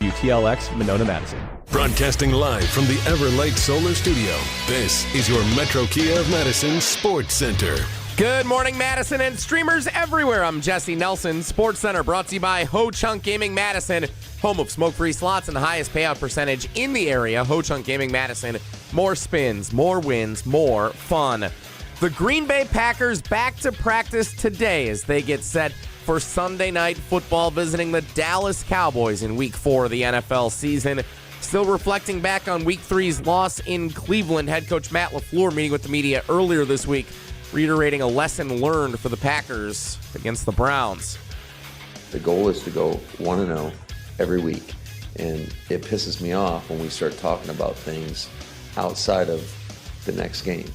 WTLX, Monona, Madison. Broadcasting live from the Everlight Solar Studio, this is your Metro Kia of Madison Sports Center. Good morning, Madison and streamers everywhere. I'm Jesse Nelson. Sports Center brought to you by Ho Chunk Gaming Madison, home of smoke-free slots and the highest payout percentage in the area. Ho Chunk Gaming Madison, more spins, more wins, more fun. The Green Bay Packers back to practice today as they get set for Sunday Night Football, visiting the Dallas Cowboys in Week 4 of the NFL season. Still reflecting back on Week 3's loss in Cleveland, head coach Matt Laflur meeting with the media earlier this week, reiterating a lesson learned for the Packers against the Browns. The goal is to go 1-0 every week, and it pisses me off when we start talking about things outside of the next game,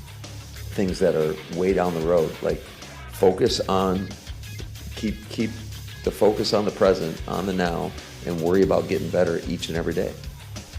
things that are way down the road. Like, focus on, keep the focus on the present, on the now, and worry about getting better each and every day.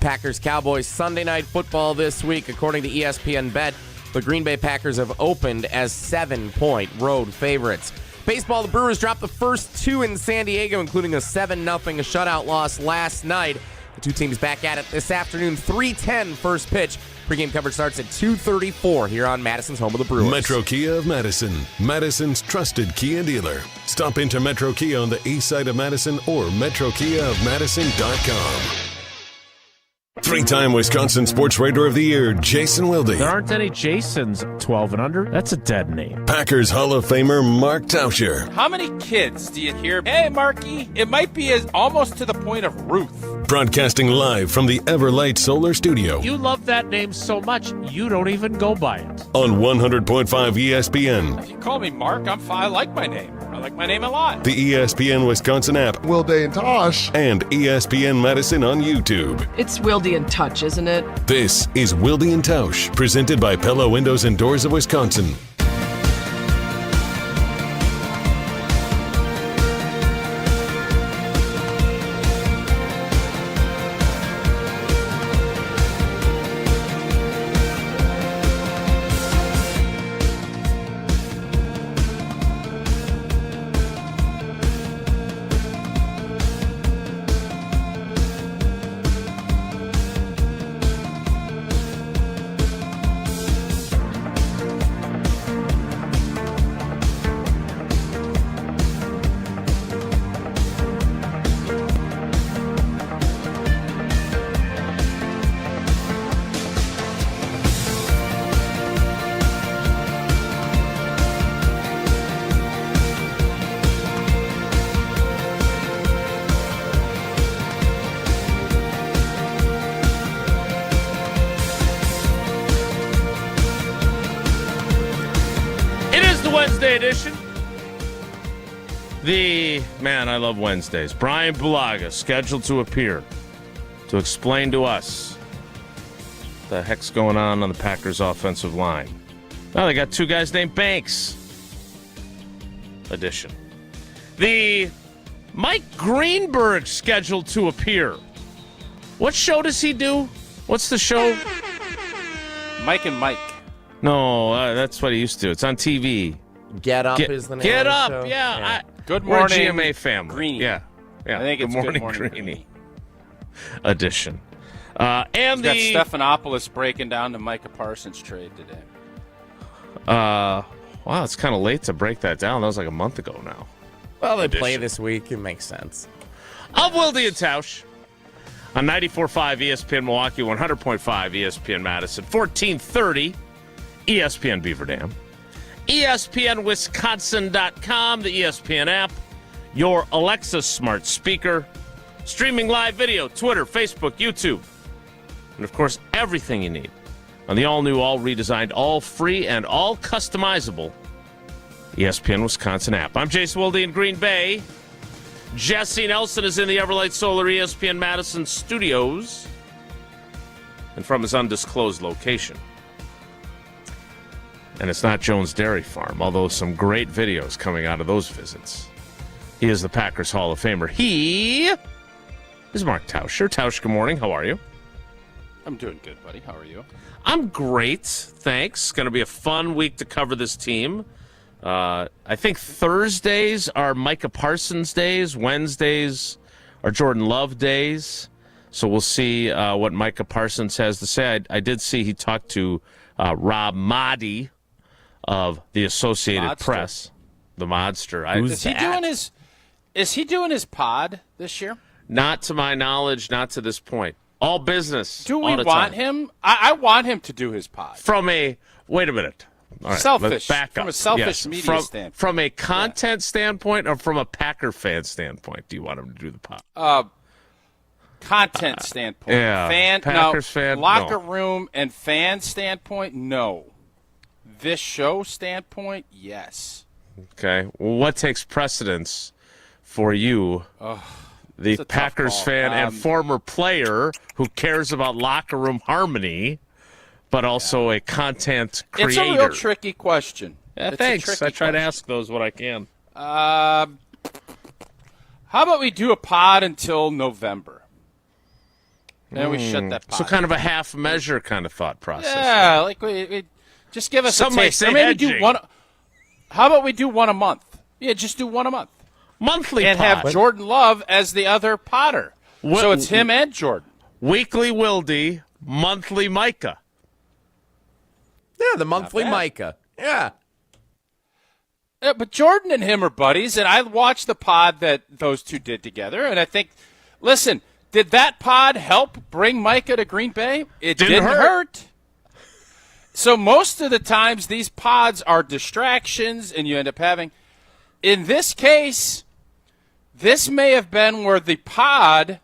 Packers-Cowboys Sunday Night Football this week. According to ESPN Bet, the Green Bay Packers have opened as 7-point road favorites. Baseball, the Brewers dropped the first two in San Diego, including a 7-0 shutout loss last night. The two teams back at it this afternoon, 3:10 first pitch. Pre-game coverage starts at 2:34 here on Madison's home of the Brewers. Metro Kia of Madison, Madison's trusted Kia dealer. Stop into Metro Kia on the east side of Madison or metrokiaofmadison.com. Three-time Wisconsin Sports Writer of the Year, Jason Wilde. There aren't any Jasons 12 and under. That's a dead name. Packers Hall of Famer, Mark Tauscher. How many kids do you hear, hey, Marky, it might be as almost to the point of Ruth? Broadcasting live from the Everlight Solar Studio. You love that name so much, you don't even go by it. On 100.5 ESPN. If you call me Mark, I'm fine. I like my name. I like my name a lot. The ESPN Wisconsin app. Wilde and Tausch. And ESPN Madison on YouTube. It's Wilde and Tausch, isn't it? This is Wilde and Tausch, presented by Pella Windows and Doors of Wisconsin. Wednesday edition. I love Wednesdays. Bryan Bulaga scheduled to appear to explain to us what the heck's going on the Packers offensive line. Well, they got two guys named Banks edition. The Mike Greenberg scheduled to appear. What show does he do? What's the show? Mike and Mike. No, that's what he used to do. It's on TV. Get Up is the name Get of the Up, show. yeah. Good morning, we're a GMA family. Greeny. Yeah. I think it's Good Morning Greeny edition. And got Stephanopoulos breaking down the Micah Parsons trade today. Wow, it's kind of late to break that down. That was like a month ago now. Well, they play this week. It makes sense. Of Wilde and Tausch on 94.5 ESPN Milwaukee, 100.5 ESPN Madison, 1430 ESPN Beaver Dam, ESPNWisconsin.com, the ESPN app, your Alexa smart speaker, streaming live video, Twitter, Facebook, YouTube, and, of course, everything you need on the all-new, all-redesigned, all-free, and all-customizable ESPN Wisconsin app. I'm Jason Wilde in Green Bay. Jesse Nelson is in the Everlight Solar ESPN Madison studios and from his undisclosed location. And it's not Jones Dairy Farm, although some great videos coming out of those visits. He is the Packers Hall of Famer. He is Mark Tauscher. Tausch, good morning. How are you? I'm doing good, buddy. How are you? I'm great, thanks. Going to be a fun week to cover this team. I think Thursdays are Micah Parsons days. Wednesdays are Jordan Love days. So we'll see what Micah Parsons has to say. I did see he talked to Rob Mahdi of the Associated Press, the Modster. Is he doing his pod this year? Not to my knowledge, not to this point. All business. Do we want him? I want him to do his pod. Wait a minute. All right, selfish. let's back up. From a selfish media standpoint. From a content standpoint or from a Packer fan standpoint, do you want him to do the pod? Content standpoint. Packers fan, locker no. room and fan standpoint, no. This show standpoint, yes. Okay. Well, what takes precedence for you, the Packers fan and former player who cares about locker room harmony, but also a content creator? It's a real tricky question. Thanks. I try to ask those when I can. How about we do a pod until November? Then we shut that pod. So kind of a half measure kind of thought process. Yeah, like we just give us Some a might taste. say Or maybe hedging. do one. How about we do one a month? Yeah, just do one a month. Monthly and pod. have Jordan Love as the other Potter. So it's him and Jordan. Weekly Wilde, monthly Micah. Yeah, the monthly Micah. Yeah. Yeah, but Jordan and him are buddies, and I watched the pod that those two did together, and I think, listen, did that pod help bring Micah to Green Bay? It didn't hurt. So most of the times these pods are distractions, and you end up having. In this case, this may have been where the pod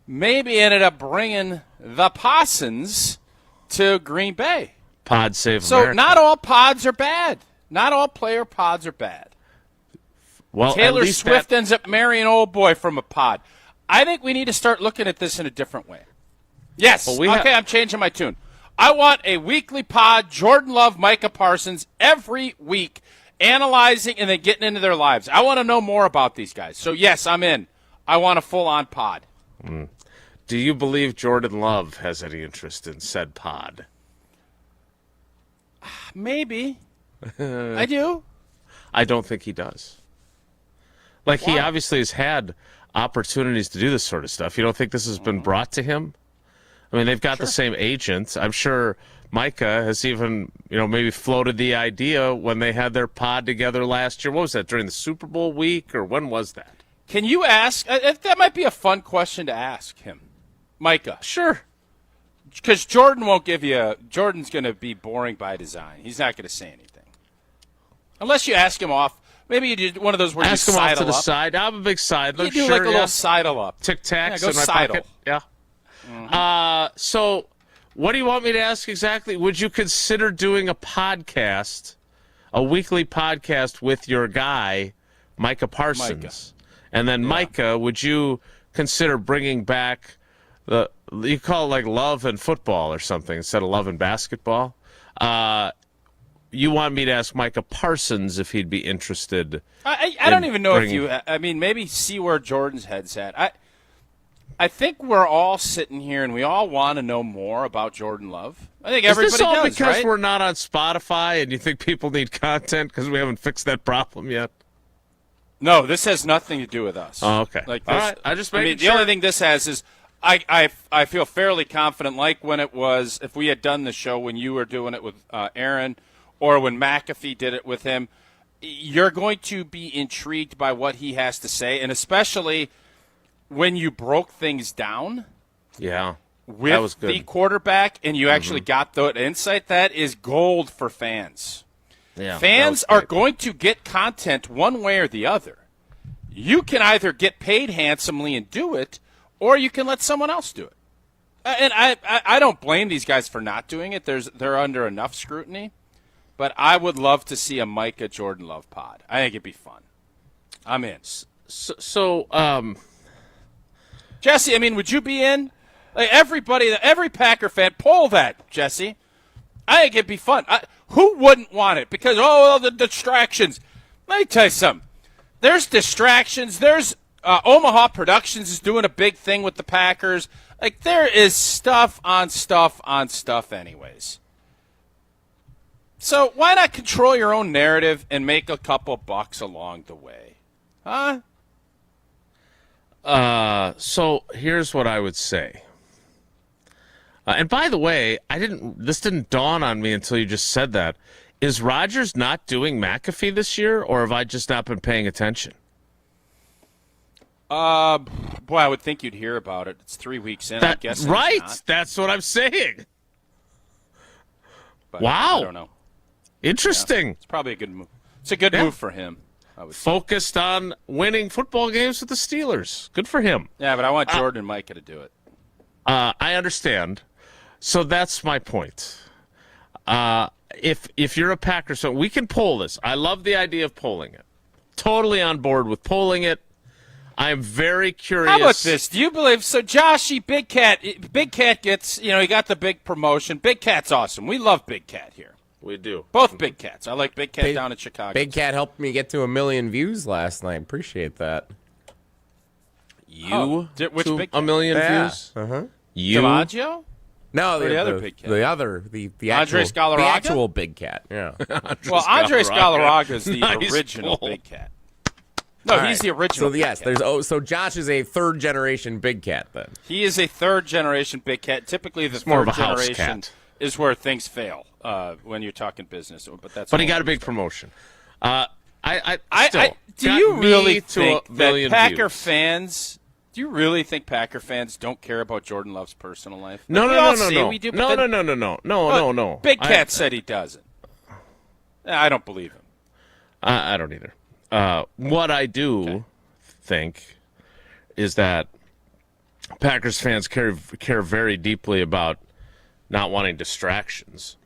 maybe ended up bringing the Parsons to Green Bay. Pod save So America. not all pods are bad. Not all player pods are bad. Well, Taylor at least Swift ends up marrying old boy from a pod. I think we need to start looking at this in a different way. Yes. Well, I'm changing my tune. I want a weekly pod, Jordan Love, Micah Parsons, every week, analyzing and then getting into their lives. I want to know more about these guys. So, yes, I'm in. I want a full-on pod. Do you believe Jordan Love has any interest in said pod? Maybe. I do. I don't think he does. He obviously has had opportunities to do this sort of stuff. You don't think this has been brought to him? I mean, they've got the same agent. I'm sure Micah has even, maybe floated the idea when they had their pod together last year. What was that, during the Super Bowl week, or when was that? Can you ask? That might be a fun question to ask him. Micah. Sure. Because Jordan won't give you – Jordan's going to be boring by design. He's not going to say anything. Unless you ask him off. Maybe you do one of those where ask you him off sidle to the up. side. I'm a big sidler. You do like a little sidle up. Tic-tacs go in my sidle. pocket. Yeah. So what do you want me to ask exactly? Would you consider doing a podcast, a weekly podcast with your guy, Micah Parsons? And then Micah, would you consider bringing back you call it like Love and Football or something instead of Love and Basketball? You want me to ask Micah Parsons if he'd be interested? I don't even know if you. I mean, maybe see where Jordan's head's at. I think we're all sitting here and we all want to know more about Jordan Love. I think everybody does. Is this all because right? we're not on Spotify and you think people need content because we haven't fixed that problem yet? No, this has nothing to do with us. Oh, okay. Like all this, right. I just the only thing this has is I feel fairly confident, like when it was, if we had done the show when you were doing it with Aaron or when McAfee did it with him, you're going to be intrigued by what he has to say, and especially when you broke things down with that was good. the quarterback and you actually got the insight, that is gold for fans. Yeah, fans are going to get content one way or the other. You can either get paid handsomely and do it, or you can let someone else do it. And I don't blame these guys for not doing it. They're under enough scrutiny. But I would love to see a Micah Jordan Love pod. I think it'd be fun. I'm in. So Jesse, I mean, would you be in? Like every Packer fan, poll that, Jesse. I think it'd be fun. Who wouldn't want it? Because, the distractions. Let me tell you something. There's distractions. There's Omaha Productions is doing a big thing with the Packers. Like, there is stuff on stuff on stuff anyways. So why not control your own narrative and make a couple bucks along the way? Huh? So here's what I would say. And by the way, this didn't dawn on me until you just said that. Is Rodgers not doing McAfee this year, or have I just not been paying attention? Boy, I would think you'd hear about it. It's 3 weeks in. I'm guessing right. Not. That's what I'm saying. But wow. I don't know. Interesting. Yeah, it's probably a good move. It's a good move for him. I would Focused on winning football games with the Steelers. Good for him. Yeah, but I want Jordan and Micah to do it. I understand. So that's my point. If you're a Packers fan, we can poll this. I love the idea of polling it. Totally on board with polling it. I'm very curious. How about this? Do you believe so? Joshy, Big Cat gets. He got the big promotion. Big Cat's awesome. We love Big Cat here. We do. Both Big Cats. I like Big Cat down in Chicago. Big Cat helped me get to 1 million views last night. Appreciate that. You which to Big Cat? 1 million views? Uh-huh. You? DiMaggio? No, the other Big Cat. The other, the Andres actual, the Galarraga? actual Big Cat. Yeah. Well, Andres Galarraga is the Nice original pull. Big Cat. No, he's the original. So yes, Big Cat. so Josh is a third generation Big Cat then. He is a third generation Big Cat. Typically, the more third of a house generation cat. is where things fail when you're talking business. But he got a big promotion. Do you really think that Packer views. fans? Do you really think Packer fans don't care about Jordan Love's personal life? No. We do, but No. Big Cat said he doesn't. I don't believe him. I don't either. What I do think is that Packers fans care very deeply about not wanting distractions.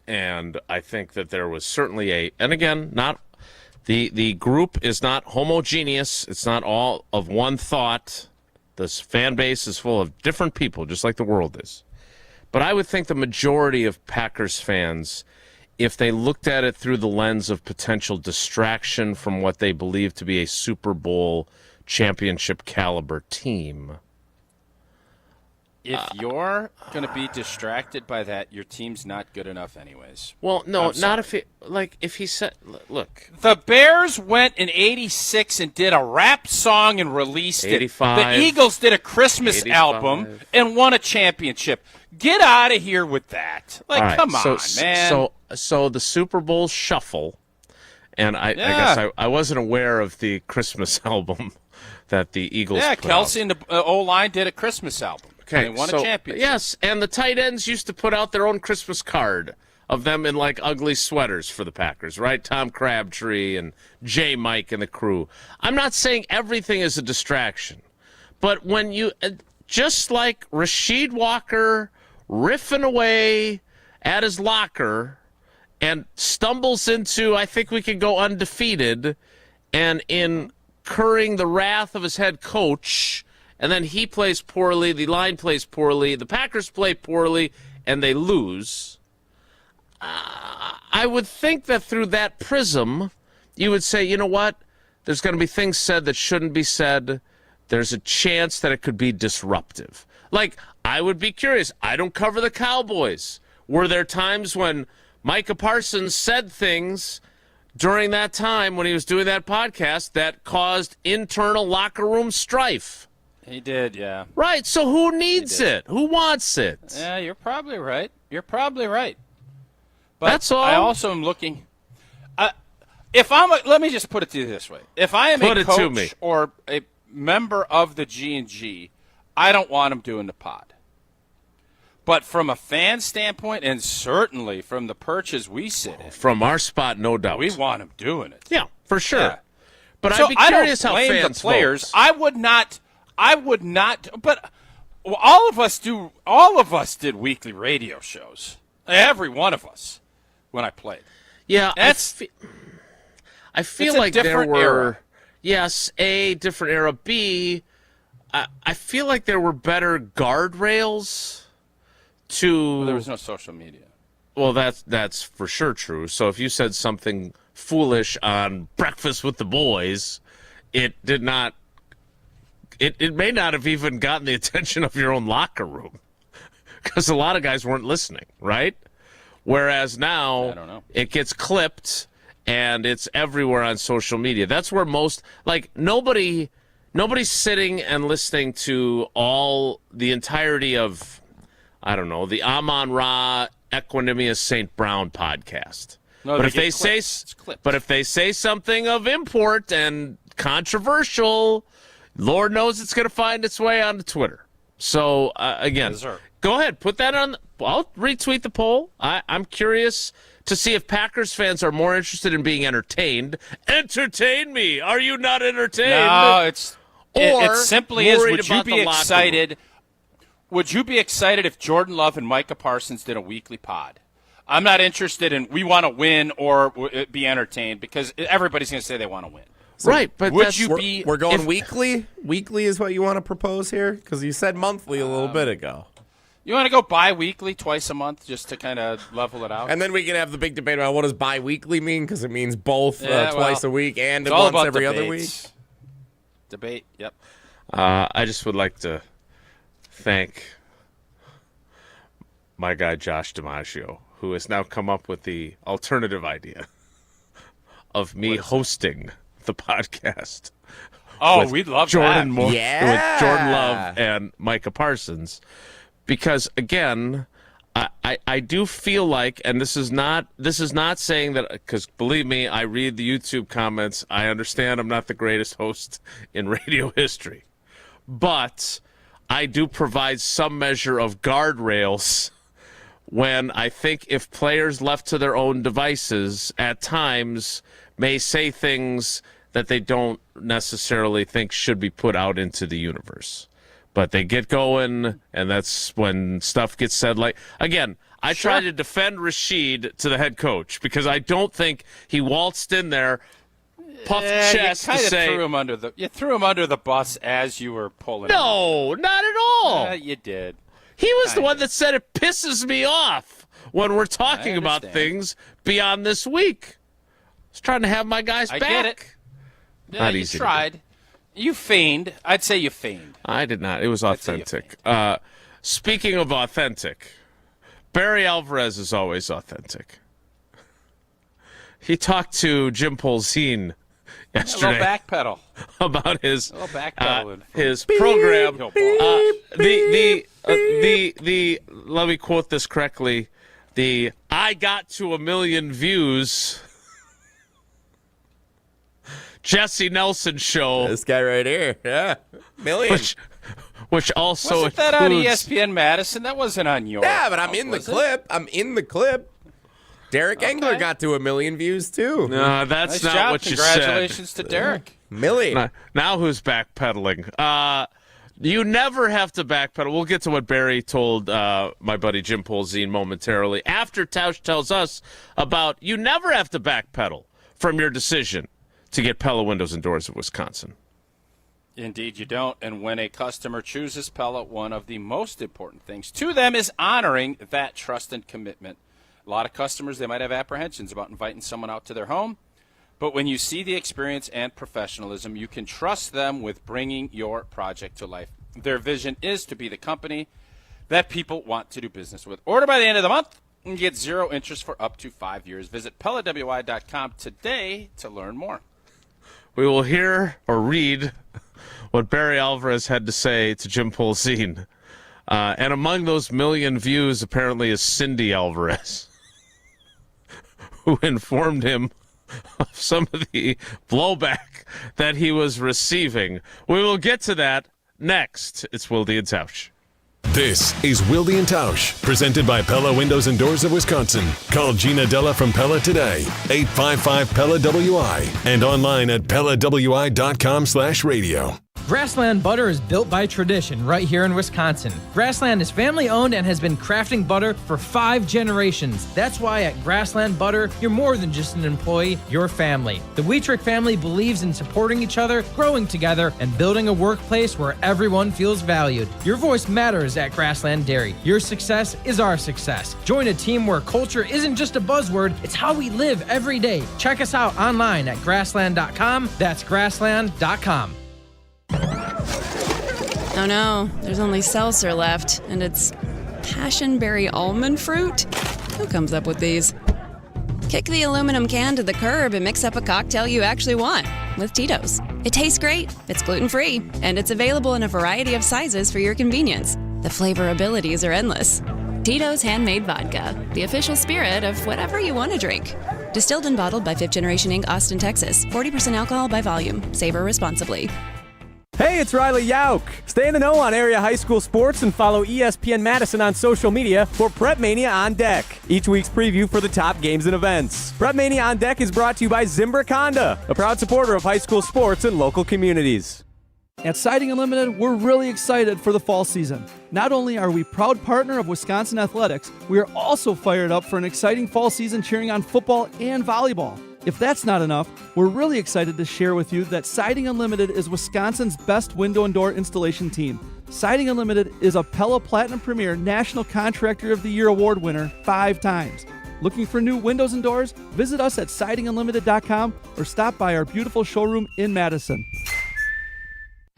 And I think that there was certainly and again, not the group is not homogeneous. It's not all of one thought. This fan base is full of different people, just like the world is. But I would think the majority of Packers fans, if they looked at it through the lens of potential distraction from what they believe to be a Super Bowl championship caliber team. If you're going to be distracted by that, your team's not good enough anyways. Well, no, not if he said, look. The Bears went in 86 and did a rap song and released 85, it. The Eagles did a Christmas 85. album and won a championship. Get out of here with that. Like, come on, man. So the Super Bowl shuffle, and I guess I wasn't aware of the Christmas album that the Eagles put Kelsey out. and the O-line did a Christmas album. Okay, they won a championship. Yes, and the tight ends used to put out their own Christmas card of them in like ugly sweaters for the Packers, right? Tom Crabtree and J. Mike and the crew. I'm not saying everything is a distraction, but when you just like Rasheed Walker riffing away at his locker and stumbles into, I think we could go undefeated, and incurring the wrath of his head coach. And then he plays poorly, the line plays poorly, the Packers play poorly, and they lose. I would think that through that prism, you would say, you know what? There's going to be things said that shouldn't be said. There's a chance that it could be disruptive. Like, I would be curious. I don't cover the Cowboys. Were there times when Micah Parsons said things during that time when he was doing that podcast that caused internal locker room strife? He did, yeah. Right, so who needs it? Who wants it? Yeah, you're probably right. But that's all. I also am looking. Let me just put it to you this way: if I am a coach or a member of the G&G, I don't want him doing the pod. But from a fan standpoint, and certainly from the perches we sit in, from our spot, no doubt, we want him doing it. Yeah, for sure. Yeah. But so I'd be curious I don't blame how fans the players. vote. I would not. But all of us do. All of us did weekly radio shows. Every one of us when I played. Yeah, I feel like there were. Era. Yes, A, different era. B, I feel like there were better guardrails to. Well, there was no social media. Well, that's for sure true. So if you said something foolish on Breakfast with the Boys, it did not. It may not have even gotten the attention of your own locker room because a lot of guys weren't listening, right? Whereas now it gets clipped and it's everywhere on social media. That's where nobody's sitting and listening to all the entirety of I don't know, the Amon-Ra Equanimous St. Brown podcast. No, but if they say something of import and controversial, Lord knows it's going to find its way onto Twitter. So, again, go ahead. Put that on. I'll retweet the poll. I'm curious to see if Packers fans are more interested in being entertained. Entertain me. Are you not entertained? No, it simply is, would you be excited? Would you be excited if Jordan Love and Micah Parsons did a weekly pod? I'm not interested in we want to win or be entertained because everybody's going to say they want to win. So right, but we're going weekly? Weekly is what you want to propose here? Because you said monthly a little bit ago. You want to go bi-weekly, twice a month, just to kind of level it out? And then we can have the big debate about what does bi-weekly mean, because it means both twice a week and once every other week. Debate, yep. I just would like to thank my guy Josh DiMaggio, who has now come up with the alternative of me hosting the podcast. Oh, we'd love Jordan that. With Jordan Love and Micah Parsons. Because, again, I do feel like, and this is not saying that, because believe me, I read the YouTube comments. I understand I'm not the greatest host in radio history. But I do provide some measure of guardrails when I think if players left to their own devices at times may say things that they don't necessarily think should be put out into the universe. But they get going, and that's when stuff gets said. Like, again, I try to defend Rashid to the head coach because I don't think he waltzed in there, puffed chest to say. You threw him under the bus as you were pulling him. No, not at all. You did. He was the one that said it pisses me off when we're talking about things beyond this week. I was trying to have my guys back. I get it. Yeah, not you easy tried. You feigned. I'd say you feigned. I did not. It was authentic. Speaking of authentic, Barry Alvarez is always authentic. He talked to Jim Polzine yesterday about his program. Let me quote this correctly. The I got to 1 million views Jesse Nelson show. This guy right here. Yeah. Million. Which also wasn't that on ESPN Madison? That wasn't on yours. Yeah, but I'm in the clip. I'm in the clip. Derek Engler got to 1 million views, too. No, that's nice not job. what you said. Congratulations to Derek. Millie. Now who's backpedaling? You never have to backpedal. We'll get to what Barry told my buddy Jim Polzine momentarily. After Tausch tells us about you never have to backpedal from your decision to get Pella windows and doors of Wisconsin. Indeed, you don't. And when a customer chooses Pella, one of the most important things to them is honoring that trust and commitment. A lot of customers, they might have apprehensions about inviting someone out to their home. But when you see the experience and professionalism, you can trust them with bringing your project to life. Their vision is to be the company that people want to do business with. Order by the end of the month and get 0 interest for up to 5 years. Visit PellaWI.com today to learn more. We will hear or read what Barry Alvarez had to say to Jim Polzine. And among those 1 million views apparently is Cindy Alvarez, who informed him of some of the blowback that he was receiving. We will get to that next. It's Wilde and Tausch. This is Wilde and Tausch, presented by Pella Windows and Doors of Wisconsin. Call Gina Della from Pella today, 855-PELLA-WI, and online at PellaWI.com/radio. Grassland Butter is built by tradition right here in Wisconsin. Grassland is family owned and has been crafting butter for 5 generations. That's why at Grassland Butter, you're more than just an employee, you're family. The Wietrich family believes in supporting each other, growing together, and building a workplace where everyone feels valued. Your voice matters at Grassland Dairy. Your success is our success. Join a team where culture isn't just a buzzword, it's how we live every day. Check us out online at grassland.com. That's grassland.com. Oh no, there's only seltzer left, and it's passionberry almond fruit? Who comes up with these? Kick the aluminum can to the curb and mix up a cocktail you actually want with Tito's. It tastes great, it's gluten-free, and it's available in a variety of sizes for your convenience. The flavor abilities are endless. Tito's Handmade Vodka, the official spirit of whatever you want to drink. Distilled and bottled by 5th Generation Inc., Austin, Texas. 40% alcohol by volume. Savor responsibly. Hey, it's Riley Yauk. Stay in the know on area high school sports and follow ESPN Madison on social media for Prep Mania on Deck, each week's preview for the top games and events. Prep Mania on Deck is brought to you by Zimbrick Honda, a proud supporter of high school sports and local communities. At Siding Unlimited, we're really excited for the fall season. Not only are we proud partner of Wisconsin Athletics, we are also fired up for an exciting fall season cheering on football and volleyball. If that's not enough, we're really excited to share with you that Siding Unlimited is Wisconsin's best window and door installation team. Siding Unlimited is a Pella Platinum Premier National Contractor of the Year award winner 5 times. Looking for new windows and doors? Visit us at sidingunlimited.com or stop by our beautiful showroom in Madison.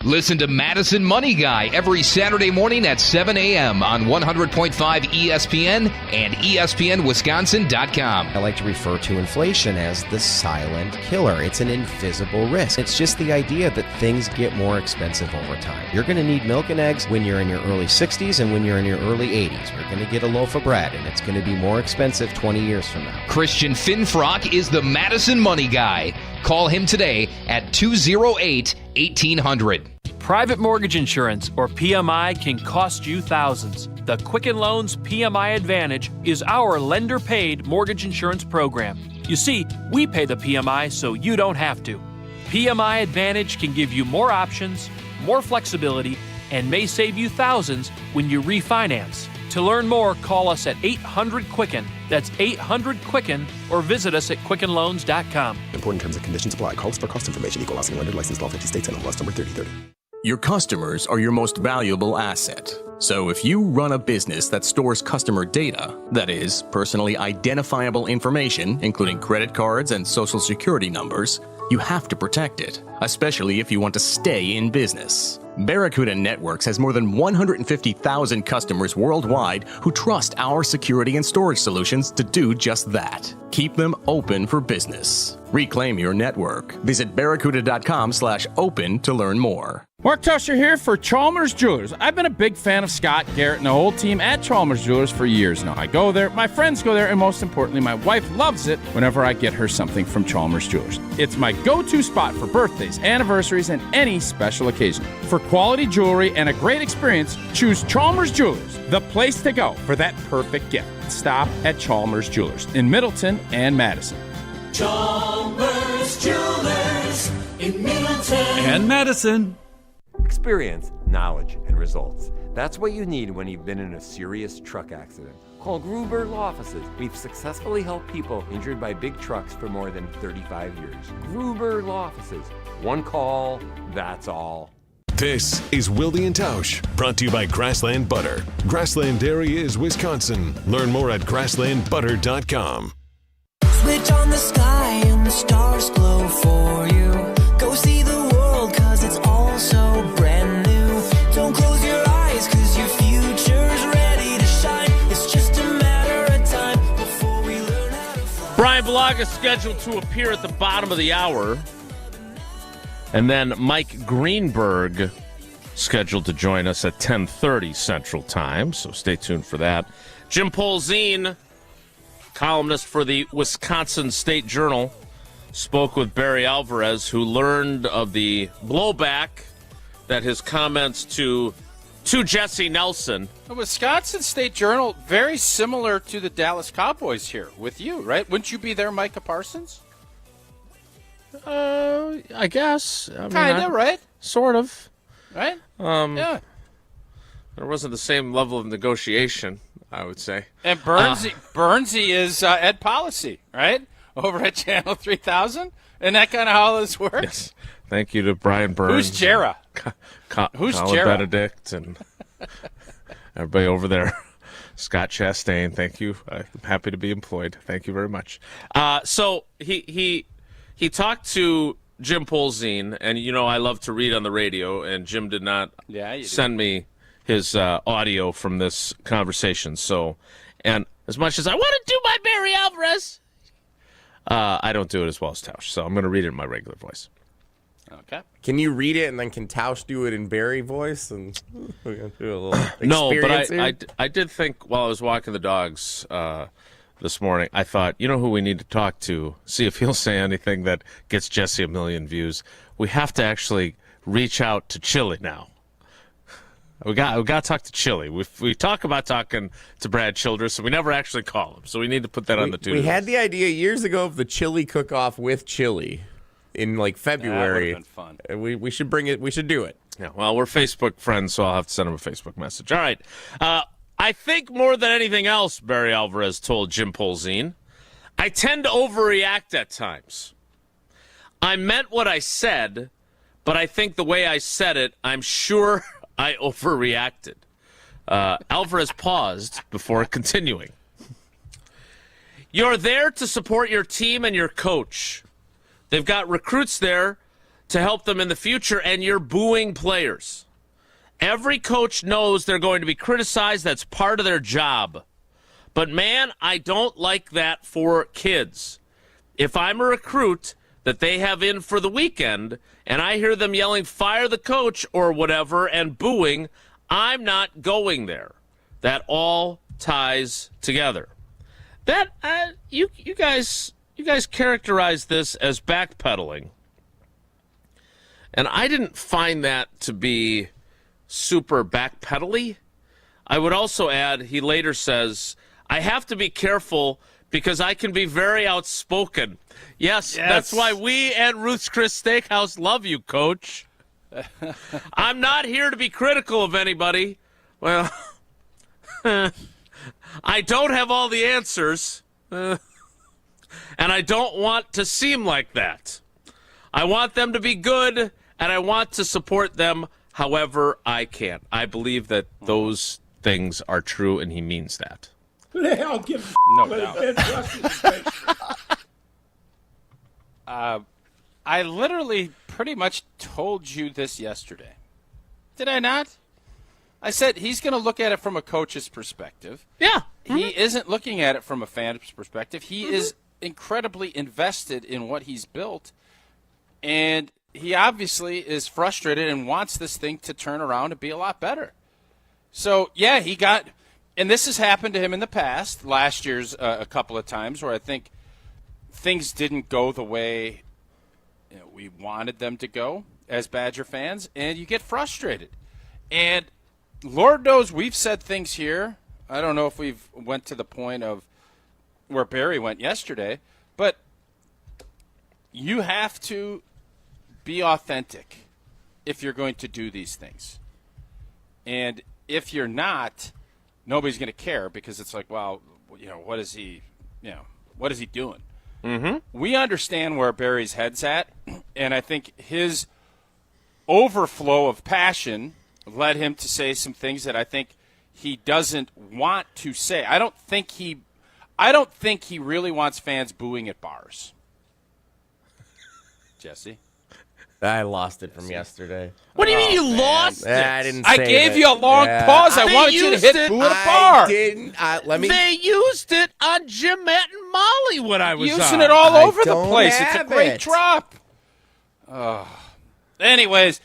Listen to Madison Money Guy every Saturday morning at 7 a.m. on 100.5 ESPN and ESPNWisconsin.com. I like to refer to inflation as the silent killer. It's an invisible risk. It's just the idea that things get more expensive over time. You're going to need milk and eggs when you're in your early 60s and when you're in your early 80s. You're going to get a loaf of bread, and it's going to be more expensive 20 years from now. Christian Finfrock is the Madison Money Guy. Call him today at 208-1800. Private mortgage insurance, or PMI, can cost you thousands. The Quicken Loans PMI Advantage is our lender-paid mortgage insurance program. You see, we pay the PMI so you don't have to. PMI Advantage can give you more options, more flexibility, and may save you thousands when you refinance. To learn more, call us at 800-QUICKEN. That's 800-QUICKEN, or visit us at QuickenLoans.com. Important terms and conditions apply. Calls for cost information. Equal housing lender. Licensed law 50 states. NMLS number 3030. Your customers are your most valuable asset. So if you run a business that stores customer data, that is, personally identifiable information, including credit cards and social security numbers, you have to protect it, especially if you want to stay in business. Barracuda Networks has more than 150,000 customers worldwide who trust our security and storage solutions to do just that. Keep them open for business. Reclaim your network. Visit barracuda.com/open to learn more. Mark Tusher here for Chalmers Jewelers. I've been a big fan of Scott, Garrett, and the whole team at Chalmers Jewelers for years now. I go there, my friends go there, and most importantly, my wife loves it whenever I get her something from Chalmers Jewelers. It's my go-to spot for birthdays, anniversaries, and any special occasion. For quality jewelry and a great experience, choose Chalmers Jewelers, the place to go for that perfect gift. Stop at Chalmers Jewelers in Middleton and Madison. Chalmers Jewelers in Middleton and Madison. Experience, knowledge, and results. That's what you need when you've been in a serious truck accident. Call Greenberg Law Offices. We've successfully helped people injured by big trucks for more than 35 years. Greenberg Law Offices. One call, that's all. This is Wilde and Tausch, brought to you by Grassland Butter. Grassland Dairy is Wisconsin. Learn more at grasslandbutter.com. Switch on the sky and the stars glow for you. Go see the world cause it's all so brand new. Don't close your eyes cause your future's ready to shine. It's just a matter of time before we learn how to fly. Bryan Bulaga scheduled to appear at the bottom of the hour. And then Mike Greenberg scheduled to join us at 10:30 Central Time, so stay tuned for that. Jim Polzin, columnist for the Wisconsin State Journal, spoke with Barry Alvarez, who learned of the blowback that his comments to Jesse Nelson. The Wisconsin State Journal, very similar to the Dallas Cowboys here with you, right? Wouldn't you be there, Micah Parsons? I guess. Kind of, right? Sort of. Right? Yeah. There wasn't the same level of negotiation, I would say. And Bernsey is Ed Policy, right? Over at Channel 3000? Isn't that kind of how this works? Yes. Thank you to Brian Burns. Who's Jera? Who's Colin Jera? Benedict and everybody over there. Scott Chastain, thank you. I'm happy to be employed. Thank you very much. So he talked to Jim Polzin, and you know I love to read on the radio, and Jim did not send me his audio from this conversation. So, and as much as I want to do my Barry Alvarez, I don't do it as well as Tausch, so I'm going to read it in my regular voice. Okay. Can you read it and then can Tausch do it in Barry voice? And we're gonna do a little No, but experience I did think while I was walking the dogs this morning, I thought, you know who we need to talk to, see if he'll say anything that gets Jesse 1 million views. We have to actually reach out to Chili now. We got to talk to Chili. We talk about talking to Brad Childress, and we never actually call him. So we need to put that on the to-do We list. had the idea years ago of the chili cook-off with Chili in like February. That would have been fun. We should bring it. We should do it. Yeah, well, we're Facebook friends, so I'll have to send him a Facebook message. All right. I think more than anything else, Barry Alvarez told Jim Polzine, I tend to overreact at times. I meant what I said, but I think the way I said it, I'm sure I overreacted. Alvarez paused before continuing. You're there to support your team and your coach. They've got recruits there to help them in the future, and you're booing players. Every coach knows they're going to be criticized. That's part of their job. But, man, I don't like that for kids. If I'm a recruit that they have in for the weekend and I hear them yelling, fire the coach or whatever, and booing, I'm not going there. That all ties together. That you guys characterize this as backpedaling. And I didn't find that to be super backpedally. I would also add, he later says, I have to be careful because I can be very outspoken. Yes, that's why we at Ruth's Chris Steakhouse love you, Coach. I'm not here to be critical of anybody. Well, I don't have all the answers, and I don't want to seem like that. I want them to be good, and I want to support them however I can. I believe that those things are true, and he means that. Who the hell gives No doubt. I literally pretty much told you this yesterday. Did I not? I said he's going to look at it from a coach's perspective. Yeah. He isn't looking at it from a fan's perspective. He is incredibly invested in what he's built, and he obviously is frustrated and wants this thing to turn around and be a lot better. So, yeah, he got – and this has happened to him in the past, last year's a couple of times, where I think things didn't go the way we wanted them to go as Badger fans, and you get frustrated. And Lord knows we've said things here. I don't know if we've went to the point of where Barry went yesterday, but you have to be authentic if you're going to do these things. And if you're not, nobody's going to care because it's like, well, what is he doing? Mm-hmm. We understand where Barry's head's at, and I think his overflow of passion led him to say some things that I think he doesn't want to say. I don't think he really wants fans booing at bars. Jesse? I lost it from yesterday. What do you mean you lost it? I didn't. I gave you a long pause. I wanted you to hit boo at a bar. I didn't. They used it on Jim, Matt, and Molly when I was using on. it all over the don't place. It's a have great it. drop. Anyways,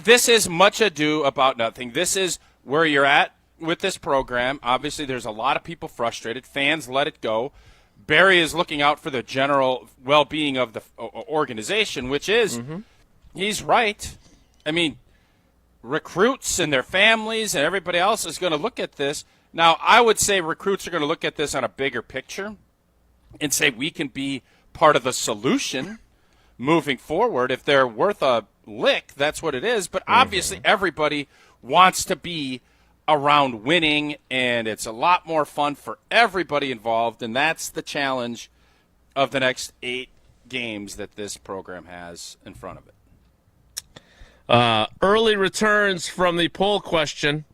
this is much ado about nothing. This is where you're at with this program. Obviously, there's a lot of people frustrated. Fans let it go. Barry is looking out for the general well-being of the organization, which is, he's right. I mean, recruits and their families and everybody else is going to look at this. Now, I would say recruits are going to look at this on a bigger picture and say we can be part of the solution moving forward. If they're worth a lick, that's what it is. But obviously everybody wants to be around winning, and it's a lot more fun for everybody involved, and that's the challenge of the next 8 games that this program has in front of it. Early returns from the poll question.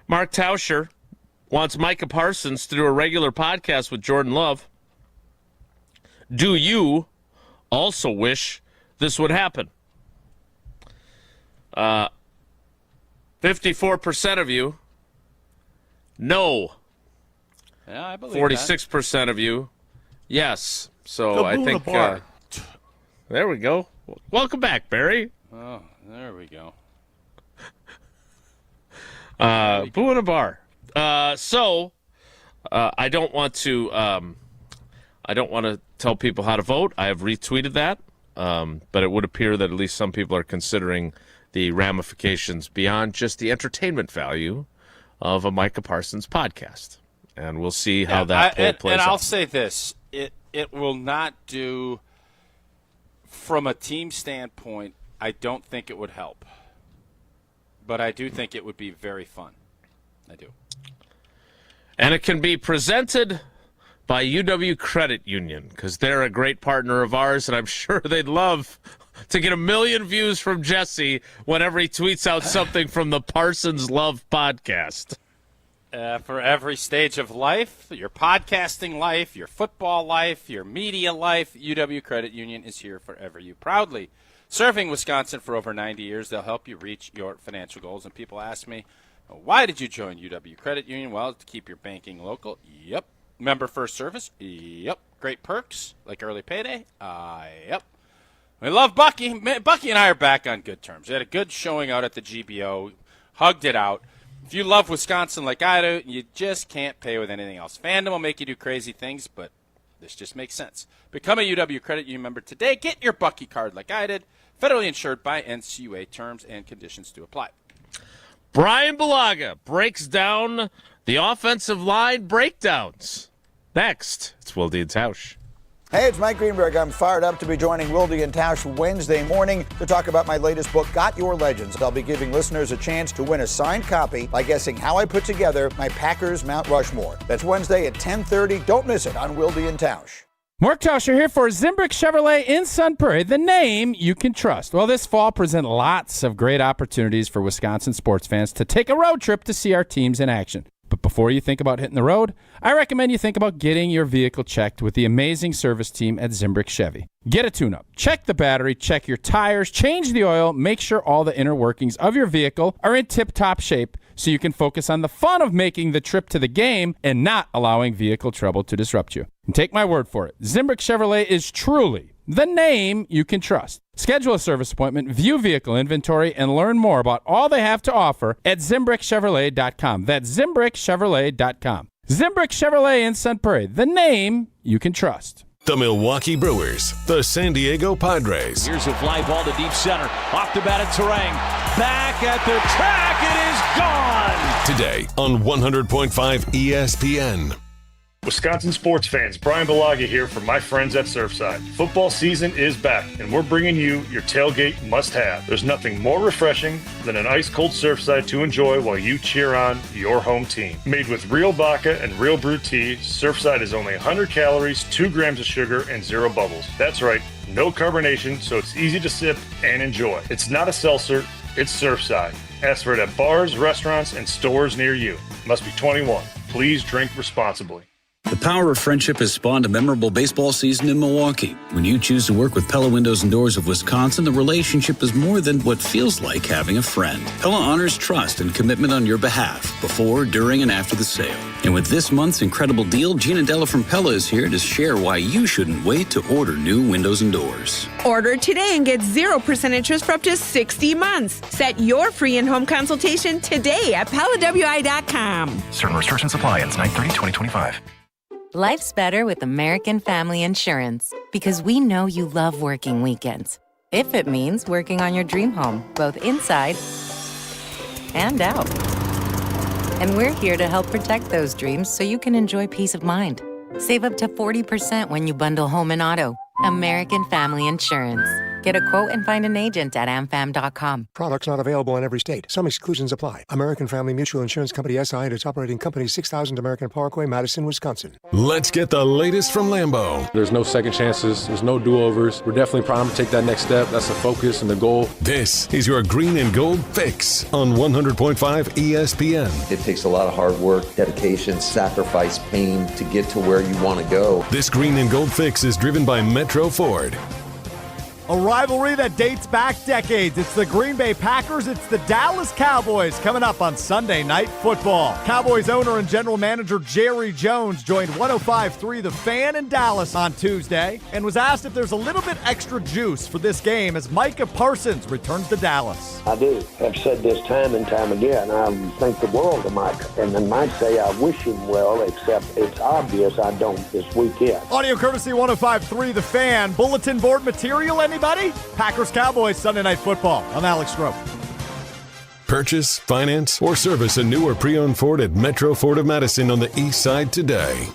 Mark Tauscher wants Micah Parsons to do a regular podcast with Jordan Love. Do you also wish this would happen? 54% of you, no. Yeah, I believe 46% of you, yes. So I think there we go. Welcome back, Barry. Oh, there we go. Boo in a bar. So I don't want to tell people how to vote. I have retweeted that, but it would appear that at least some people are considering the ramifications beyond just the entertainment value of a Micah Parsons podcast. And we'll see how that poll plays out. And I'll say this. It will not do, from a team standpoint, I don't think it would help. But I do think it would be very fun. I do. And it can be presented by UW Credit Union, because they're a great partner of ours, and I'm sure they'd love to get 1 million views from Jesse whenever he tweets out something from the Parsons Love podcast. For every stage of life, your podcasting life, your football life, your media life, UW Credit Union is here forever you. Proudly serving Wisconsin for over 90 years, they'll help you reach your financial goals. And people ask me, why did you join UW Credit Union? Well, to keep your banking local. Yep. Member first service. Yep. Great perks like early payday. Yep. We love Bucky. Bucky and I are back on good terms. We had a good showing out at the GBO. Hugged it out. If you love Wisconsin like I do, you just can't pay with anything else. Fandom will make you do crazy things, but this just makes sense. Become a UW Credit Union member today. Get your Bucky card like I did. Federally insured by NCUA. Terms and conditions to apply. Bryan Bulaga breaks down the offensive line breakdowns. Next, it's Wilde and Tausch. Hey, it's Mike Greenberg. I'm fired up to be joining Wilde and Tausch Wednesday morning to talk about my latest book, Got Your Legends. I'll be giving listeners a chance to win a signed copy by guessing how I put together my Packers Mount Rushmore. That's Wednesday at 10:30. Don't miss it on Wilde and Tausch. Mark Tauscher here for Zimbrick Chevrolet in Sun Prairie, the name you can trust. Well, this fall present lots of great opportunities for Wisconsin sports fans to take a road trip to see our teams in action. But before you think about hitting the road, I recommend you think about getting your vehicle checked with the amazing service team at Zimbrick Chevy. Get a tune-up, check the battery, check your tires, change the oil, make sure all the inner workings of your vehicle are in tip-top shape so you can focus on the fun of making the trip to the game and not allowing vehicle trouble to disrupt you. And take my word for it, Zimbrick Chevrolet is truly the name you can trust. Schedule a service appointment, view vehicle inventory, and learn more about all they have to offer at ZimbrickChevrolet.com. That's ZimbrickChevrolet.com. Zimbrick Chevrolet in Sun Prairie, the name you can trust. The Milwaukee Brewers, the San Diego Padres. Here's a fly ball to deep center. Off the bat at Terang. Back at the track. It is gone. Today on 100.5 ESPN. Wisconsin sports fans, Bryan Bulaga here from my friends at Surfside. Football season is back, and we're bringing you your tailgate must-have. There's nothing more refreshing than an ice-cold Surfside to enjoy while you cheer on your home team. Made with real vodka and real brewed tea, Surfside is only 100 calories, 2 grams of sugar, and 0 bubbles. That's right, no carbonation, so it's easy to sip and enjoy. It's not a seltzer, it's Surfside. Ask for it at bars, restaurants, and stores near you. Must be 21. Please drink responsibly. The power of friendship has spawned a memorable baseball season in Milwaukee. When you choose to work with Pella Windows and Doors of Wisconsin, the relationship is more than what feels like having a friend. Pella honors trust and commitment on your behalf, before, during, and after the sale. And with this month's incredible deal, Gina Della from Pella is here to share why you shouldn't wait to order new windows and doors. Order today and get 0% interest for up to 60 months. Set your free in-home consultation today at PellaWI.com. Certain restrictions apply. Ends 9/30/2025. Life's better with American Family Insurance because we know you love working weekends. If it means working on your dream home, both inside and out. And we're here to help protect those dreams so you can enjoy peace of mind. Save up to 40% when you bundle home and auto. American Family Insurance. Get a quote and find an agent at amfam.com. Products not available in every state. Some exclusions apply. American Family Mutual Insurance Company SI and its operating company 6000 American Parkway, Madison, Wisconsin. Let's get the latest from Lambeau. There's no second chances. There's no do-overs. We're definitely primed to take that next step. That's the focus and the goal. This is your green and gold fix on 100.5 ESPN. It takes a lot of hard work, dedication, sacrifice, pain to get to where you want to go. This green and gold fix is driven by Metro Ford. A rivalry that dates back decades. It's the Green Bay Packers. It's the Dallas Cowboys coming up on Sunday Night Football. Cowboys owner and general manager Jerry Jones joined 105.3 The Fan in Dallas on Tuesday and was asked if there's a little bit extra juice for this game as Micah Parsons returns to Dallas. I do. I've said this time and time again. I think the world of Micah. And then might say I wish him well, except it's obvious I don't this weekend. Audio courtesy 105.3 The Fan. Bulletin board material, anybody? Packers-Cowboys Sunday Night Football. I'm Alex Stroh. Purchase, finance, or service a new or pre-owned Ford at Metro Ford of Madison on the east side today.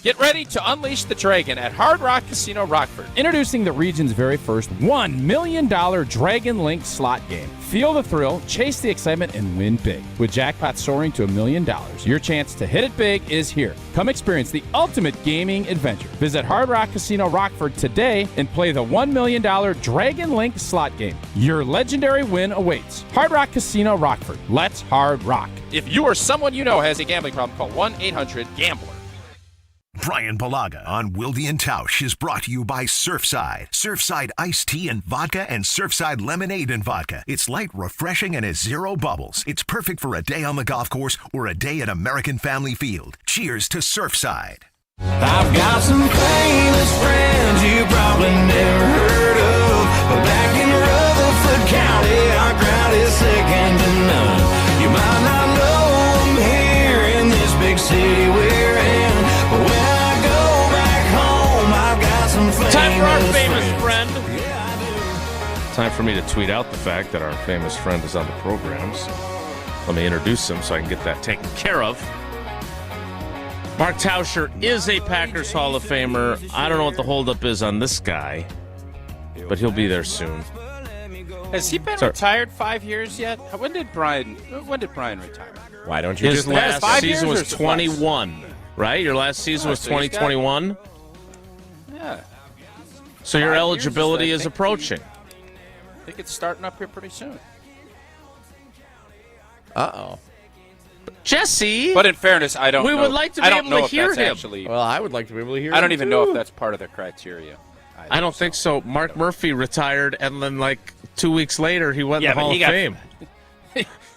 Get ready to unleash the dragon at Hard Rock Casino Rockford. Introducing the region's very first $1 million Dragon Link slot game. Feel the thrill, chase the excitement, and win big. With jackpots soaring to $1 million, your chance to hit it big is here. Come experience the ultimate gaming adventure. Visit Hard Rock Casino Rockford today and play the $1 million Dragon Link slot game. Your legendary win awaits. Hard Rock Casino Rockford. Let's hard rock. If you or someone you know has a gambling problem, call 1-800-GAMBLER. Bryan Bulaga on Wilde and Tausch is brought to you by Surfside. Surfside iced tea and vodka and Surfside lemonade and vodka. It's light, refreshing, and has zero bubbles. It's perfect for a day on the golf course or a day at American Family Field. Cheers to Surfside. I've got some famous friends you probably never heard of, but back in Rutherford County, our crowd is second to none. You might not know them here in this big city we're in, but when I go back home, I've got some famous Time for our famous friends. friend. Time for me to tweet out the fact that our famous friend is on the program. So let me introduce him so I can get that taken care of. Mark Tauscher is a Packers Hall of Famer. I don't know what the holdup is on this guy, but he'll be there soon. Has he been retired 5 years yet? When did Bryan retire? Why don't you His just last season was 21, right? Your last season was 2021? Yeah. So your 5 years, eligibility I is think approaching. I think it's starting up here pretty soon. Uh-oh. Jesse! But in fairness, I don't know. We would like to be able to hear him. Well, I would like to be able to hear him, I don't even know too. if that's part of the criteria. I don't think so. Mark Murphy retired, and then, 2 weeks later, he went in the Hall of Fame.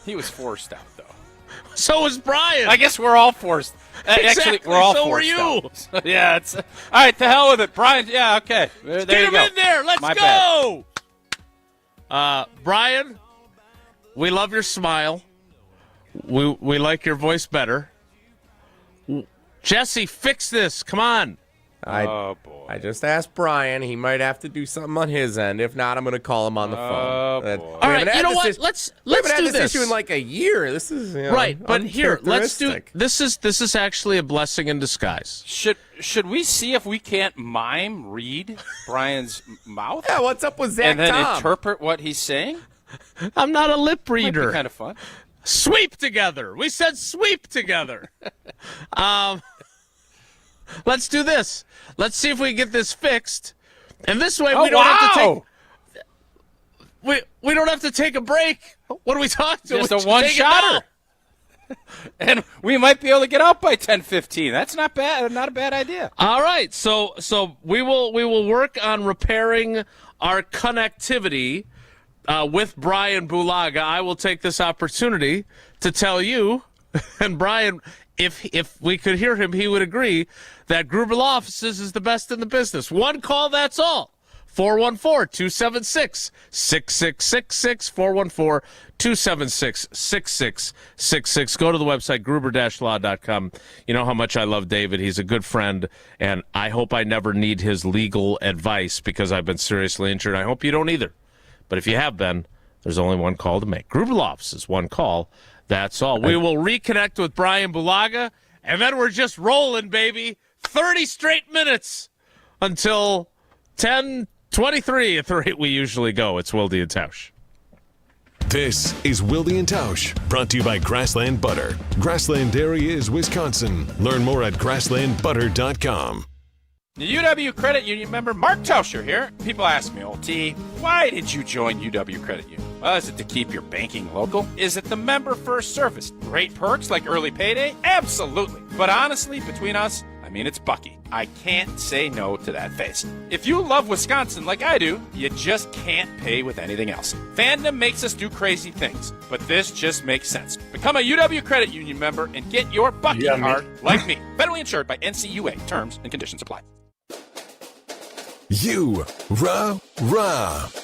He was forced out, though. So was Bryan. I guess we're all forced. Exactly. Actually, we're all so forced were you. out. Yeah, it's... all right, to hell with it. Bryan, yeah, okay. There Get you him go. in there. Let's My go. Bryan, we love your smile. We like your voice better. Jesse, fix this. Come on. Oh, boy. I just asked Bryan. He might have to do something on his end. If not, I'm going to call him on the phone. Boy. All right, you know what? Let's we haven't do had this issue in this. a year. This is Right, but here, let's do. uncharacteristic. This is actually a blessing in disguise. Should we see if we can't read Bryan's mouth? Yeah, what's up with Zach and then Tom? interpret what he's saying? I'm not a lip reader. Might be kind of fun. Sweep together. We said sweep together. Let's do this. Let's see if we can get this fixed. And this way we don't have to take we don't have to take a break. What are we talking to? Just a one-shotter. And we might be able to get out by 10:15. That's not bad. Not a bad idea. All right. So we will work on repairing our connectivity with Bryan Bulaga. I will take this opportunity to tell you, and Bryan, if we could hear him, he would agree that Gruber Law Offices is the best in the business. One call, that's all. 414-276-6666, 414-276-6666. Go to the website, gruber-law.com. You know how much I love David. He's a good friend, and I hope I never need his legal advice because I've been seriously injured. I hope you don't either. But if you have been, there's only one call to make. Gruber Law Offices, one call. That's all. We will reconnect with Bryan Bulaga, and then we're just rolling, baby. 30 straight minutes until 10:23 at the rate we usually go. It's Wilde and Tausch. This is Wilde and Tausch, brought to you by Grassland Butter. Grassland Dairy is Wisconsin. Learn more at grasslandbutter.com. The UW Credit Union member Mark Tauscher here. People ask me, T, why did you join UW Credit Union? Well, is it to keep your banking local? Is it the member first service? Great perks like early payday? Absolutely. But honestly, between us, I mean, it's Bucky. I can't say no to that face. If you love Wisconsin like I do, you just can't pay with anything else. Fandom makes us do crazy things, but this just makes sense. Become a UW Credit Union member and get your Bucky card like me. Federally insured by NCUA. Terms and conditions apply.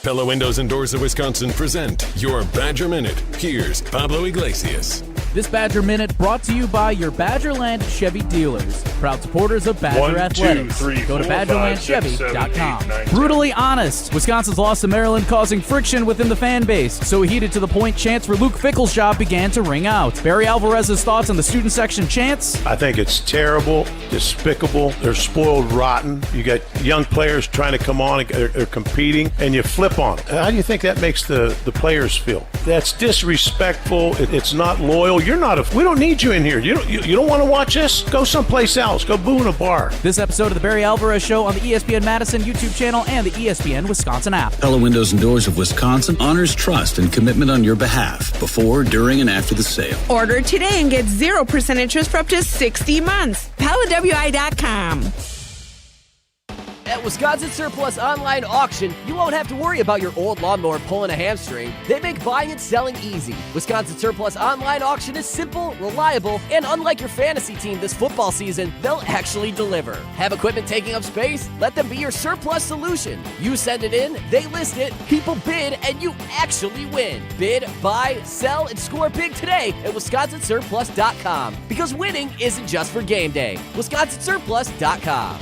Pella Windows and Doors of Wisconsin present your Badger Minute. Here's Pablo Iglesias. This Badger Minute brought to you by your Badgerland Chevy dealers. Proud supporters of Badger Athletics. Go to BadgerlandChevy.com. Brutally honest. Wisconsin's loss to Maryland causing friction within the fan base. So heated to the point chants for Luke Fickell's job began to ring out. Barry Alvarez's thoughts on the student section chants. I think it's terrible, despicable. They're spoiled rotten. You got young players trying to come on, they're competing, and you flip on them. How do you think that makes the players feel? That's disrespectful. It's not loyal. We don't need you in here. You don't want to watch us? Go someplace else. Go boo in a bar. This episode of the Barry Alvarez Show on the ESPN Madison YouTube channel and the ESPN Wisconsin app. Pella Windows and Doors of Wisconsin honors trust and commitment on your behalf before, during, and after the sale. Order today and get 0% interest for up to 60 months. PellaWI.com. At Wisconsin Surplus Online Auction, you won't have to worry about your old lawnmower pulling a hamstring. They make buying and selling easy. Wisconsin Surplus Online Auction is simple, reliable, and unlike your fantasy team this football season, they'll actually deliver. Have equipment taking up space? Let them be your surplus solution. You send it in, they list it, people bid, and you actually win. Bid, buy, sell, and score big today at WisconsinSurplus.com. Because winning isn't just for game day. WisconsinSurplus.com.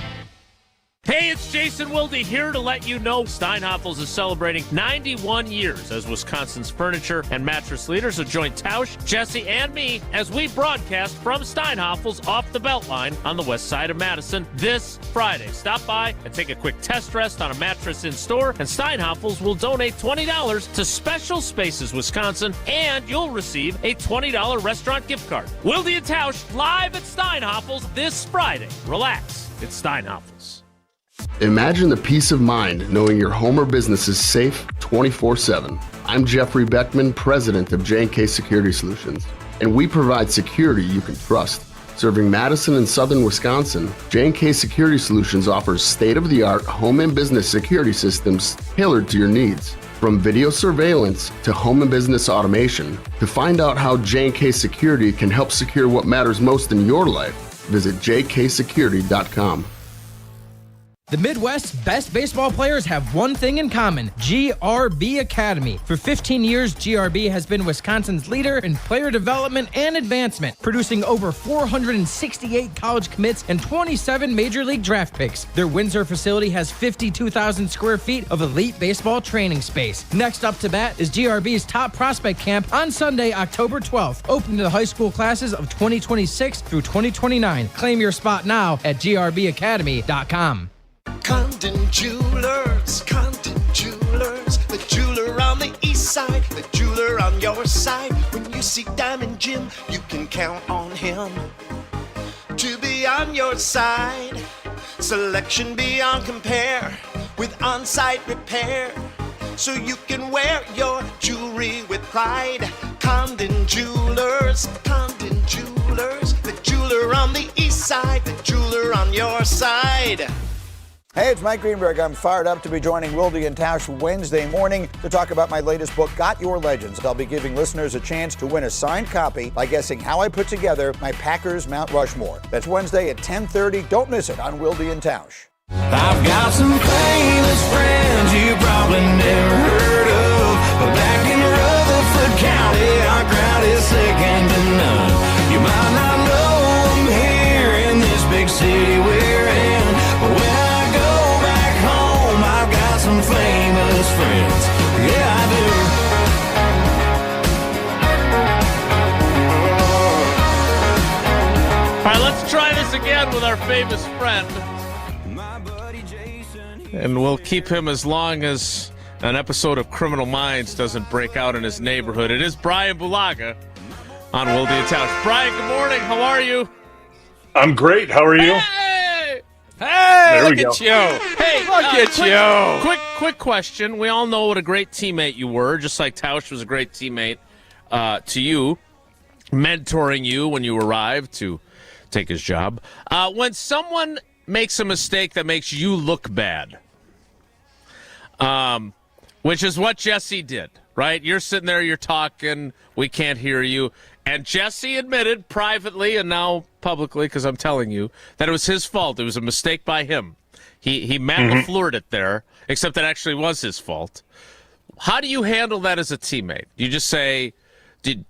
Hey, it's Jason Wilde here to let you know Steinhafels is celebrating 91 years as Wisconsin's furniture and mattress leader. So join Tausch, Jesse, and me as we broadcast from Steinhafels off the Beltline on the west side of Madison this Friday. Stop by and take a quick test rest on a mattress in store, and Steinhafels will donate $20 to Special Spaces Wisconsin, and you'll receive a $20 restaurant gift card. Wilde and Tausch live at Steinhafels this Friday. Relax, it's Steinhafels. Imagine the peace of mind knowing your home or business is safe 24/7. I'm Jeffrey Beckman, president of J&K Security Solutions, and we provide security you can trust. Serving Madison and southern Wisconsin, J&K Security Solutions offers state-of-the-art home and business security systems tailored to your needs. From video surveillance to home and business automation, to find out how J&K Security can help secure what matters most in your life, visit jksecurity.com. The Midwest's best baseball players have one thing in common: GRB Academy. For 15 years, GRB has been Wisconsin's leader in player development and advancement, producing over 468 college commits and 27 major league draft picks. Their Windsor facility has 52,000 square feet of elite baseball training space. Next up to bat is GRB's top prospect camp on Sunday, October 12th, open to the high school classes of 2026 through 2029. Claim your spot now at grbacademy.com. Condon Jewelers, the jeweler on the east side, the jeweler on your side. When you see Diamond Jim, you can count on him to be on your side. Selection beyond compare with on-site repair, so you can wear your jewelry with pride. Condon Jewelers, the jeweler on the east side, the jeweler on your side. Hey, it's Mike Greenberg. I'm fired up to be joining Wilde and Tausch Wednesday morning to talk about my latest book, Got Your Legends. I'll be giving listeners a chance to win a signed copy by guessing how I put together my Packers Mount Rushmore. That's Wednesday at 10:30. Don't miss it on Wilde and Tausch. I've got some famous friends you probably never heard of, but back in Rutherford County, our crowd is second to none. You might not know them here in this big city we're in, but when I go back home, I've got some famous friends. Yeah, I All right, let's try this again with our famous friend. And we'll keep him as long as an episode of Criminal Minds doesn't break out in his neighborhood. It is Bryan Bulaga on Wilde and Tausch. Bryan, good morning. How are you? I'm great. How are you? Hey! Hey, There look we at go. you. Hey, look at you. Quick question. We all know what a great teammate you were, just like Tausch was a great teammate to you, mentoring you when you arrived to take his job. When someone makes a mistake that makes you look bad, which is what Jesse did, right? You're sitting there, you're talking, we can't hear you. And Jesse admitted privately and now publicly, because I'm telling you, that it was his fault. It was a mistake by him. He Matt Laflur'd it there, except that actually was his fault. How do you handle that as a teammate? You just say, do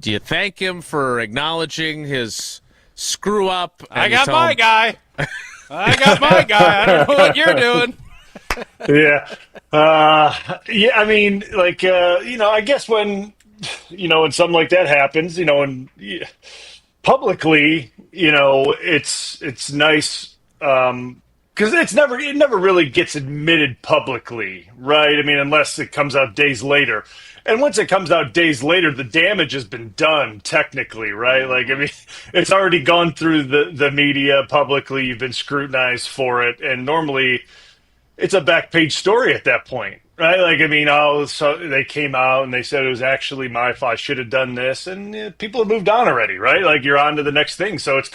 you thank him for acknowledging his screw up? I got my guy. I don't know what you're doing. Yeah. I mean, like, I guess when something like that happens, and publicly, it's nice, because it never really gets admitted publicly, right? I mean, unless it comes out days later. And once it comes out days later, the damage has been done technically, right? Like, I mean, it's already gone through the media publicly. You've been scrutinized for it. And normally it's a back page story at that point, right? Like, I mean, so they came out and they said it was actually my fault. I should have done this. And people have moved on already, right? Like, you're on to the next thing. So it's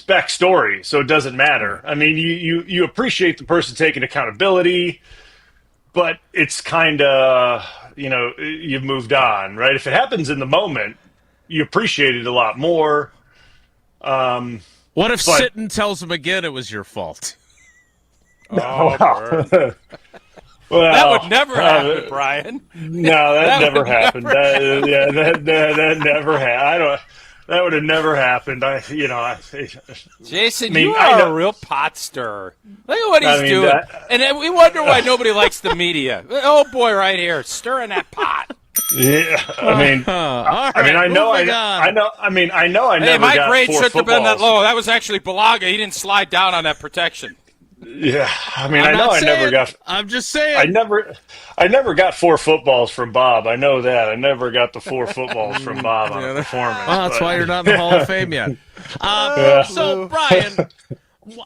back story. So it doesn't matter. I mean, you appreciate the person taking accountability, but it's kind of, you've moved on, right? If it happens in the moment, you appreciate it a lot more. What if Sitton tells him again it was your fault? Oh, well, that would never happen, Brian. No, that never happened. That never happened. That would have never happened. Jason, you are a real pot stirrer. Look at what he's doing. And we wonder why nobody likes the media. Oh, boy, right here, stirring that pot. Yeah, I know I never Hey, my got grade 4 shouldn't have been that footballs. low. That was actually Bulaga. He didn't slide down on that protection. Yeah, I mean, I never got. I'm just saying. I never got 4 footballs from Bob. I know that. I never got the 4 footballs from Bob on a performance. Well, that's why you're not in the Hall of Fame yet. So, Brian,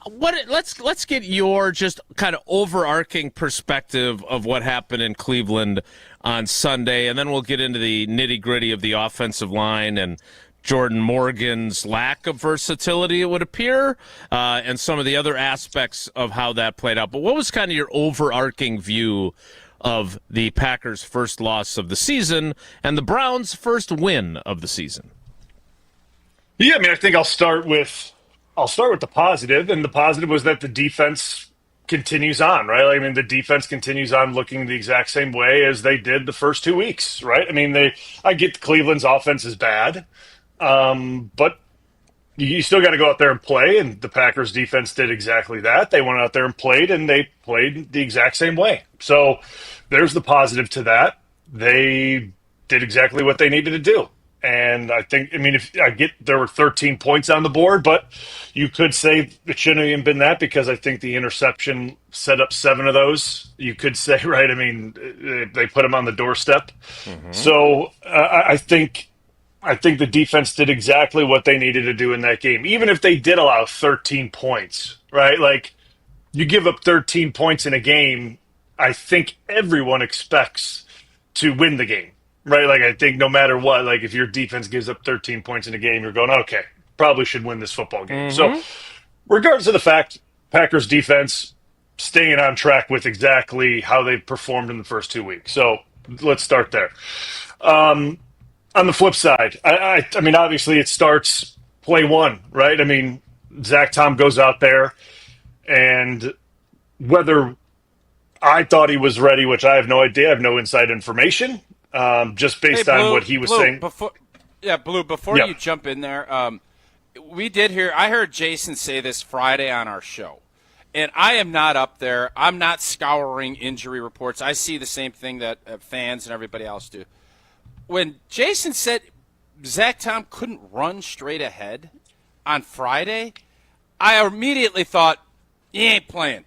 let's get your just kind of overarching perspective of what happened in Cleveland on Sunday, and then we'll get into the nitty-gritty of the offensive line and Jordan Morgan's lack of versatility, it would appear, and some of the other aspects of how that played out. But what was kind of your overarching view of the Packers' first loss of the season and the Browns' first win of the season? Yeah, I mean, I think I'll start with the positive, and the positive was that the defense continues on, right? I mean, the defense continues on looking the exact same way as they did the first 2 weeks, right? I mean, I get Cleveland's offense is bad. But you still got to go out there and play, and the Packers defense did exactly that. They went out there and played the exact same way. So there's the positive to that. They did exactly what they needed to do. And there were 13 points on the board, but you could say it shouldn't have even been that, because I think the interception set up 7 of those. You could say, right? I mean, they put them on the doorstep. Mm-hmm. So I think the defense did exactly what they needed to do in that game, even if they did allow 13 points, right? Like, you give up 13 points in a game, I think everyone expects to win the game, right? Like, I think no matter what, like, if your defense gives up 13 points in a game, you're going, okay, probably should win this football game. Mm-hmm. So regardless of the fact, Packers defense staying on track with exactly how they performed in the first 2 weeks. So let's start there. On the flip side, I mean, obviously it starts play 1, right? I mean, Zach Tom goes out there, and whether I thought he was ready, which I have no idea, I have no inside information, just based on what he was saying. Before you jump in there, I heard Jason say this Friday on our show, and I am not up there. I'm not scouring injury reports. I see the same thing that fans and everybody else do. When Jason said Zach Tom couldn't run straight ahead on Friday, I immediately thought, he ain't playing.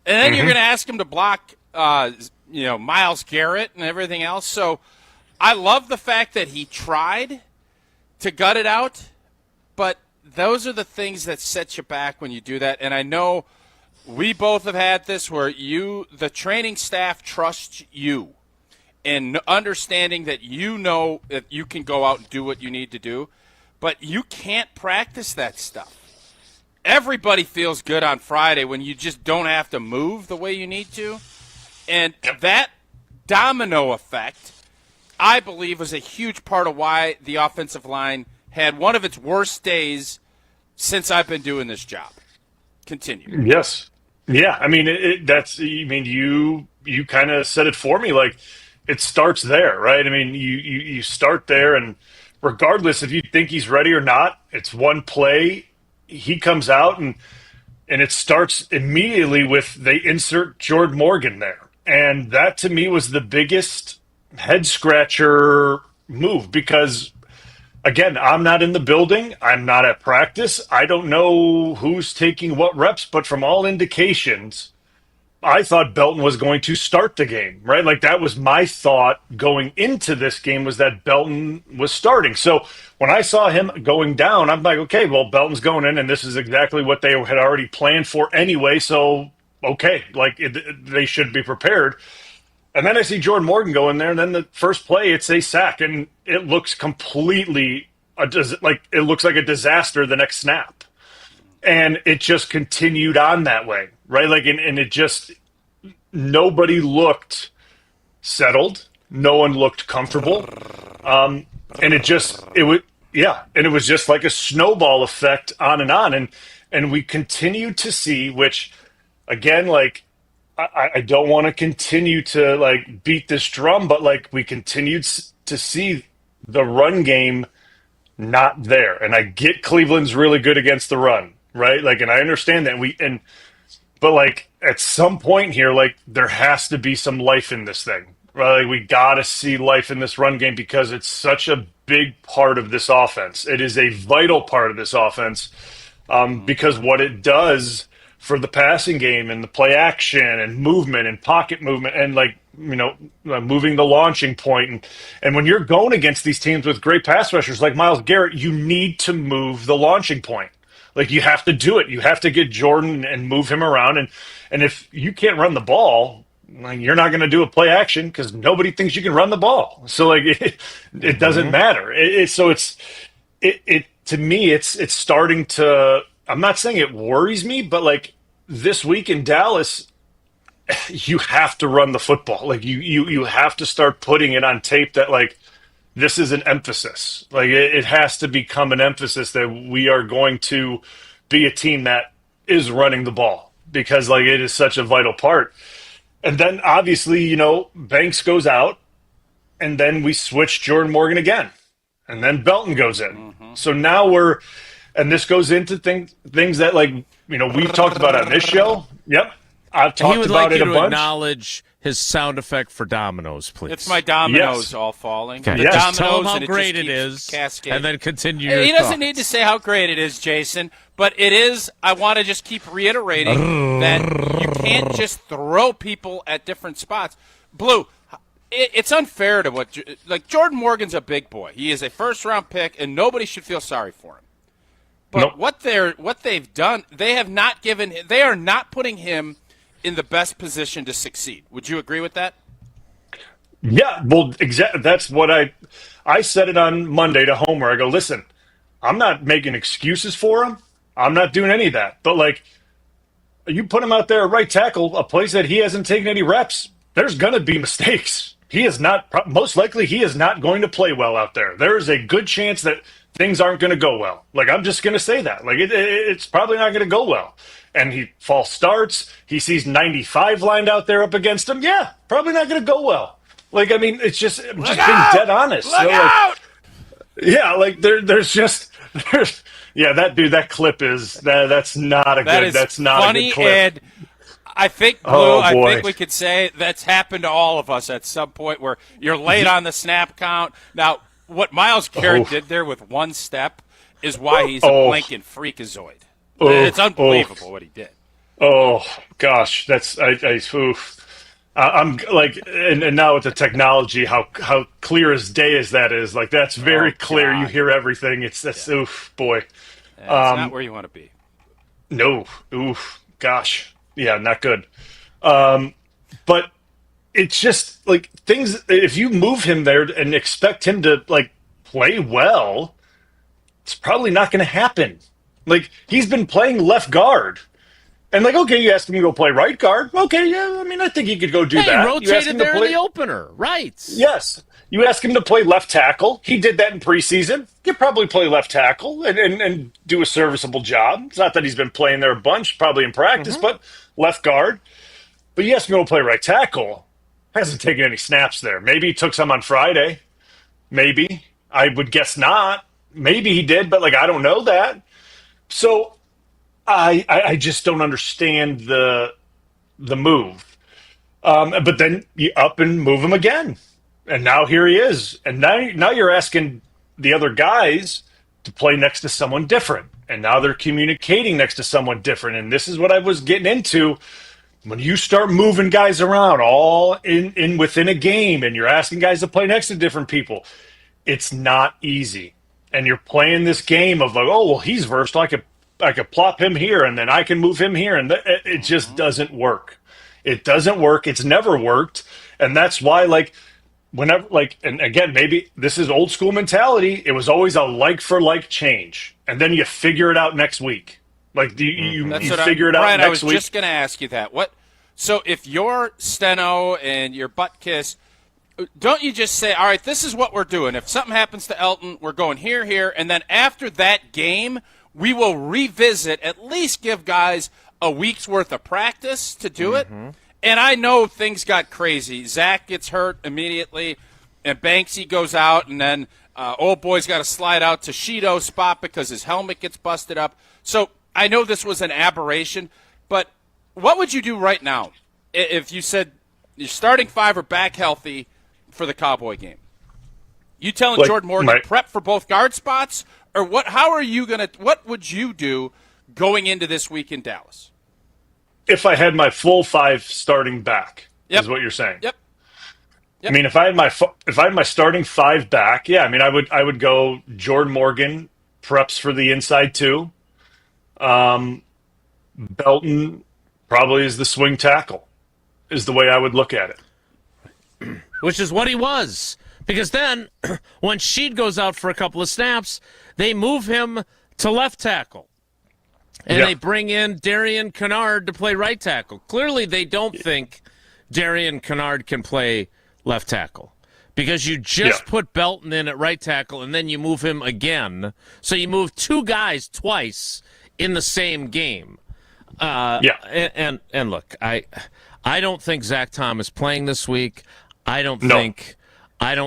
And then you're going to ask him to block, Myles Garrett and everything else. So I love the fact that he tried to gut it out, but those are the things that set you back when you do that. And I know we both have had this where the training staff trusts you. And understanding that that you can go out and do what you need to do. but you can't practice that stuff. Everybody feels good on Friday when you just don't have to move the way you need to. And that domino effect, I believe, was a huge part of why the offensive line had one of its worst days since I've been doing this job. Continue. Yes. Yeah. I mean, you kind of said it for me. Like, it starts there, right? I mean, you start there, and regardless if you think he's ready or not, it's one play. He comes out, and it starts immediately with they insert Jordan Morgan there. And that, to me, was the biggest head-scratcher move because, again, I'm not in the building. I'm not at practice. I don't know who's taking what reps, but from all indications, I thought Belton was going to start the game, right? Like, that was my thought going into this game, was that Belton was starting. So when I saw him going down, I'm like, okay, well, Belton's going in, and this is exactly what they had already planned for anyway. So, okay, like, they should be prepared. And then I see Jordan Morgan go in there, and then the first play, it's a sack, and it looks completely it looks like a disaster the next snap. And it just continued on that way, right? Like, and it just, nobody looked settled. No one looked comfortable. And it was just like a snowball effect on. And we continued to see, which, again, like, I don't want to continue to, like, beat this drum, but, like, we continued to see the run game not there. And I get Cleveland's really good against the run, right? Like, and I understand that but like, at some point here, like, there has to be some life in this thing, right? Like, we got to see life in this run game because it's such a big part of this offense. It is a vital part of this offense because what it does for the passing game and the play action and movement and pocket movement and, like, you know, moving the launching point. And when you're going against these teams with great pass rushers like Myles Garrett, you need to move the launching point. Like, you have to do it. You have to get Jordan and move him around. And if you can't run the ball, like, you're not going to do a play action because nobody thinks you can run the ball. So, like, it doesn't matter. To me, it's starting to, I'm not saying it worries me, but, like, this week in Dallas, you have to run the football. Like, you have to start putting it on tape that, like, this is an emphasis. Like, it has to become an emphasis that we are going to be a team that is running the ball because, like, it is such a vital part. And then, obviously, you know, Banks goes out, and then we switch Jordan Morgan again. And then Belton goes in. So now and this goes into things that, like, you know, we've talked about on this show. Yep. I've talked about it a bunch. He would like you to acknowledge his sound effect for dominoes, please. It's my dominoes all falling. Okay. The Yes. dominoes, Tell him how and it great just it is, cascading. and then continue He your doesn't thoughts. need to say how great it is, Jason, but it is. I want to just keep reiterating that you can't just throw people at different spots. Blue, it's unfair to like, Jordan Morgan's a big boy. He is a first-round pick, and nobody should feel sorry for him. But what they've done, they are not putting him in the best position to succeed. Would you agree with that? Yeah, well, exactly. That's what I said it on Monday to Homer. I go, listen, I'm not making excuses for him. I'm not doing any of that. But, like, you put him out there at right tackle, a place that he hasn't taken any reps, there's going to be mistakes. He is not, most likely, he is not going to play well out there. There is a good chance that things aren't going to go well. Like, I'm just going to say that. Like, it's probably not going to go well. And he false starts. He sees 95 lined out there up against him. Yeah, probably not going to go well. Like, I mean, it's just being dead honest. Look out! Yeah, like, that clip is, that's not a That good, is that's not funny, a good clip. and I think, Blue, Oh, I boy. think we could say that's happened to all of us at some point where you're late on the snap count. Now, what Myles Garrett did there with one step is why he's a blinking freakazoid. It's unbelievable what he did. Oh gosh, that's I'm like, and now with the technology, how clear as day as that is, like, that's very clear. You hear everything. Oof, boy. It's not where you want to be. No, oof, gosh, yeah, not good. But it's just like things. If you move him there and expect him to, like, play well, it's probably not going to happen. Like, he's been playing left guard. And, like, okay, you ask him to go play right guard. Okay, yeah, I mean, I think he could go do that. He rotated there in the opener. Right. Yes. You ask him to play left tackle. He did that in preseason. He could probably play left tackle and do a serviceable job. It's not that he's been playing there a bunch, probably in practice, but left guard. But you ask him to go play right tackle. Hasn't taken any snaps there. Maybe he took some on Friday. Maybe. I would guess not. Maybe he did, but, like, I don't know that. So I just don't understand the move. But then you up and move him again. And now here he is. And now you're asking the other guys to play next to someone different. And now they're communicating next to someone different. And this is what I was getting into. When you start moving guys around all in within a game and you're asking guys to play next to different people, it's not easy. And you're playing this game of like, oh, well, he's versatile. I could plop him here and then I can move him here. And it just doesn't work. It doesn't work. It's never worked. And that's why, like, whenever, like, and again, maybe this is old school mentality. It was always a like for like change. And then you figure it out next week. Like, you figure it out Brian, next week? I was just going to ask you that. So if you're Steno and you're Butkus, don't you just say, all right, this is what we're doing. If something happens to Elton, we're going here, and then after that game, we will revisit, at least give guys a week's worth of practice to do it. And I know things got crazy. Zach gets hurt immediately, and Banksy goes out, and then old boy's got to slide out to Shido's spot because his helmet gets busted up. So I know this was an aberration, but what would you do right now if you said your starting five are back healthy for the Cowboy game? You telling Like, Jordan Morgan prep for both guard spots, or what? How are you gonna? What would you do going into this week in Dallas? If I had my full five starting back, is what you're saying. Yep. I mean, if I had my starting five back, yeah. I mean, I would go Jordan Morgan, preps for the inside two. Belton probably is the swing tackle, is the way I would look at it. Which is what he was. Because then, when Sheed goes out for a couple of snaps, they move him to left tackle. And they bring in Darian Kennard to play right tackle. Clearly, they don't think Darian Kennard can play left tackle. Because you just put Belton in at right tackle, and then you move him again. So you move two guys twice in the same game. And look, I don't think Zach Tom is playing this week. I don't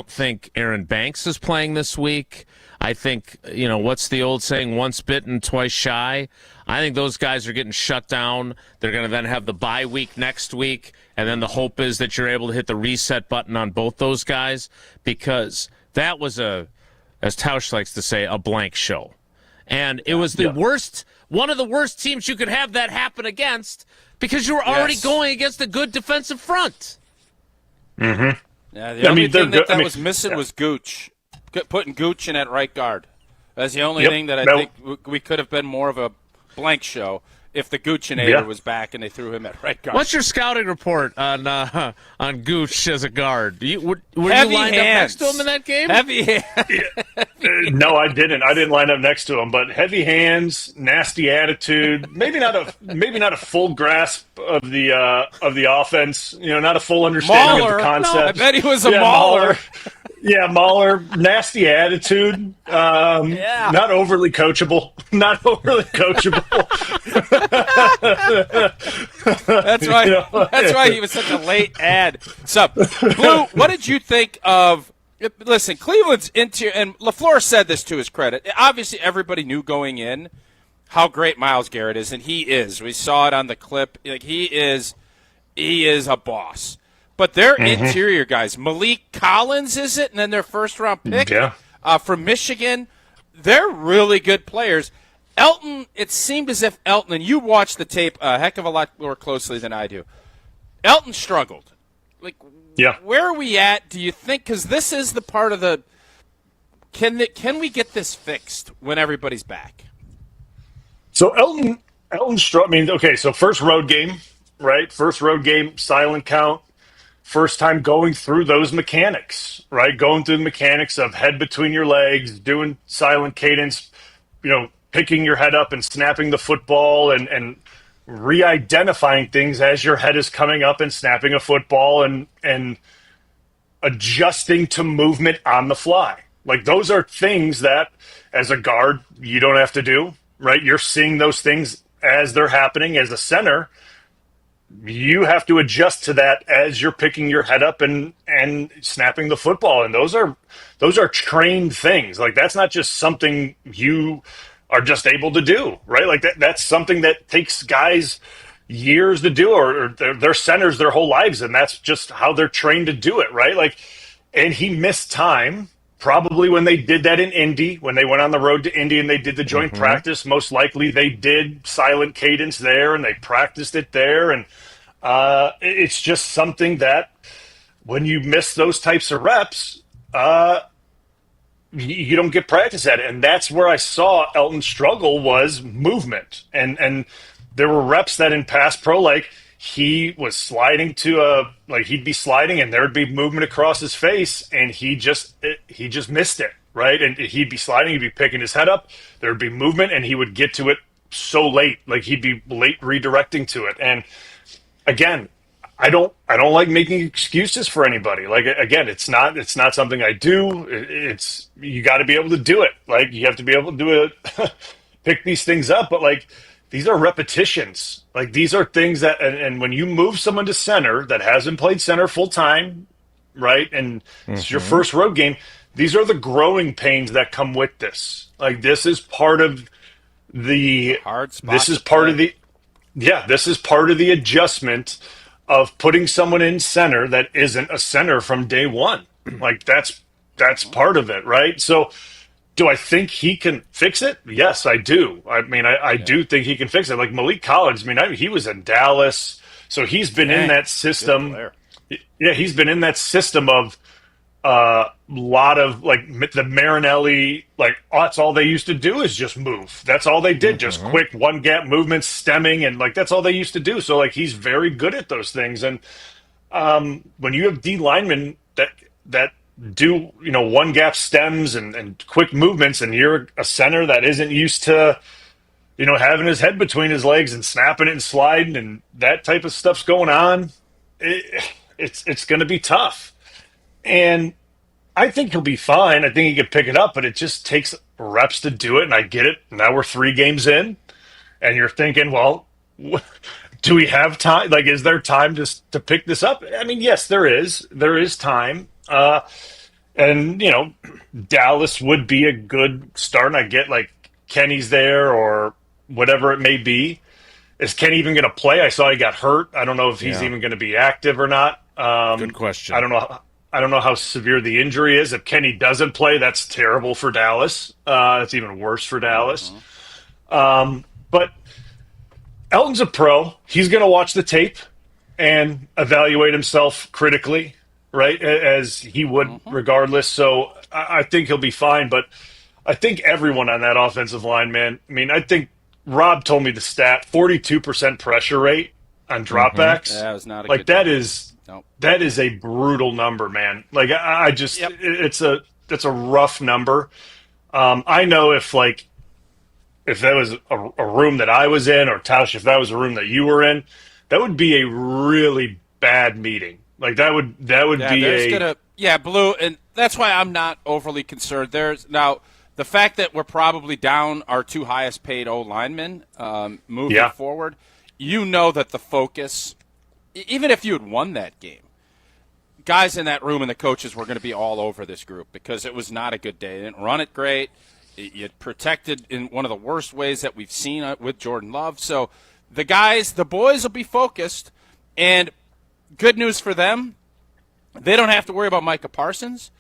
think Aaron Banks is playing this week. I think, what's the old saying, once bitten, twice shy? I think those guys are getting shut down. They're going to then have the bye week next week, and then the hope is that you're able to hit the reset button on both those guys, because that was as Tausch likes to say, a blank show. And it was the worst, one of the worst teams you could have that happen against, because you were already going against a good defensive front. Mm-hmm. Yeah, the only thing that was missing was Gooch. Putting Gooch in at right guard. That's the only thing that I think we could have been more of a blank show if the Goochinator was back and they threw him at right guard. What's your scouting report on Gooch as a guard? Were you Heavy lined hands. up next to him in that game? Heavy hands. No, I didn't. I didn't line up next to him. But heavy hands, nasty attitude. Maybe not a full grasp of the offense. Not a full understanding of the concept. No, I bet he was a mauler. Yeah, Mahler, nasty attitude. Not overly coachable. Not overly coachable. That's why. That's why he was such a late ad. So, Blue, what did you think of? Listen, Cleveland's into, and Lafleur said this to his credit. Obviously, everybody knew going in how great Myles Garrett is, and he is. We saw it on the clip. Like he is a boss. But their interior guys, Malik Collins, is it? And then their first-round pick from Michigan. They're really good players. Elton, it seemed as if Elton, and you watched the tape a heck of a lot more closely than I do. Elton struggled. Where are we at, do you think? Because this is the part of the – can we get this fixed when everybody's back? So Elton struggled. I mean, okay, so first road game, right? First road game, silent count. First time going through those mechanics, right? Going through the mechanics of head between your legs, doing silent cadence, picking your head up and snapping the football and re-identifying things as your head is coming up and snapping a football and adjusting to movement on the fly. Like, those are things that, as a guard, you don't have to do, right? You're seeing those things as they're happening. As a center, you have to adjust to that as you're picking your head up and snapping the football. And those are trained things. Like, that's not just something you are just able to do, right? Like, that's something that takes guys years to do, or they're centers their whole lives, and that's just how they're trained to do it, right? Like, and he missed time probably when they did that in Indy, when they went on the road to Indy and they did the joint practice. Most likely they did silent cadence there and they practiced it there. And it's just something that when you miss those types of reps, you don't get practice at it. And that's where I saw Elton struggle, was movement. And there were reps that in pass pro, like, he was sliding he'd be sliding and there'd be movement across his face, and he just missed it, right? And he'd be sliding, he'd be picking his head up, there'd be movement, and he would get to it so late, like he'd be late redirecting to it. And again, I don't like making excuses for anybody. Like, again, it's not something I do. It's, you got to be able to do it. Like, you have to be able to do it, pick these things up, but like, these are repetitions. Like, these are things that, and when you move someone to center that hasn't played center full time, right, and it's your first road game, these are the growing pains that come with this. Like, this is part of the hard spot. This is part of the adjustment of putting someone in center that isn't a center from day one. Like, that's part of it, right? So, do I think he can fix it? Yes, I do. I mean, I do think he can fix it. Like Malik Collins, he was in Dallas, so he's been in that system. Yeah, he's been in that system of a lot of, like, the Marinelli, like, that's all they used to do is just move. That's all they did, just quick one-gap movements, stemming, and, like, that's all they used to do. So, like, he's very good at those things. And when you have D linemen that do, one gap stems and quick movements, and you're a center that isn't used to, having his head between his legs and snapping it and sliding and that type of stuff's going on, it's going to be tough. And I think he'll be fine. I think he can pick it up, but it just takes reps to do it. And I get it. Now we're 3 games in and you're thinking, well, do we have time? Like, is there time to pick this up? I mean, yes, there is. There is time. And Dallas would be a good start. And I get, like, Kenny's there or whatever it may be. Is Kenny even going to play? I saw he got hurt. I don't know if he's even going to be active or not. Good question. I don't know how severe the injury is. If Kenny doesn't play, that's terrible for Dallas. It's even worse for Dallas. But Elton's a pro. He's going to watch the tape and evaluate himself critically, right, as he would regardless. So I think he'll be fine. But I think everyone on that offensive line, man, I mean, I think Rob told me the stat, 42% pressure rate on dropbacks. That was not a like good that number. That is a brutal number, man. Like, I just it's a rough number. I know if that was a room that I was in, or Tausch, if that was a room that you were in, that would be a really bad meeting. Like, that would be Blue, and that's why I'm not overly concerned. There's now the fact that we're probably down our 2 highest paid O linemen moving forward. That the focus, even if you had won that game, guys in that room and the coaches were going to be all over this group because it was not a good day. They didn't run it great. You protected in one of the worst ways that we've seen with Jordan Love. So the boys will be focused, and good news for them, they don't have to worry about Micah Parsons,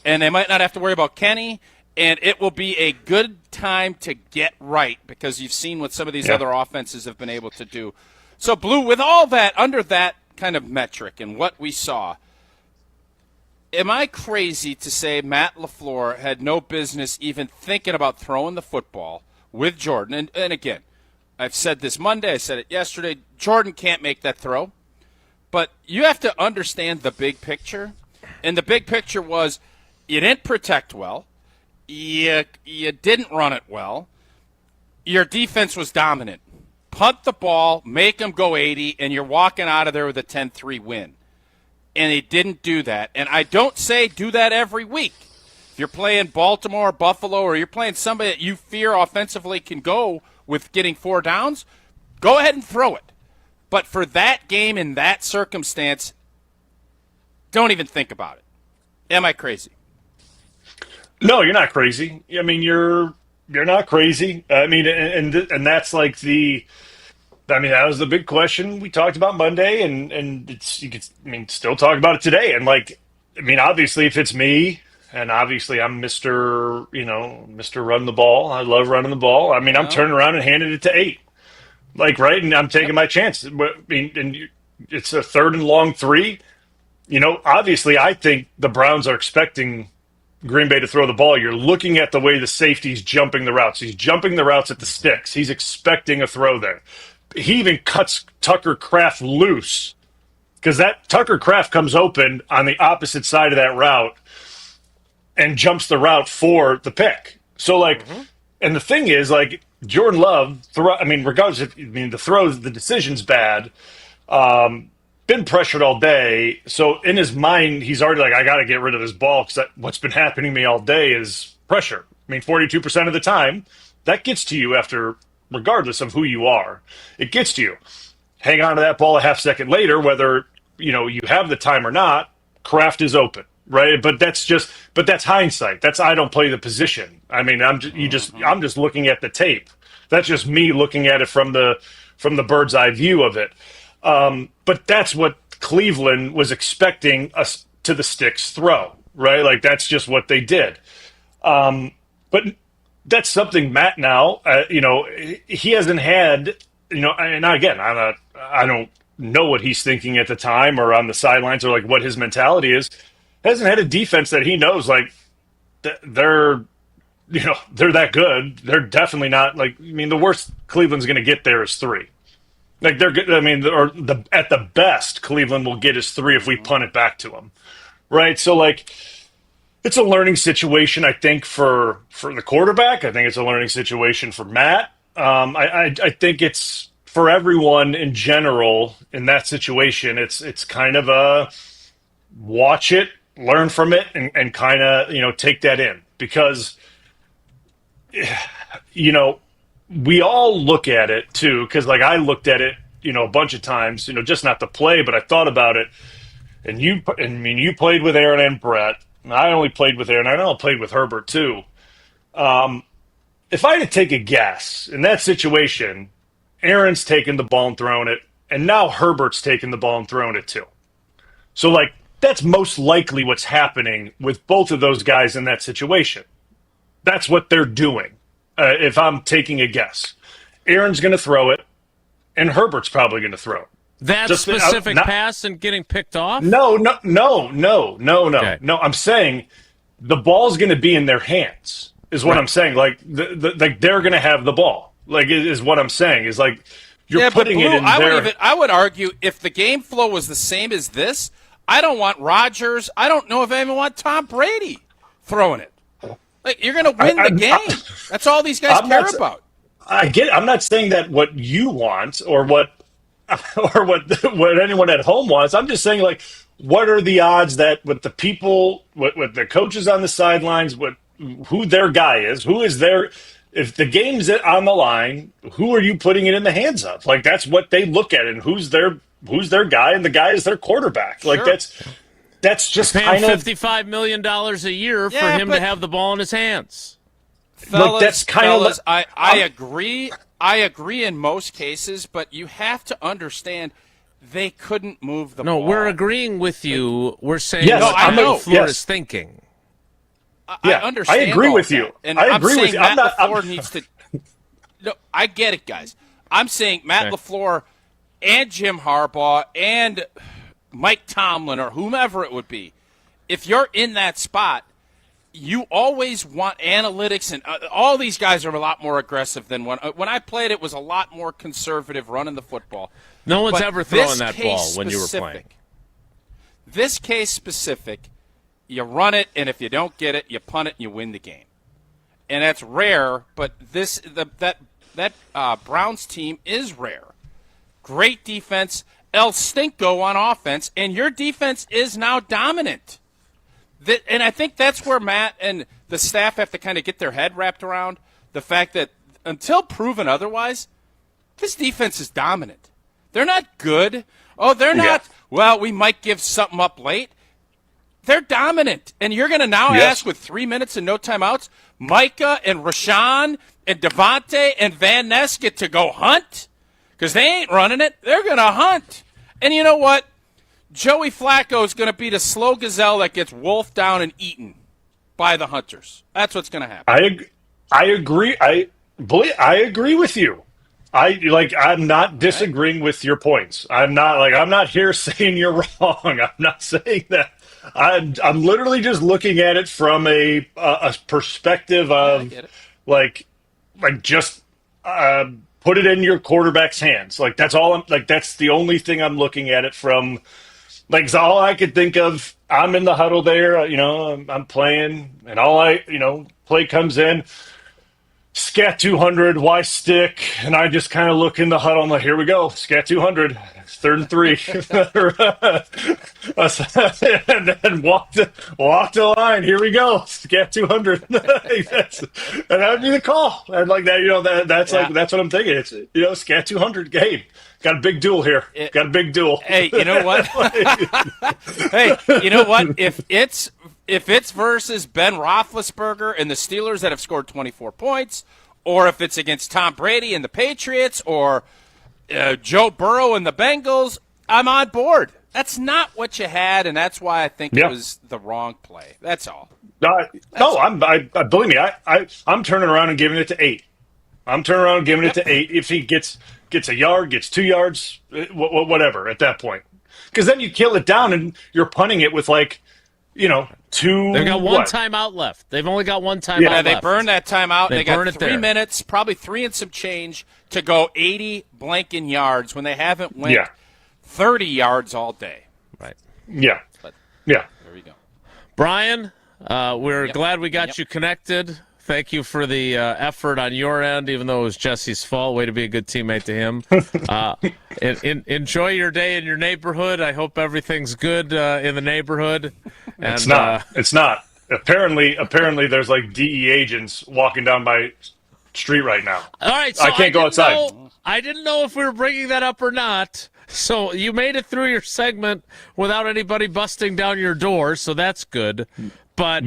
and they might not have to worry about Kenny, and it will be a good time to get right because you've seen what some of these other offenses have been able to do. So, Blue, with all that, under that kind of metric and what we saw, am I crazy to say Matt Laflur had no business even thinking about throwing the football with Jordan? And again, I've said this Monday, I said it yesterday, Jordan can't make that throw. But you have to understand the big picture. And the big picture was you didn't protect well. You didn't run it well. your defense was dominant. Punt the ball, make them go 80, and you're walking out of there with a 10-3 win. And they didn't do that. And I don't say do that every week. If you're playing Baltimore, Buffalo, or you're playing somebody that you fear offensively can go with getting 4 downs, go ahead and throw it. But for that game in that circumstance, don't even think about it. Am I crazy? No, you're not crazy. I mean, you're not crazy. I mean, and that's like that was the big question we talked about Monday, and you could still talk about it today. And obviously, if it's me, and obviously I'm Mr. Run the ball. I love running the ball. I mean, I'm turning around and handing it to 8, right, and I'm taking my chance. And it's a 3rd and long 3. Obviously, I think the Browns are expecting Green Bay to throw the ball. You're looking at the way the safety's jumping the routes. He's jumping the routes at the sticks. He's expecting a throw there. He even cuts Tucker Kraft loose because that Tucker Kraft comes open on the opposite side of that route and jumps the route for the pick. So, and the thing is, Jordan Love, regardless if the decision's bad, been pressured all day. So in his mind, he's already I got to get rid of this ball because what's been happening to me all day is pressure. 42% of the time, that gets to you regardless of who you are. It gets to you. Hang on to that ball a half second later, whether, you have the time or not, Kraft is open, right? But that's hindsight. I don't play the position. I'm just looking at the tape. That's just me looking at it from the bird's eye view of it. But that's what Cleveland was expecting us to the sticks throw, right? That's just what they did. But that's something Matt now, he hasn't had, and again, I don't know what he's thinking at the time or on the sidelines or what his mentality is. Hasn't had a defense that he knows they're that good. They're definitely not the worst Cleveland's going to get there is 3. They're good. At the best, Cleveland will get is 3 if we punt it back to them, right? So it's a learning situation, I think, for the quarterback. I think it's a learning situation for Matt. I think it's for everyone in general in that situation. It's kind of a watch it, learn from it, and kind of take that in because we all look at it too, because I looked at it, a bunch of times, just not the play, but I thought about it. And you played with Aaron and Brett. And I only played with Aaron. I know I played with Herbert too. If I had to take a guess in that situation, Aaron's taken the ball and thrown it, and now Herbert's taken the ball and thrown it too. So that's most likely what's happening with both of those guys in that situation. That's what they're doing. If I'm taking a guess, Aaron's going to throw it, and Herbert's probably going to throw it. That specific pass and getting picked off? No. Okay. No, I'm saying the ball's going to be in their hands, is what I'm saying. They're going to have the ball, is what I'm saying. Is you're putting it in their... I would argue if the game flow was the same as this, I don't want Rodgers. I don't know if I even want Tom Brady throwing it. You're going to win the game. That's all these guys care about. I get it. I'm not saying that what you want or what anyone at home wants. I'm just saying, what are the odds that with the people, with the coaches on the sidelines, who their guy is, who is their, if the game's on the line, who are you putting it in the hands of? That's what they look at, and who's their guy, and the guy is their quarterback. Sure. That's just kind of $55 million a year for him to have the ball in his hands. Fellas, that's kind of. I agree. I agree in most cases, but you have to understand they couldn't move the ball. No, we're agreeing with you. We're saying yes, what Laflur is thinking. I understand. I agree with you. And I agree with you. Matt LaFleur needs to. No, I get it, guys. I'm saying Matt LaFleur and Jim Harbaugh and Mike Tomlin or whomever it would be, if you're in that spot, you always want analytics, and all these guys are a lot more aggressive than when I played. It was a lot more conservative running the football. No one's ever throwing that ball when you were playing. This case specific, you run it, and if you don't get it, you punt it, and you win the game. And that's rare, but that Browns team is rare. Great defense, El Stinko on offense, and your defense is now dominant. And I think that's where Matt and the staff have to kind of get their head wrapped around the fact that until proven otherwise, this defense is dominant. They're not good. Oh, they're not, well, we might give something up late. They're dominant. And you're going to now ask with 3 minutes and no timeouts, Micah and Rashawn and Devontae and Van Ness get to go hunt? Because they ain't running it. They're going to hunt. And you know what? Joey Flacco is going to be the slow gazelle that gets wolfed down and eaten by the hunters. That's what's going to happen. I agree. I agree with you. I'm not disagreeing with your points. I'm not here saying you're wrong. I'm not saying that. I'm literally just looking at it from a perspective of just put it in your quarterback's hands. Like that's all. That's the only thing I'm looking at it from. Like, it's all I could think of. I'm in the huddle there, I'm playing, and play comes in, scat 200, Y stick, and I just kind of look in the huddle. I'm like, here we go, scat 200, 3rd and 3, and then walk the line. Here we go, scat 200, and that would be the call. And like that, that's what I'm thinking. It's scat 200 game. Got a big duel here. Got a big duel. Hey, you know what? If it's versus Ben Roethlisberger and the Steelers that have scored 24 points, or if it's against Tom Brady and the Patriots, or Joe Burrow and the Bengals, I'm on board. That's not what you had, and that's why I think it was the wrong play. That's all. Believe me, I'm turning around and giving it to 8. I'm turning around and giving it to 8 if he gets a yard, gets 2 yards, whatever at that point. Because then you kill it down and you're punting it with 2. They've got one timeout left. They've only got one timeout left. Yeah, they burned that timeout. They got 3 minutes, probably 3 and some change, to go 80 blanking yards when they haven't went 30 yards all day. Right. Yeah. There we go. Brian, we're glad we got you connected. Thank you for the effort on your end, even though it was Jesse's fault. Way to be a good teammate to him. Enjoy your day in your neighborhood. I hope everything's good in the neighborhood. And, it's not. It's not. Apparently, there's DE agents walking down my street right now. All right, so I can't go outside. I didn't know if we were bringing that up or not. So you made it through your segment without anybody busting down your door, so that's good. But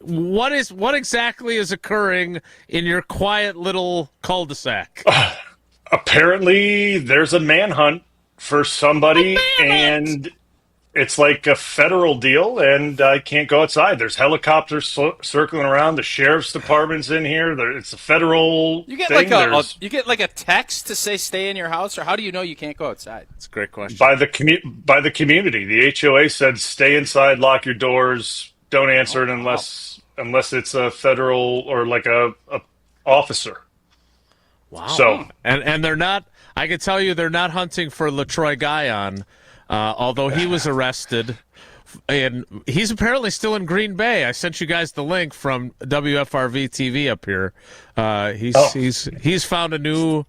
what exactly is occurring in your quiet little cul-de-sac? Apparently, there's a manhunt for somebody, and it's like a federal deal, and I can't go outside. There's helicopters circling around. The sheriff's department's in here. It's a federal You get thing. you get a text to say stay in your house, or how do you know you can't go outside? That's a great question. By the community. The HOA said stay inside, lock your doors. Don't answer it unless it's a federal or a officer. Wow. So and they're not. I can tell you they're not hunting for LaTroy Guion, although he was arrested, and he's apparently still in Green Bay. I sent you guys the link from WFRV TV up here. He's found a new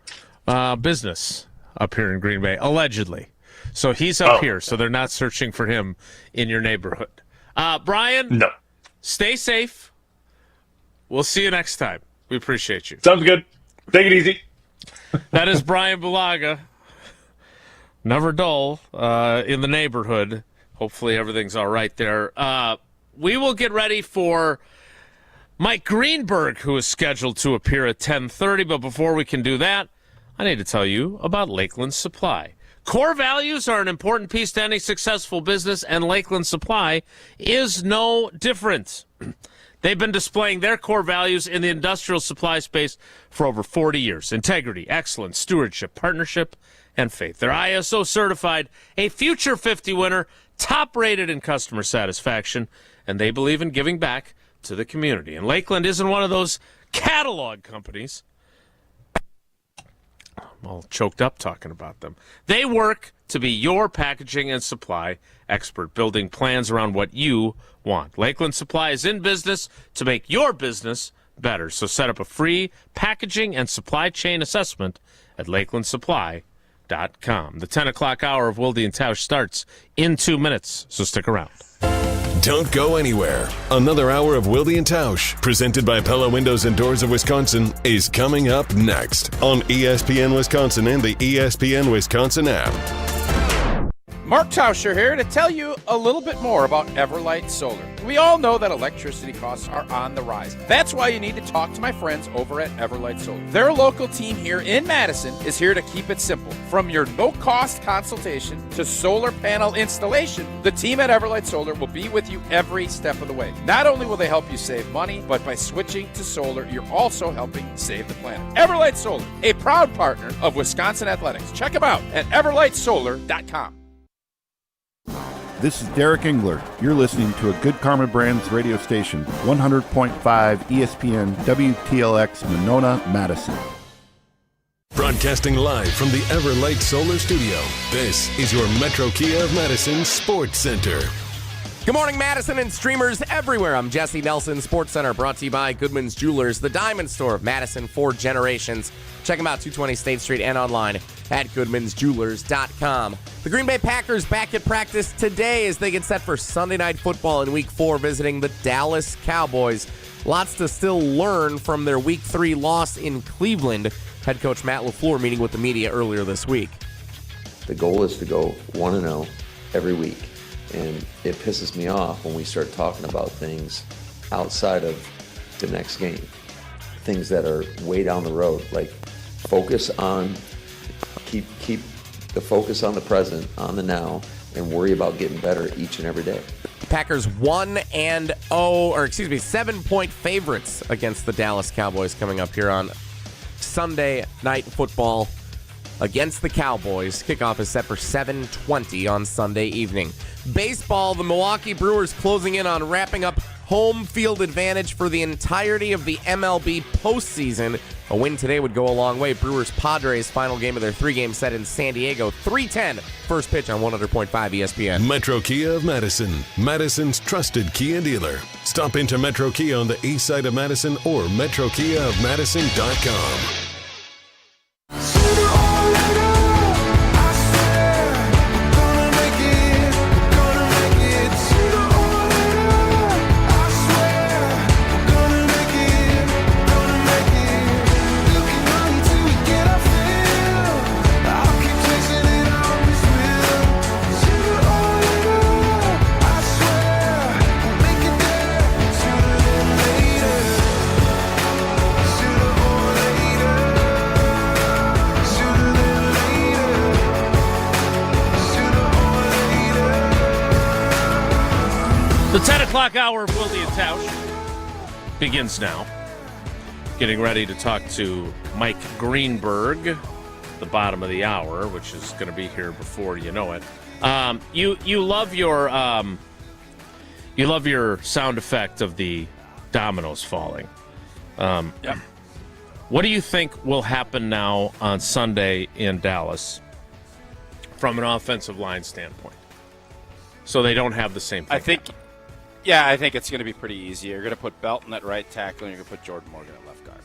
business up here in Green Bay, allegedly. So he's up here. So they're not searching for him in your neighborhood. Brian, stay safe. We'll see you next time. We appreciate you. Sounds good. Take it easy. That is Bryan Bulaga. Never dull in the neighborhood. Hopefully everything's all right there. We will get ready for Mike Greenberg, who is scheduled to appear at 10:30. But before we can do that, I need to tell you about Lakeland Supply. Core values are an important piece to any successful business, and Lakeland Supply is no different. They've been displaying their core values in the industrial supply space for over 40 years. Integrity, excellence, stewardship, partnership, and faith. They're ISO certified, a Future 50 winner, top rated in customer satisfaction, and they believe in giving back to the community. And Lakeland isn't one of those catalog companies. I'm all choked up talking about them. They work to be your packaging and supply expert, building plans around what you want. Lakeland Supply is in business to make your business better. So set up a free packaging and supply chain assessment at lakelandsupply.com. The 10 o'clock hour of Wilde and Tausch starts in 2 minutes, so stick around. Don't go anywhere. Another hour of Wilde and Tausch, presented by Pella Windows and Doors of Wisconsin, is coming up next on ESPN Wisconsin and the ESPN Wisconsin app. Mark Tauscher here to tell you a little bit more about Everlight Solar. We all know that electricity costs are on the rise. That's why you need to talk to my friends over at Everlight Solar. Their local team here in Madison is here to keep it simple. From your no-cost consultation to solar panel installation, the team at Everlight Solar will be with you every step of the way. Not only will they help you save money, but by switching to solar, you're also helping save the planet. Everlight Solar, a proud partner of Wisconsin Athletics. Check them out at everlightsolar.com. This is Derek Engler. You're listening to a Good Karma Brands radio station, 100.5 ESPN WTLX Monona, Madison. Broadcasting live from the Everlight Solar Studio, this is your Metro Kia of Madison Sports Center. Good morning, Madison and streamers everywhere. I'm Jesse Nelson, Sports Center, brought to you by Goodman's Jewelers, the diamond store of Madison for generations. Check them out, 220 State Street and online at goodmansjewelers.com. The Green Bay Packers back at practice today as they get set for Sunday Night Football in Week 4, visiting the Dallas Cowboys. Lots to still learn from their Week 3 loss in Cleveland. Head coach Matt Laflur meeting with the media earlier this week. The goal is to go 1-0 every week. And it pisses me off when we start talking about things outside of the next game. Things that are way down the road. Like, keep the focus on the present, on the now, and worry about getting better each and every day. Packers 7-point favorites against the Dallas Cowboys coming up here on Sunday Night Football against the Cowboys. Kickoff is set for 7:20 on Sunday evening. Baseball, the Milwaukee Brewers closing in on wrapping up home field advantage for the entirety of the MLB postseason. A win today would go a long way. Brewers-Padres final game of their 3-game set in San Diego. 3:10, first pitch on 100.5 ESPN. Metro Kia of Madison, Madison's trusted Kia dealer. Stop into Metro Kia on the east side of Madison or metrokiaofmadison.com. The 10 o'clock hour of Wilde and Tausch begins now. Getting ready to talk to Mike Greenberg, the bottom of the hour, which is going to be here before you know it. You love your sound effect of the dominoes falling. Yep. What do you think will happen now on Sunday in Dallas from an offensive line standpoint? So they don't have the same thing. I think it's going to be pretty easy. You're going to put Belton at right tackle, and you're going to put Jordan Morgan at left guard.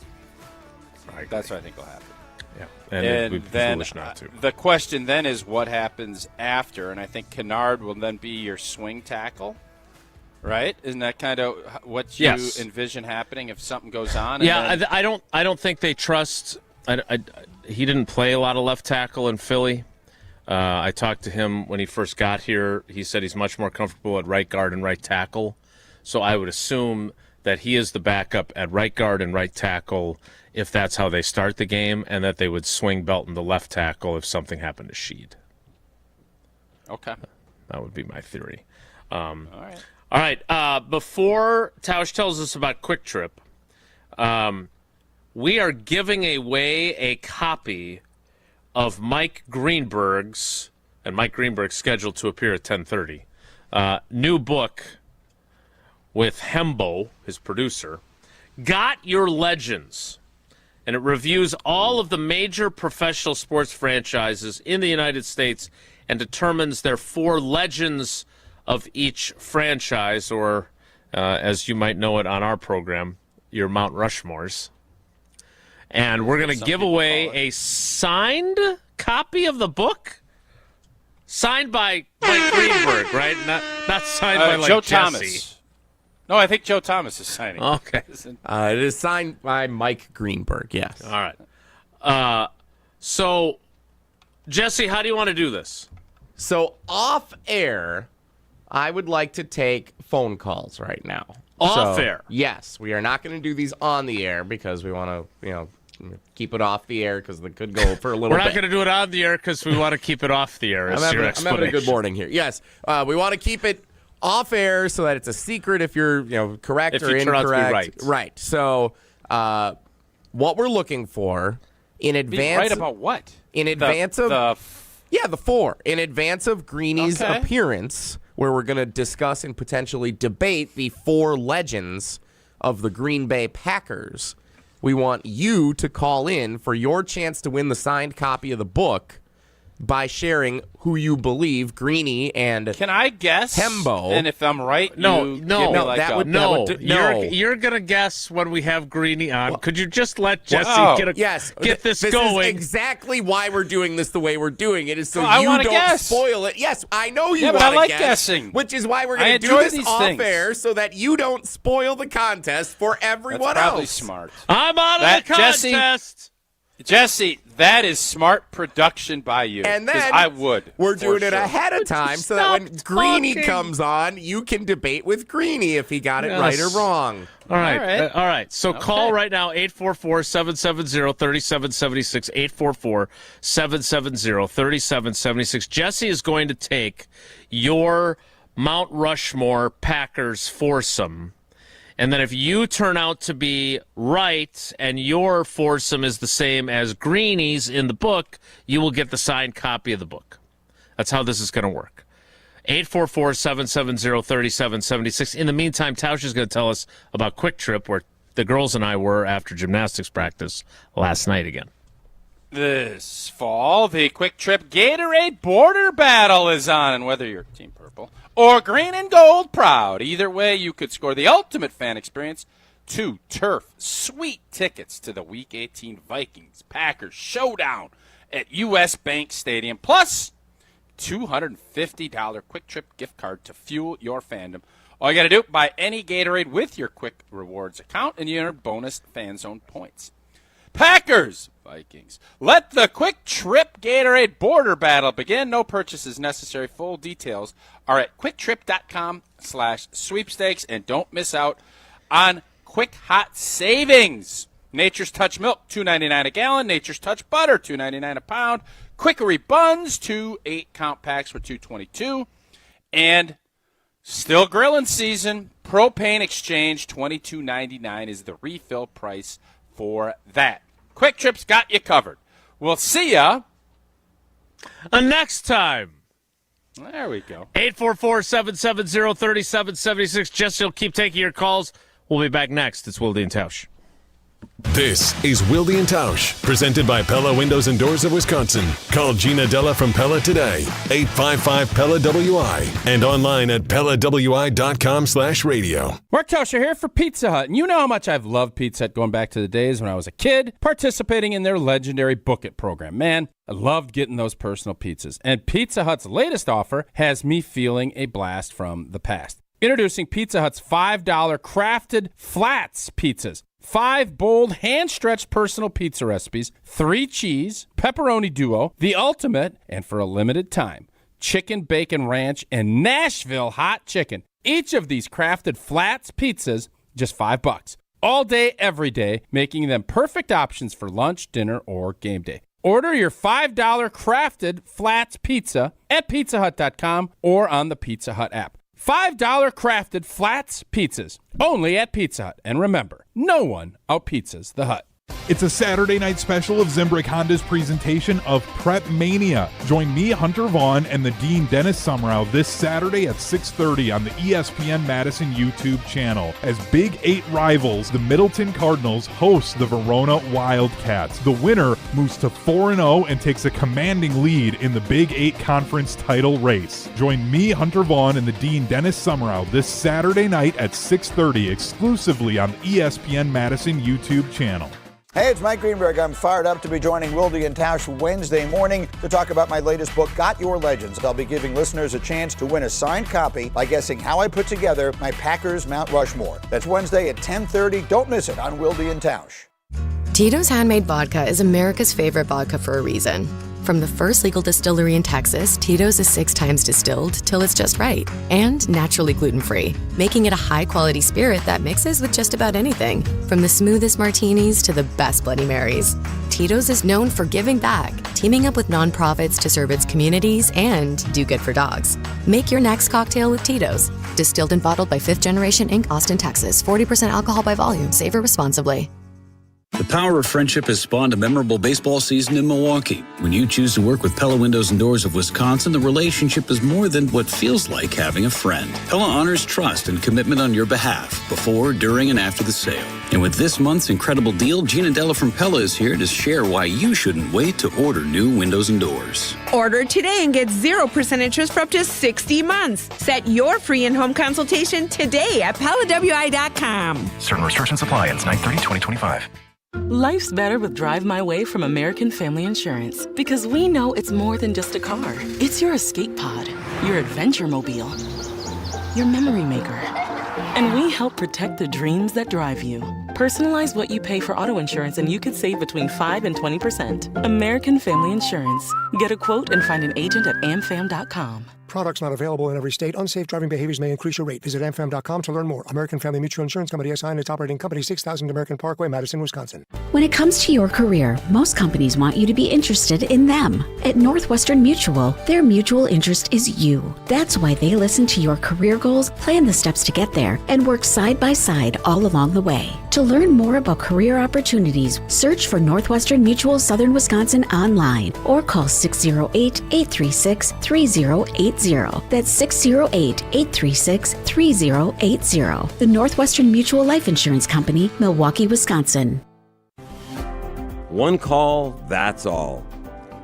That's what I think will happen. Yeah, and we'd be foolish not to. The question then is what happens after, and I think Kennard will then be your swing tackle, right? Isn't that kind of what you envision happening if something goes on? I don't think they trust. He didn't play a lot of left tackle in Philly. I talked to him when he first got here. He said he's much more comfortable at right guard and right tackle. So I would assume that he is the backup at right guard and right tackle if that's how they start the game, and that they would swing Belton to left tackle if something happened to Sheed. Okay. That would be my theory. All right. Before Tausch tells us about Quick Trip, we are giving away a copy of Mike Greenberg's, and Mike Greenberg's scheduled to appear at 10:30, new book with Hembo, his producer, Got Your Legends. And it reviews all of the major professional sports franchises in the United States and determines their 4 legends of each franchise, or as you might know it on our program, your Mount Rushmores. And we're going to give away a signed copy of the book. Signed by Greenberg, right? Not signed by Joe Jesse. Thomas. No, I think Joe Thomas is signing. Okay. It is signed by Mike Greenberg, yes. All right. So, Jesse, how do you want to do this? So, off air, I would like to take phone calls right now. Off air? Yes. We are not going to do these on the air because we want to, keep it off the air because they could go for a little bit. We're not going to do it on the air because we want to keep it off the air. I'm having a good morning here. Yes. We want to keep it off air so that it's a secret if you're correct or incorrect. Turn out to be right. Right. So what we're looking for in advance. Right about what? In advance of the 4. In advance of Greenie's appearance, where we're going to discuss and potentially debate the 4 legends of the Green Bay Packers. We want you to call in for your chance to win the signed copy of the book by sharing who you believe Greenie and Can I guess? Hembo. And if I'm right, No. You're You're gonna guess when we have Greenie on. Well, could you just let Jesse get this going? Is exactly why we're doing this the way we're doing it. Is so I you wanna don't guess. spoil it. Yes, I know you Yeah, want but to I like guess, guessing. which is why we're I going to do enjoy this these off things. air so that you don't spoil the contest for everyone That's probably else. smart. I'm out of the contest. Jesse, that is smart production by you. And then I would. We're doing it sure. ahead of time so that when Greenie comes on, you can debate with Greenie if he got it right or wrong. All right. So call right now, 844-770-3776, 844-770-3776. Jesse is going to take your Mount Rushmore Packers foursome. And then if you turn out to be right and your foursome is the same as Greenie's in the book, you will get the signed copy of the book. That's how this is going to work. 844-770-3776. In the meantime, Tausch is going to tell us about Quick Trip, where the girls and I were after gymnastics practice last night again. This fall, the Quick Trip Gatorade Border Battle is on, and whether you're Team Purple or Green and Gold proud, either way, you could score the ultimate fan experience. 2 turf sweet tickets to the Week 18 Vikings Packers showdown at U.S. Bank Stadium, plus $250 Quick Trip gift card to fuel your fandom. All you got to do, buy any Gatorade with your Quick Rewards account, and you earn bonus Fan Zone points. Packers, Vikings. Let the Quick Trip Gatorade Border Battle begin. No purchases necessary. Full details are at quicktrip.com/sweepstakes. And don't miss out on Quick Hot Savings. Nature's Touch Milk, $2.99 a gallon. Nature's Touch Butter, $2.99 a pound. Quickery Buns, 2 8-count packs for $2.22. And still grilling season. Propane Exchange, $22.99 is the refill price for that. Quick Trip's got you covered. We'll see ya next time. There we go. 844-770-3776. Jesse will keep taking your calls. We'll be back next. It's Wilde and Tausch. This is Wilde and Tausch, presented by Pella Windows and Doors of Wisconsin. Call Gina Della from Pella today, 855-PELLA-WI, and online at PellaWI.com/radio. Mark Tauscher here for Pizza Hut, and you know how much I've loved Pizza Hut going back to the days when I was a kid, participating in their legendary Book It program. Man, I loved getting those personal pizzas, and Pizza Hut's latest offer has me feeling a blast from the past. Introducing Pizza Hut's $5 crafted flats pizzas. 5 bold, hand-stretched personal pizza recipes, 3 cheese, pepperoni duo, the ultimate, and for a limited time, chicken bacon ranch and Nashville hot chicken. Each of these crafted flats pizzas, just $5. All day, every day, making them perfect options for lunch, dinner, or game day. Order your $5 crafted flats pizza at pizzahut.com or on the Pizza Hut app. $5 crafted flats pizzas, only at Pizza Hut. And remember, no one out-pizzas the Hut. It's a Saturday night special of Zimbrick Honda's presentation of Prep Mania. Join me, Hunter Vaughn, and the Dean Dennis Summerall this Saturday at 6:30 on the ESPN Madison YouTube channel as Big 8 rivals, the Middleton Cardinals, host the Verona Wildcats. The winner moves to 4-0 and takes a commanding lead in the Big 8 conference title race. Join me, Hunter Vaughn, and the Dean Dennis Summerall this Saturday night at 6:30 exclusively on the ESPN Madison YouTube channel. Hey, it's Mike Greenberg. I'm fired up to be joining Wilde and Tausch Wednesday morning to talk about my latest book, Got Your Legends. I'll be giving listeners a chance to win a signed copy by guessing how I put together my Packers Mount Rushmore. That's Wednesday at 10:30. Don't miss it on Wilde and Tausch. Tito's Handmade Vodka is America's favorite vodka for a reason. From the first legal distillery in Texas, Tito's is 6 times distilled till it's just right and naturally gluten-free, making it a high-quality spirit that mixes with just about anything, from the smoothest martinis to the best Bloody Marys. Tito's is known for giving back, teaming up with nonprofits to serve its communities and do good for dogs. Make your next cocktail with Tito's. Distilled and bottled by 5th Generation Inc., Austin, Texas. 40% alcohol by volume. Savor responsibly. The power of friendship has spawned a memorable baseball season in Milwaukee. When you choose to work with Pella Windows and Doors of Wisconsin, the relationship is more than what feels like having a friend. Pella honors trust and commitment on your behalf, before, during, and after the sale. And with this month's incredible deal, Gina Della from Pella is here to share why you shouldn't wait to order new windows and doors. Order today and get 0% interest for up to 60 months. Set your free in-home consultation today at PellaWI.com. Certain restrictions apply. Ends 9/30/2025. Life's better with Drive My Way from American Family Insurance, because we know it's more than just a car. It's your escape pod, your adventure mobile, your memory maker. And we help protect the dreams that drive you. Personalize what you pay for auto insurance and you could save between 5 and 20%. American Family Insurance. Get a quote and find an agent at amfam.com. Products not available in every state. Unsafe driving behaviors may increase your rate. Visit amfam.com to learn more. American Family Mutual Insurance Company SI and its operating company, 6000 American Parkway, Madison, Wisconsin. When it comes to your career, most companies want you to be interested in them. At Northwestern Mutual, their mutual interest is you. That's why they listen to your career goals, plan the steps to get there, and work side by side all along the way. To learn more about career opportunities, search for Northwestern Mutual Southern Wisconsin online or call 608-836-3080. That's 608-836-3080. The Northwestern Mutual Life Insurance Company, Milwaukee, Wisconsin. One call, that's all.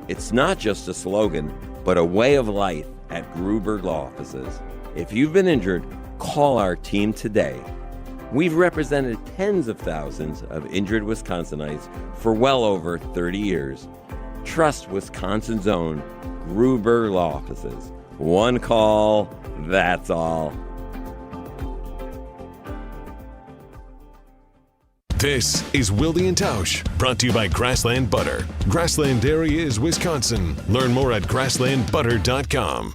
It's not just a slogan, but a way of life at Greenberg Law Offices. If you've been injured, call our team today. We've represented tens of thousands of injured Wisconsinites for well over 30 years. Trust Wisconsin's own Greenberg Law Offices. One call, that's all. This is Wilde and Tausch, brought to you by Grassland Butter. Grassland Dairy is Wisconsin. Learn more at grasslandbutter.com.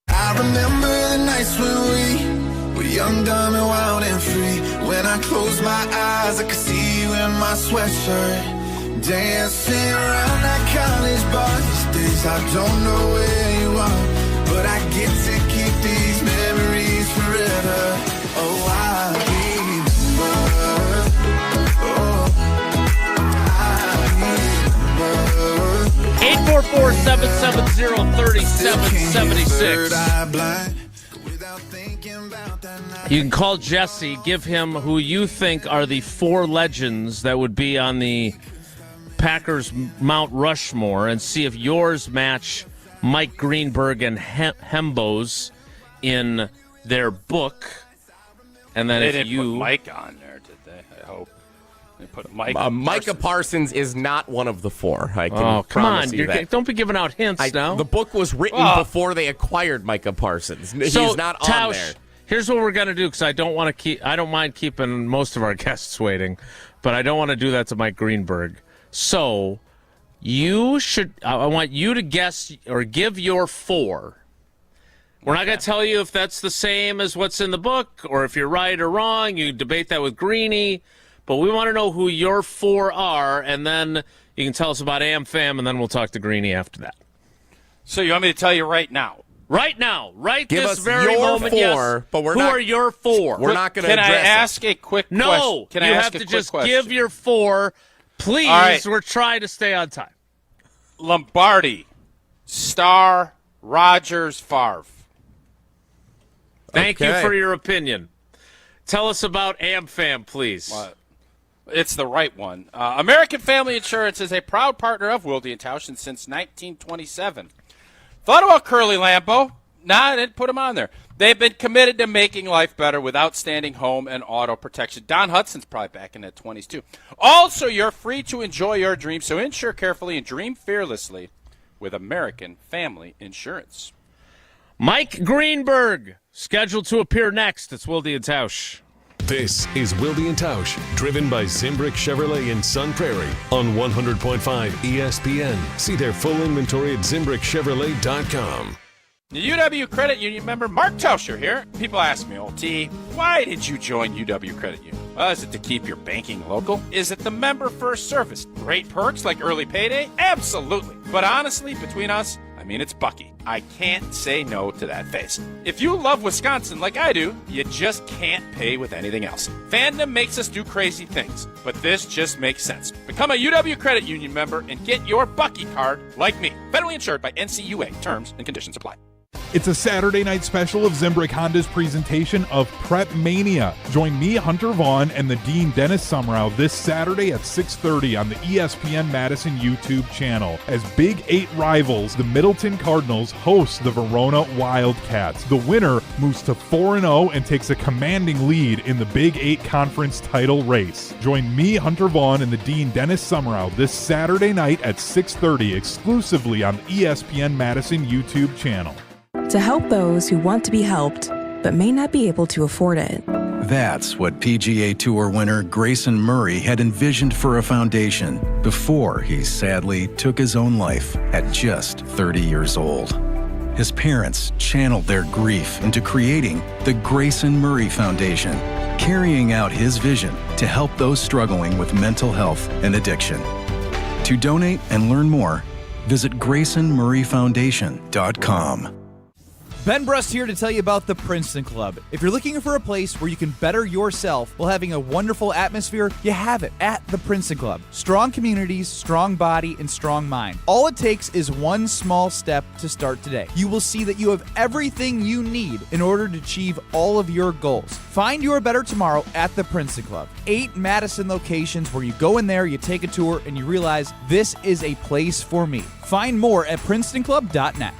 I remember the nights when we were young, dumb, and wild and free. When I closed my eyes, I could see you in my sweatshirt. Dancing around that college bar these days. I don't know where you are, but I get to keep these memories forever. Oh, I remember. Oh, I remember. 844-770-3776. You can call Jesse, give him who you think are the 4 legends that would be on the Packers Mount Rushmore, and see if yours match Mike Greenberg and Hembo's in their book. And then they if didn't you put Mike on there, did they? I hope they put Mike. Micah Parsons is not one of the 4. I can come promise on! you that. Don't be giving out hints now. The book was written before they acquired Micah Parsons. He's not on Tausch, there. Here's what we're gonna do, because I don't mind keeping most of our guests waiting, but I don't want to do that to Mike Greenberg. So you should. I want you to guess or give your 4. We're not going to tell you if that's the same as what's in the book or if you're right or wrong. You debate that with Greeny. But we want to know who your 4 are, and then you can tell us about AmFam, and then we'll talk to Greeny after that. So you want me to tell you right now? Right now. Give this us very your moment. 4, yes. but we're who not. Are your 4? We're not going to Can address I ask a quick question? No. Can you I ask have a to quick just question? give your 4. Please, All right. we're trying to stay on time. Lombardi, Star, Rogers, Favre. Thank you Okay. for your opinion. Tell us about AmFam, please. It's the right one. American Family Insurance is a proud partner of Wilde and Tausch since 1927. Thought about Curly Lambeau? Nah, I didn't put him on there. They've been committed to making life better with outstanding home and auto protection. Don Hudson's probably back in the 20s, too. Also, you're free to enjoy your dreams, so insure carefully and dream fearlessly with American Family Insurance. Mike Greenberg, scheduled to appear next. It's Wilde and Tausch. This is Wilde and Tausch, driven by Zimbrick Chevrolet in Sun Prairie on 100.5 ESPN. See their full inventory at ZimbrickChevrolet.com. The UW Credit Union member Mark Tauscher here. People ask me, old T, why did you join UW Credit Union? Well, is it to keep your banking local? Is it the member first service? Great perks like early payday? Absolutely. But honestly, between us, I mean, it's Bucky. I can't say no to that face. If you love Wisconsin like I do, you just can't pay with anything else. Fandom makes us do crazy things, but this just makes sense. Become a UW Credit Union member and get your Bucky card like me. Federally insured by NCUA. Terms and conditions apply. It's a Saturday night special of Zimbrick Honda's presentation of Prep Mania. Join me, Hunter Vaughn, and the Dean Dennis Summerall this Saturday at 6:30 on the ESPN Madison YouTube channel as Big 8 rivals, the Middleton Cardinals, host the Verona Wildcats. The winner moves to 4-0 and takes a commanding lead in the Big 8 conference title race. Join me, Hunter Vaughn, and the Dean Dennis Summerall this Saturday night at 6:30 exclusively on the ESPN Madison YouTube channel. To help those who want to be helped, but may not be able to afford it. That's what PGA Tour winner Grayson Murray had envisioned for a foundation before he sadly took his own life at just 30 years old. His parents channeled their grief into creating the Grayson Murray Foundation, carrying out his vision to help those struggling with mental health and addiction. To donate and learn more, visit GraysonMurrayFoundation.com. Ben Brust here to tell you about the Princeton Club. If you're looking for a place where you can better yourself while having a wonderful atmosphere, you have it at the Princeton Club. Strong communities, strong body, and strong mind. All it takes is one small step to start today. You will see that you have everything you need in order to achieve all of your goals. Find your better tomorrow at the Princeton Club. 8 Madison locations where you go in there, you take a tour, and you realize this is a place for me. Find more at PrincetonClub.net.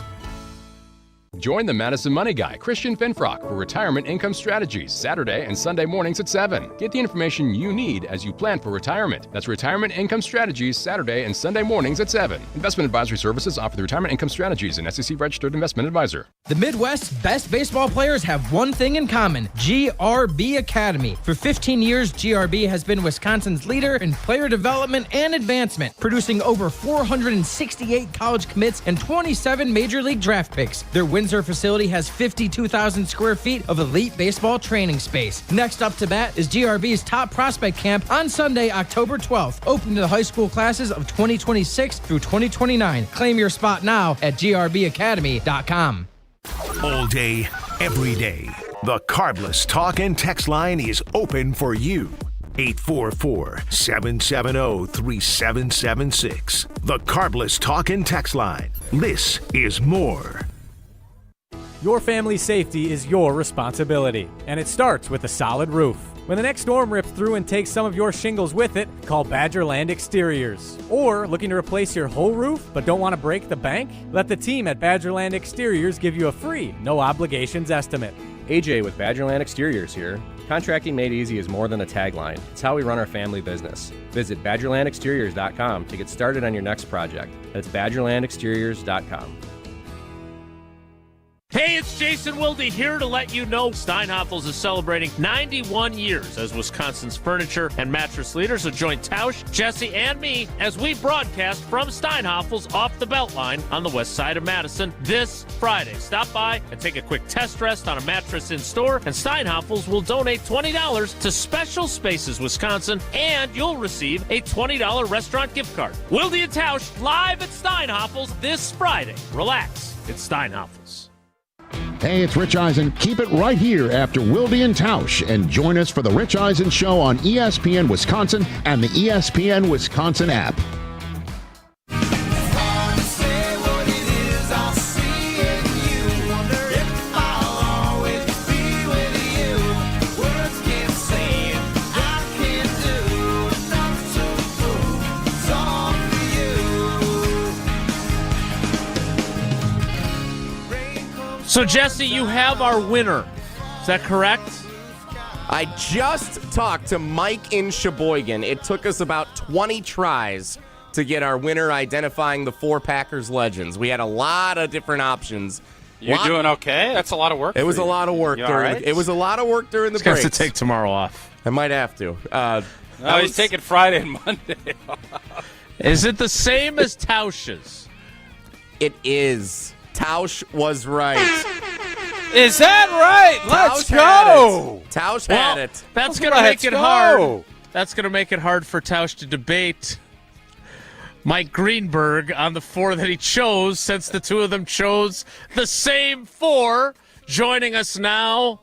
Join the Madison Money Guy, Christian Finfrock, for Retirement Income Strategies, Saturday and Sunday mornings at 7. Get the information you need as you plan for retirement. That's Retirement Income Strategies, Saturday and Sunday mornings at 7. Investment advisory services offered through Retirement Income Strategies, an SEC-registered investment advisor. The Midwest's best baseball players have one thing in common: GRB Academy. For 15 years, GRB has been Wisconsin's leader in player development and advancement, producing over 468 college commits and 27 major league draft picks. Their Windsor facility has 52,000 square feet of elite baseball training space. Next up to bat is GRB's Top Prospect Camp on Sunday, October 12th, open to the high school classes of 2026 through 2029. Claim your spot now at grbacademy.com. All day, every day, the Carbless Talk and Text line is open for you. 844-770-3776. The Carbless Talk and Text line. This is more. Your family's safety is your responsibility, and it starts with a solid roof. When the next storm rips through and takes some of your shingles with it, call Badgerland Exteriors. Or looking to replace your whole roof but don't want to break the bank? Let the team at Badgerland Exteriors give you a free, no obligations estimate. AJ with Badgerland Exteriors here. Contracting made easy is more than a tagline. It's how we run our family business. Visit BadgerlandExteriors.com to get started on your next project. That's BadgerlandExteriors.com. Hey, it's Jason Wilde here to let you know Steinhoffels is celebrating 91 years as Wisconsin's furniture and mattress leader. So join Tausch, Jesse, and me as we broadcast from Steinhoffels off the Beltline on the west side of Madison this Friday. Stop by and take a quick test rest on a mattress in store, and Steinhoffels will donate $20 to Special Spaces Wisconsin, and you'll receive a $20 restaurant gift card. Wilde and Tausch live at Steinhoffels this Friday. Relax, it's Steinhoffels. Hey, it's Rich Eisen. Keep it right here after Wilde and Tausch, and join us for the Rich Eisen Show on ESPN Wisconsin and the ESPN Wisconsin app. So, Jesse, you have our winner. Is that correct? I just talked to Mike in Sheboygan. It took us about 20 tries to get our winner identifying the 4 Packers legends. We had a lot of different options. You're doing okay? That's a lot of work. It was a lot of work it was a lot of work during the break. He's got to take tomorrow off. I might have to. He's taking Friday and Monday off. Is it the same as Tausch's? It is. Tausch was right. Is that right? Let's go. Tausch had it. That's going to make it hard. That's going to make it hard for Tausch to debate Mike Greenberg on the 4 that he chose, since the 2 of them chose the same 4. Joining us now,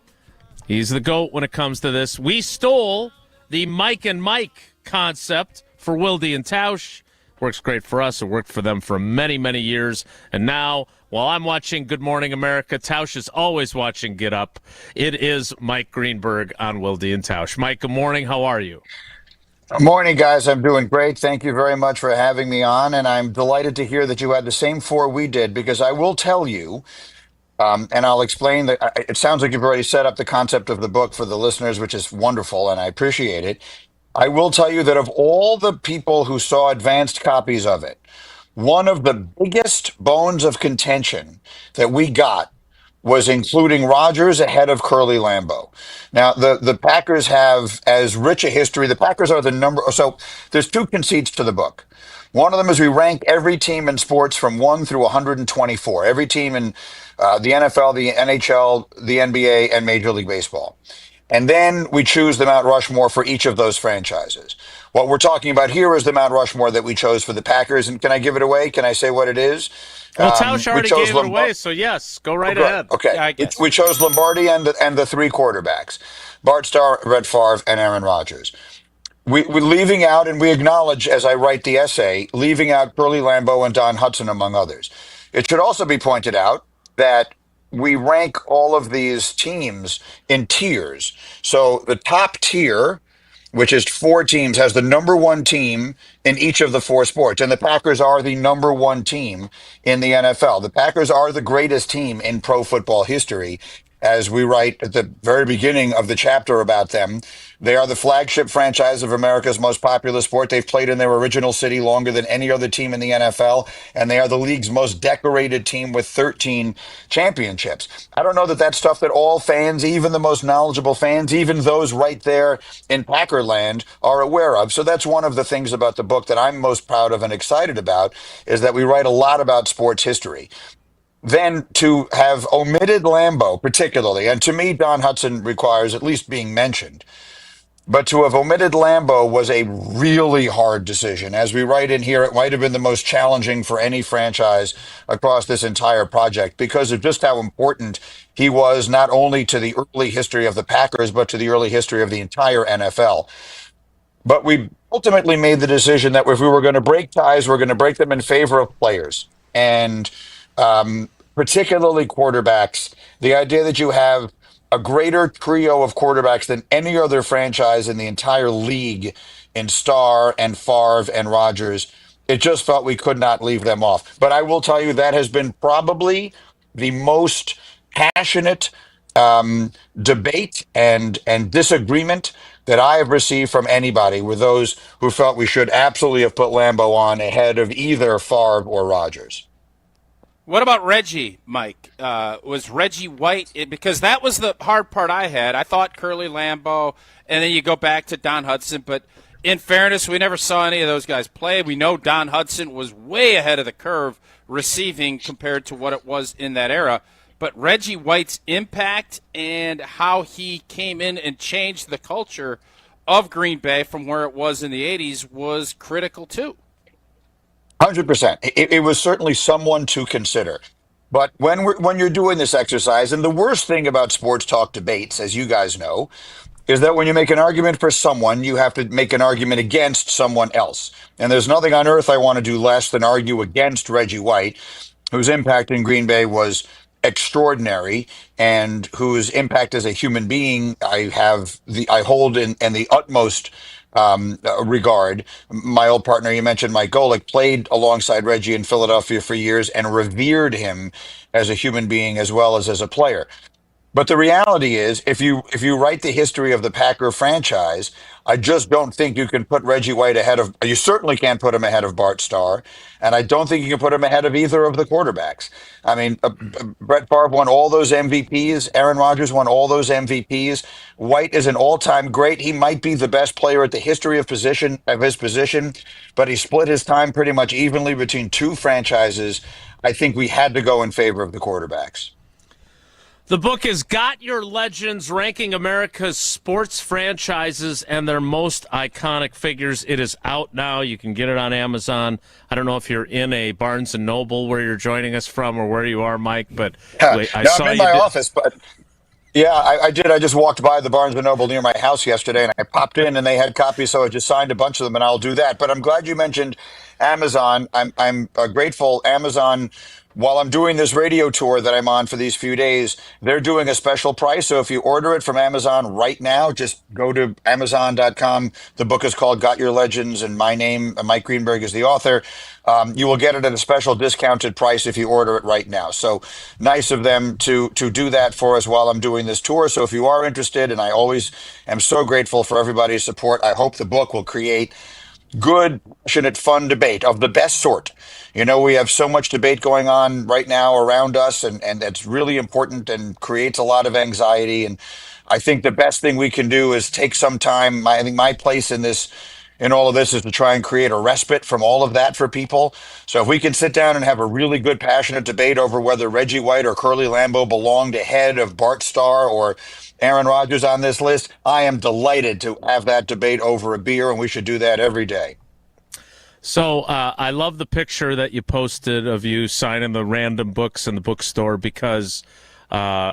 he's the GOAT when it comes to this. We stole the Mike and Mike concept for Wilde and Tausch. Works great for us. It worked for them for many, many years. And now, while I'm watching Good Morning America, Tausch is always watching Get Up. It is Mike Greenberg on Wilde and Tausch. Mike, good morning. How are you? Good morning, guys. I'm doing great. Thank you very much for having me on. And I'm delighted to hear that you had the same 4 we did, because I will tell you, and I'll explain that it sounds like you've already set up the concept of the book for the listeners, which is wonderful, and I appreciate it. I will tell you that of all the people who saw advanced copies of it, one of the biggest bones of contention that we got was including Rodgers ahead of Curly Lambeau. Now, the Packers have as rich a history. The Packers are the number. So there's 2 conceits to the book. One of them is we rank every team in sports from 1 through 124. Every team in the NFL, the NHL, the NBA, and Major League Baseball. And then we choose the Mount Rushmore for each of those franchises. What we're talking about here is the Mount Rushmore that we chose for the Packers. And can I give it away? Can I say what it is? Well, Tausch already gave it away, so yes, go right ahead. Okay. Yeah, I guess. We chose Lombardi and the 3 quarterbacks, Bart Starr, Brett Favre, and Aaron Rodgers. We're leaving out, and we acknowledge as I write the essay, leaving out Curly Lambeau and Don Hutson, among others. It should also be pointed out that we rank all of these teams in tiers. So the top tier, which is 4 teams, has the number 1 team in each of the 4 sports. And the Packers are the number 1 team in the NFL. The Packers are the greatest team in pro football history. As we write at the very beginning of the chapter about them, they are the flagship franchise of America's most popular sport. They've played in their original city longer than any other team in the NFL, and they are the league's most decorated team with 13 championships. I don't know that that's stuff that all fans, even the most knowledgeable fans, even those right there in Packerland, are aware of. So that's one of the things about the book that I'm most proud of and excited about, is that we write a lot about sports history. Then to have omitted Lambeau particularly, and to me, Don Hutson requires at least being mentioned, but to have omitted Lambeau was a really hard decision. As we write in here, it might have been the most challenging for any franchise across this entire project because of just how important he was, not only to the early history of the Packers, but to the early history of the entire NFL. But we ultimately made the decision that if we were going to break ties, we're going to break them in favor of players. And particularly quarterbacks, the idea that you have a greater trio of quarterbacks than any other franchise in the entire league in Starr and Favre and Rodgers, it just felt we could not leave them off. But I will tell you that has been probably the most passionate debate and disagreement that I have received from anybody, with those who felt we should absolutely have put Lambeau on ahead of either Favre or Rodgers. What about Reggie, Mike? Was Reggie White, because that was the hard part I had. I thought Curly Lambeau, and then you go back to Don Hutson. But in fairness, we never saw any of those guys play. We know Don Hutson was way ahead of the curve receiving compared to what it was in that era. But Reggie White's impact and how he came in and changed the culture of Green Bay from where it was in the 80s was critical too. 100%. It was certainly someone to consider. But when you're doing this exercise, and the worst thing about sports talk debates, as you guys know, is that when you make an argument for someone, you have to make an argument against someone else. And there's nothing on earth I want to do less than argue against Reggie White, whose impact in Green Bay was extraordinary, and whose impact as a human being I hold in the utmost regard. My old partner, you mentioned Mike Golick, played alongside Reggie in Philadelphia for years and revered him as a human being as well as a player. But the reality is, if you write the history of the Packer franchise, I just don't think you can put Reggie White ahead of. You certainly can't put him ahead of Bart Starr, and I don't think you can put him ahead of either of the quarterbacks. I mean, Brett Favre won all those MVPs. Aaron Rodgers won all those MVPs. White is an all-time great. He might be the best player at the history of his position, but he split his time pretty much evenly between two franchises. I think we had to go in favor of the quarterbacks. The book is Got Your Legends, Ranking America's Sports Franchises and Their Most Iconic Figures. It is out now. You can get it on Amazon. I don't know if you're in a Barnes & Noble where you're joining us from or where you are, Mike, but I'm in my office, but yeah, I did. I just walked by the Barnes & Noble near my house yesterday, and I popped in, and they had copies, so I just signed a bunch of them, and I'll do that. But I'm glad you mentioned Amazon. I'm grateful Amazon. While I'm doing this radio tour that I'm on for these few days, they're doing a special price. So if you order it from Amazon right now, just go to Amazon.com. The book is called Got Your Legends, and my name, Mike Greenberg, is the author. You will get it at a special discounted price if you order it right now. So nice of them to do that for us while I'm doing this tour. So if you are interested, and I always am so grateful for everybody's support, I hope the book will create good, passionate, fun debate of the best sort. You know, we have so much debate going on right now around us, and that's really important and creates a lot of anxiety. And I think the best thing we can do is take some time. I think my place in all of this is to try and create a respite from all of that for people. So if we can sit down and have a really good, passionate debate over whether Reggie White or Curly Lambeau belonged ahead of Bart Starr or Aaron Rodgers on this list, I am delighted to have that debate over a beer, and we should do that every day. So I love the picture that you posted of you signing the random books in the bookstore because, and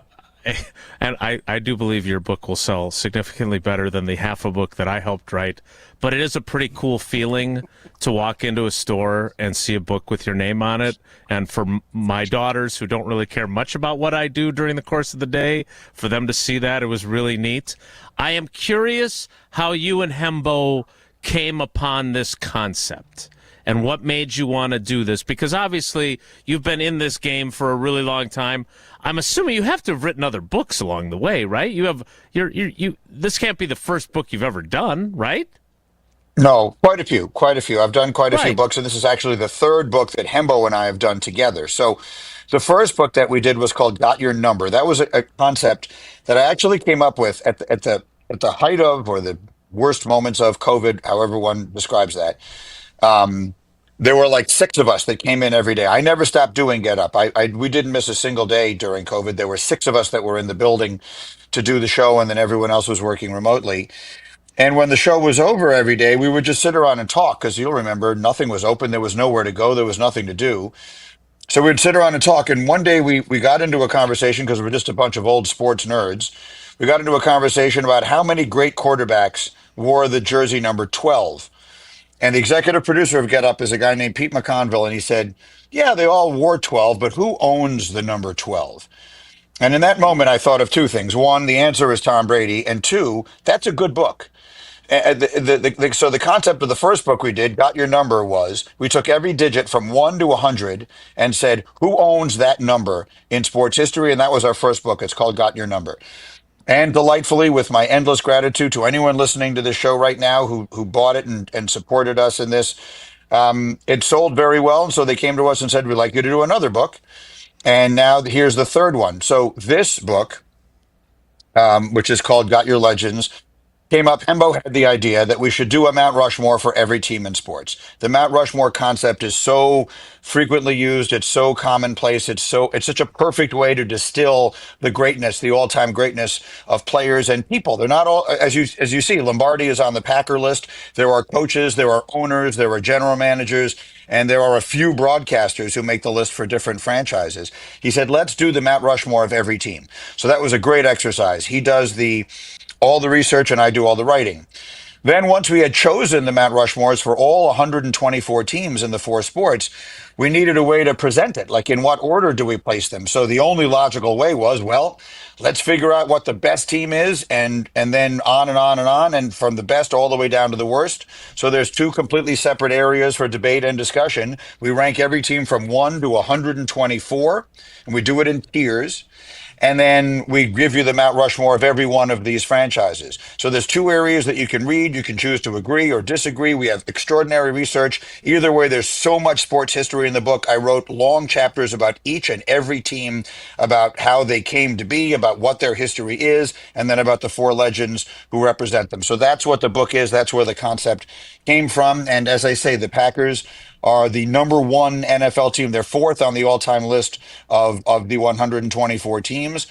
I do believe your book will sell significantly better than the half a book that I helped write. But it is a pretty cool feeling to walk into a store and see a book with your name on it. And for my daughters who don't really care much about what I do during the course of the day, for them to see that, it was really neat. I am curious how you and Hembo came upon this concept and what made you want to do this, because obviously you've been in this game for a really long time. I'm assuming you have to have written other books along the way, right? This can't be the first book you've ever done, right? No, quite a few. I've done quite a few books, and this is actually the third book that Hembo and I have done together. So the first book that we did was called Got Your Number. That was a concept that I actually came up with at the height of, or the worst moments of COVID, however one describes that. There were like 6 of us that came in every day. I never stopped doing Get Up. We didn't miss a single day during COVID. There were 6 of us that were in the building to do the show, and then everyone else was working remotely. And when the show was over every day, we would just sit around and talk, because you'll remember nothing was open. There was nowhere to go. There was nothing to do. So we'd sit around and talk. And one day we got into a conversation, because we're just a bunch of old sports nerds. We got into a conversation about how many great quarterbacks wore the jersey number 12. And the executive producer of Get Up is a guy named Pete McConville. And he said, yeah, they all wore 12, but who owns the number 12? And in that moment, I thought of 2 things. 1, the answer is Tom Brady. And 2, that's a good book. So the concept of the first book we did, Got Your Number, was we took every digit from 1 to 100 and said, who owns that number in sports history? And that was our first book. It's called Got Your Number. And delightfully, with my endless gratitude to anyone listening to this show right now who bought it and supported us in this, it sold very well. And so they came to us and said, we'd like you to do another book. And now here's the third one. So this book, which is called Got Your Legends, came up, Hembo had the idea that we should do a Mount Rushmore for every team in sports. The Mount Rushmore concept is so frequently used, it's so commonplace, it's such a perfect way to distill the greatness, the all-time greatness of players and people. They're not all, as you see, Lombardi is on the Packer list. There are coaches, there are owners, there are general managers, and there are a few broadcasters who make the list for different franchises. He said, let's do the Mount Rushmore of every team. So that was a great exercise. He does all the research and I do all the writing. Then once we had chosen the Mount Rushmores for all 124 teams in the four sports, we needed a way to present it. Like, in what order do we place them? So the only logical way was, well, let's figure out what the best team is, and then on and on and on, and from the best all the way down to the worst. So there's two completely separate areas for debate and discussion. We rank every team from 1 to 124, and we do it in tiers. And then we give you the Mount Rushmore of every one of these franchises. So there's two areas that you can read. You can choose to agree or disagree. We have extraordinary research. Either way, there's so much sports history in the book. I wrote long chapters about each and every team, about how they came to be, about what their history is, and then about the four legends who represent them. So that's what the book is. That's where the concept came from. And as I say, the Packers are the number one NFL team. They're fourth on the all-time list of the 124 teams,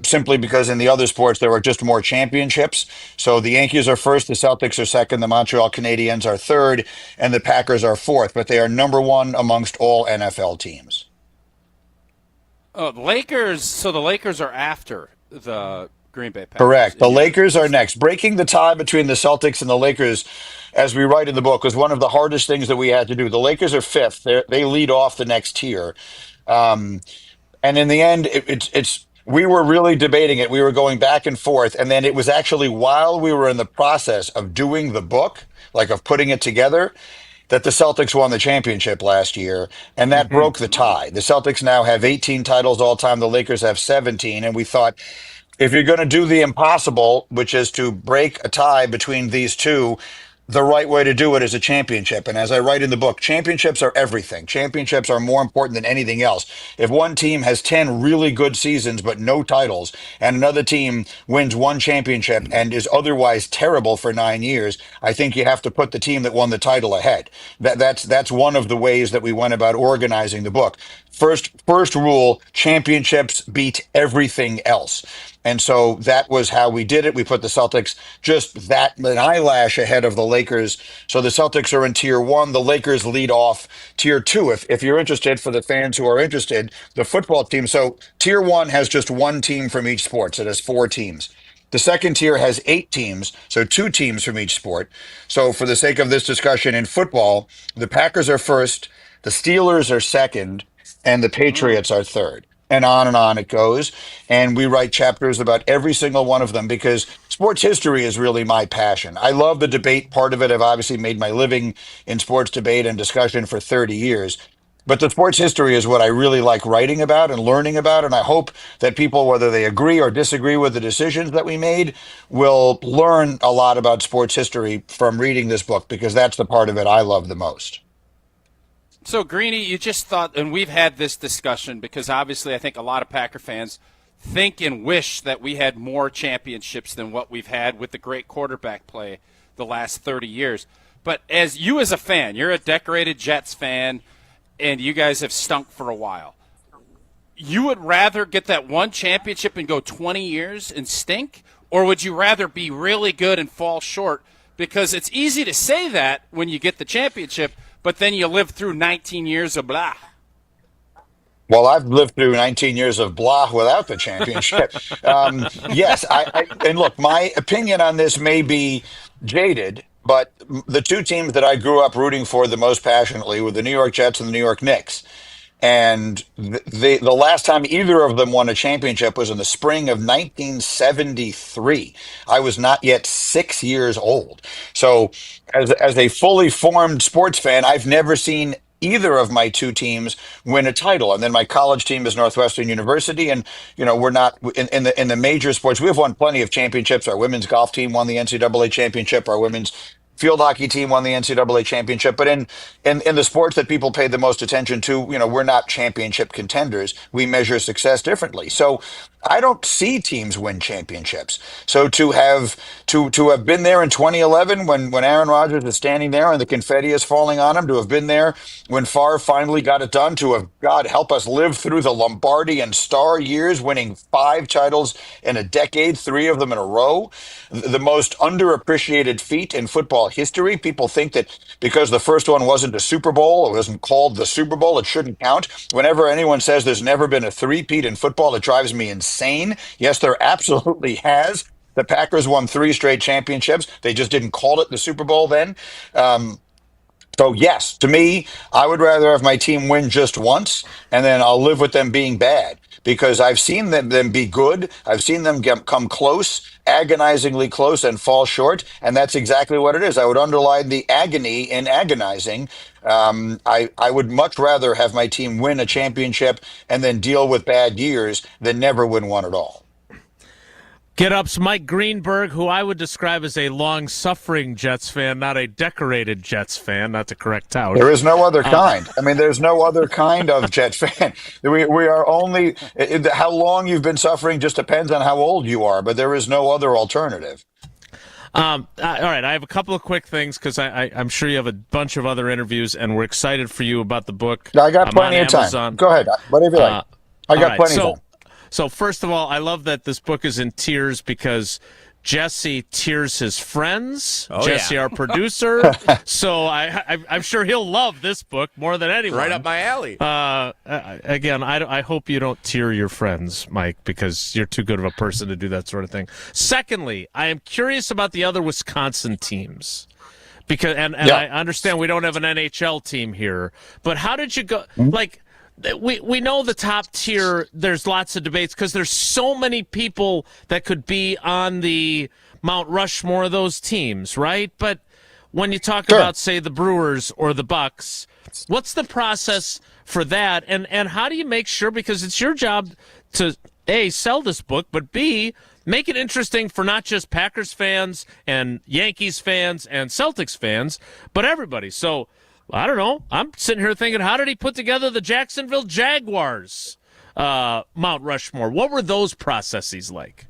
simply because in the other sports there are just more championships. So the Yankees are first, the Celtics are second, the Montreal Canadiens are third, and the Packers are fourth. But they are number one amongst all NFL teams. Oh, the Lakers. So the Lakers are after the Green Bay Packers. Correct. The Lakers are next. Breaking the tie between the Celtics and the Lakers, as we write in the book, was one of the hardest things that we had to do. The Lakers are fifth. They lead off the next tier. And in the end, we were really debating it. We were going back and forth. And then it was actually while we were in the process of doing the book, like of putting it together, that the Celtics won the championship last year, and that broke the tie. The Celtics now have 18 titles all time. The Lakers have 17. And we thought, if you're going to do the impossible, which is to break a tie between these two, the right way to do it is a championship. And as I write in the book, championships are everything. Championships are more important than anything else. If one team has 10 really good seasons but no titles, and another team wins one championship and is otherwise terrible for 9 years, I think you have to put the team that won the title ahead. That's one of the ways that we went about organizing the book. First rule, championships beat everything else. And so that was how we did it. We put the Celtics just an eyelash ahead of the Lakers. So the Celtics are in tier one. The Lakers lead off tier two. If you're interested, for the fans who are interested, the football team. So tier one has just one team from each sport. So it has 4 teams. The second tier has 8 teams, so 2 teams from each sport. So for the sake of this discussion, in football, the Packers are first, the Steelers are second, and the Patriots are third. And on it goes. And we write chapters about every single one of them because sports history is really my passion. I love the debate part of it. I've obviously made my living in sports debate and discussion for 30 years. But the sports history is what I really like writing about and learning about. And I hope that people, whether they agree or disagree with the decisions that we made, will learn a lot about sports history from reading this book, because that's the part of it I love the most. So, Greeny, you just thought, and we've had this discussion because obviously I think a lot of Packer fans think and wish that we had more championships than what we've had with the great quarterback play the last 30 years. But as a fan, you're a decorated Jets fan, and you guys have stunk for a while. You would rather get that one championship and go 20 years and stink? Or would you rather be really good and fall short? Because it's easy to say that when you get the championship, but then you live through 19 years of blah. Well, I've lived through 19 years of blah without the championship. Yes, and look, my opinion on this may be jaded, but the two teams that I grew up rooting for the most passionately were the New York Jets and the New York Knicks. And the last time either of them won a championship was in the spring of 1973. I was not yet 6 years old. So as a fully formed sports fan, I've never seen either of my two teams win a title. And then my college team is Northwestern University. And, we're not in the major sports. We've won plenty of championships. Our women's golf team won the NCAA championship. Our women's field hockey team won the NCAA championship. But in the sports that people pay the most attention to, we're not championship contenders. We measure success differently. So I don't see teams win championships. So to have been there in 2011 when Aaron Rodgers is standing there and the confetti is falling on him, to have been there when Favre finally got it done, to have, God help us, lived through the Lombardi and Star years, winning 5 titles in a decade, 3 of them in a row, the most underappreciated feat in football history. People think that because the first one wasn't a Super Bowl, it wasn't called the Super Bowl, it shouldn't count. Whenever anyone says there's never been a three-peat in football, it drives me insane. Yes, there absolutely has. The Packers won 3 straight championships. They just didn't call it the Super Bowl then. So yes, to me, I would rather have my team win just once, and then I'll live with them being bad, because I've seen them be good. I've seen them come close, agonizingly close, and fall short, and that's exactly what it is. I would underline the agony in agonizing. I would much rather have my team win a championship and then deal with bad years than never win one at all. Get Up's Mike Greenberg, who I would describe as a long-suffering Jets fan, not a decorated Jets fan, not to correct Tausch. There is no other kind. I mean, there's no other kind of Jets fan. We are only, how long you've been suffering just depends on how old you are, but there is no other alternative. All right, I have a couple of quick things because I'm sure you have a bunch of other interviews, and we're excited for you about the book. I got plenty of time. Go ahead, whatever you like. I got plenty of time. So first of all, I love that this book is in tiers because Jesse tiers his friends. Jesse, our producer. So I'm sure he'll love this book more than anyone. Right up my alley. Again, I hope you don't tier your friends, Mike, because you're too good of a person to do that sort of thing. Secondly, I am curious about the other Wisconsin teams. Because I understand we don't have an NHL team here, but how did you go? Like, we know the top tier, there's lots of debates because there's so many people that could be on the Mount Rushmore of those teams, right? But when you talk about, say, the Brewers or the Bucks, what's the process for that? And how do you make sure, because it's your job to, A, sell this book, but B, make it interesting for not just Packers fans and Yankees fans and Celtics fans, but everybody. So, I don't know. I'm sitting here thinking, how did he put together the Jacksonville Jaguars Mount Rushmore? What were those processes like?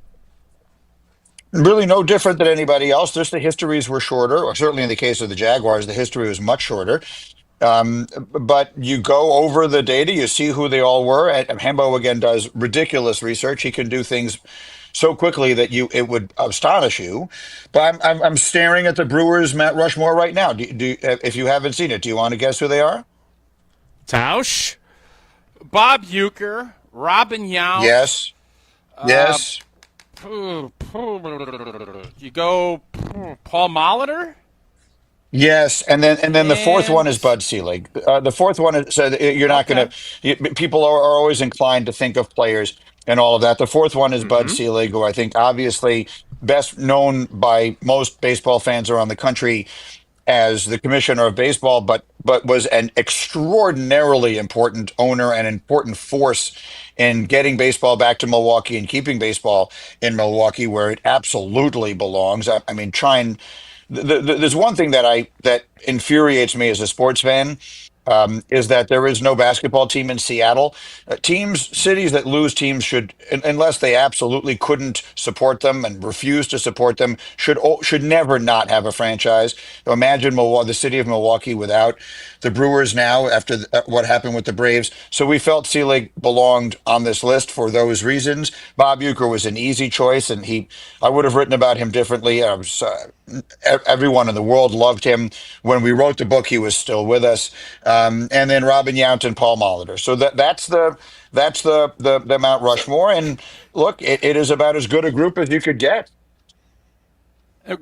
Really no different than anybody else. Just the histories were shorter, or certainly in the case of the Jaguars, the history was much shorter. But you go over the data, you see who they all were. And Hembo, again, does ridiculous research. He can do things so quickly that it would astonish you. But I'm staring at the Brewers Mount Rushmore right now. If you haven't seen it, do you want to guess who they are? Tausch? Bob Uecker, Robin Yount. Yes. Yes. You go Paul Molitor? Yes, and then the fourth one is Bud Selig. The fourth one is, so you're not going to. People are always inclined to think of players and all of that. The fourth one is Bud Selig, who I think obviously best known by most baseball fans around the country as the commissioner of baseball, but was an extraordinarily important owner and important force in getting baseball back to Milwaukee and keeping baseball in Milwaukee where it absolutely belongs. I mean, there's one thing that infuriates me as a sports fan, is that there is no basketball team in Seattle. Cities that lose teams should, unless they absolutely couldn't support them and refuse to support them, should never not have a franchise. Imagine the city of Milwaukee without the Brewers now after what happened with the Braves. So we felt Selig belonged on this list for those reasons. Bob Uecker was an easy choice, and I would have written about him differently. Everyone in the world loved him. When we wrote the book, he was still with us. And then Robin Yount and Paul Molitor. So that's the Mount Rushmore. And look, it is about as good a group as you could get.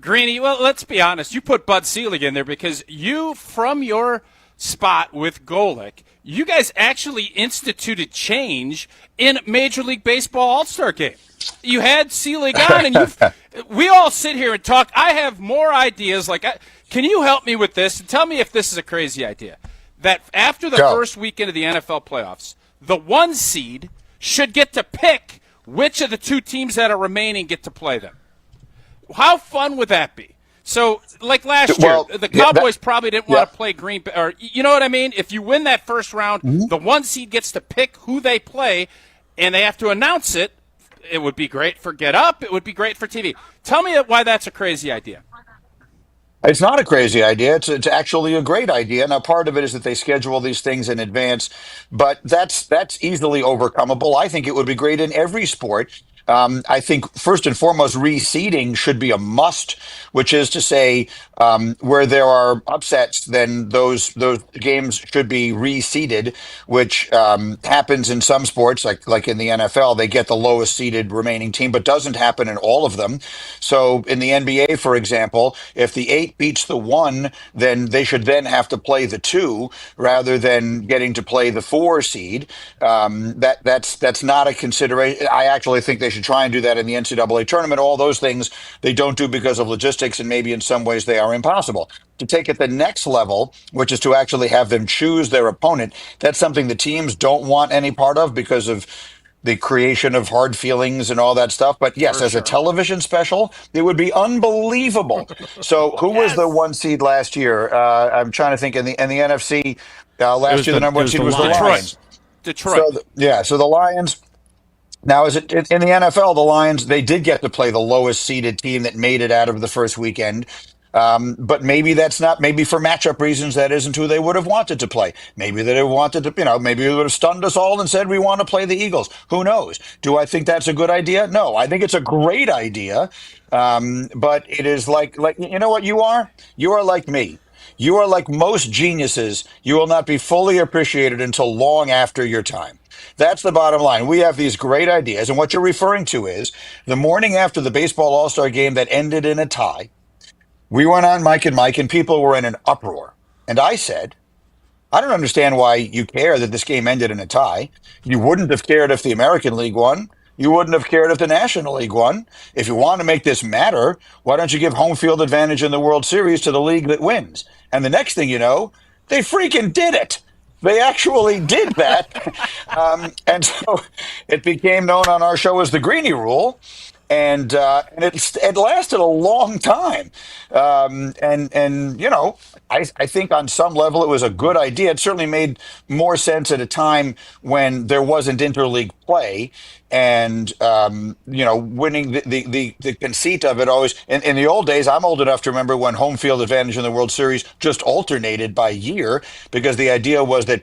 Greeny, well, let's be honest. You put Bud Selig in there because you, from your spot with Golick, you guys actually instituted change in Major League Baseball All-Star Game. You had Selig on, and we all sit here and talk. I have more ideas. Can you help me with this and tell me if this is a crazy idea? That after the first weekend of the NFL playoffs, the 1 seed should get to pick which of the 2 teams that are remaining get to play them. How fun would that be? So, like last year, the Cowboys probably didn't want to play Greenberg. Or, you know what I mean? If you win that first round, the 1 seed gets to pick who they play, and they have to announce it It would be great for Get Up. It would be great for TV. Tell me why that's a crazy idea. It's not a crazy idea. It's actually a great idea. Now, part of it is that they schedule these things in advance, but that's easily overcomable. I think it would be great in every sport. I think first and foremost, reseeding should be a must, which is to say, where there are upsets, then those games should be reseeded, which happens in some sports, like in the NFL, they get the lowest seeded remaining team, but doesn't happen in all of them. So in the NBA, for example, if the 8 beats the 1, then they should then have to play the 2 rather than getting to play the 4 seed. That's not a consideration. I actually think they should try and do that in the NCAA tournament. All those things they don't do because of logistics, and maybe in some ways they are impossible. To take it the next level, which is to actually have them choose their opponent, that's something the teams don't want any part of because of the creation of hard feelings and all that stuff. But yes, as a television special, it would be unbelievable. So who was the 1 seed last year? I'm trying to think in the NFC last year, the number 1 seed was the Lions. Detroit. So the Lions. Now, is it in the NFL? The Lions, they did get to play the lowest seeded team that made it out of the first weekend. But maybe that's not, maybe for matchup reasons, that isn't who they would have wanted to play. Maybe they wanted to, maybe they would have stunned us all and said, we want to play the Eagles. Who knows? Do I think that's a good idea? No, I think it's a great idea. But it is like, you know what you are? You are like me. You are like most geniuses. You will not be fully appreciated until long after your time. That's the bottom line. We have these great ideas. And what you're referring to is the morning after the baseball all-star game that ended in a tie, we went on Mike and Mike, and people were in an uproar. And I said, I don't understand why you care that this game ended in a tie. You wouldn't have cared if the American League won. You wouldn't have cared if the National League won. If you want to make this matter, why don't you give home field advantage in the World Series to the league that wins? And the next thing you know, they freaking did it. They actually did that. And so it became known on our show as the Greenie Rule. And it lasted a long time. I think on some level it was a good idea. It certainly made more sense at a time when there wasn't interleague play. And, winning the conceit of it always, in the old days, I'm old enough to remember when home field advantage in the World Series just alternated by year, because the idea was that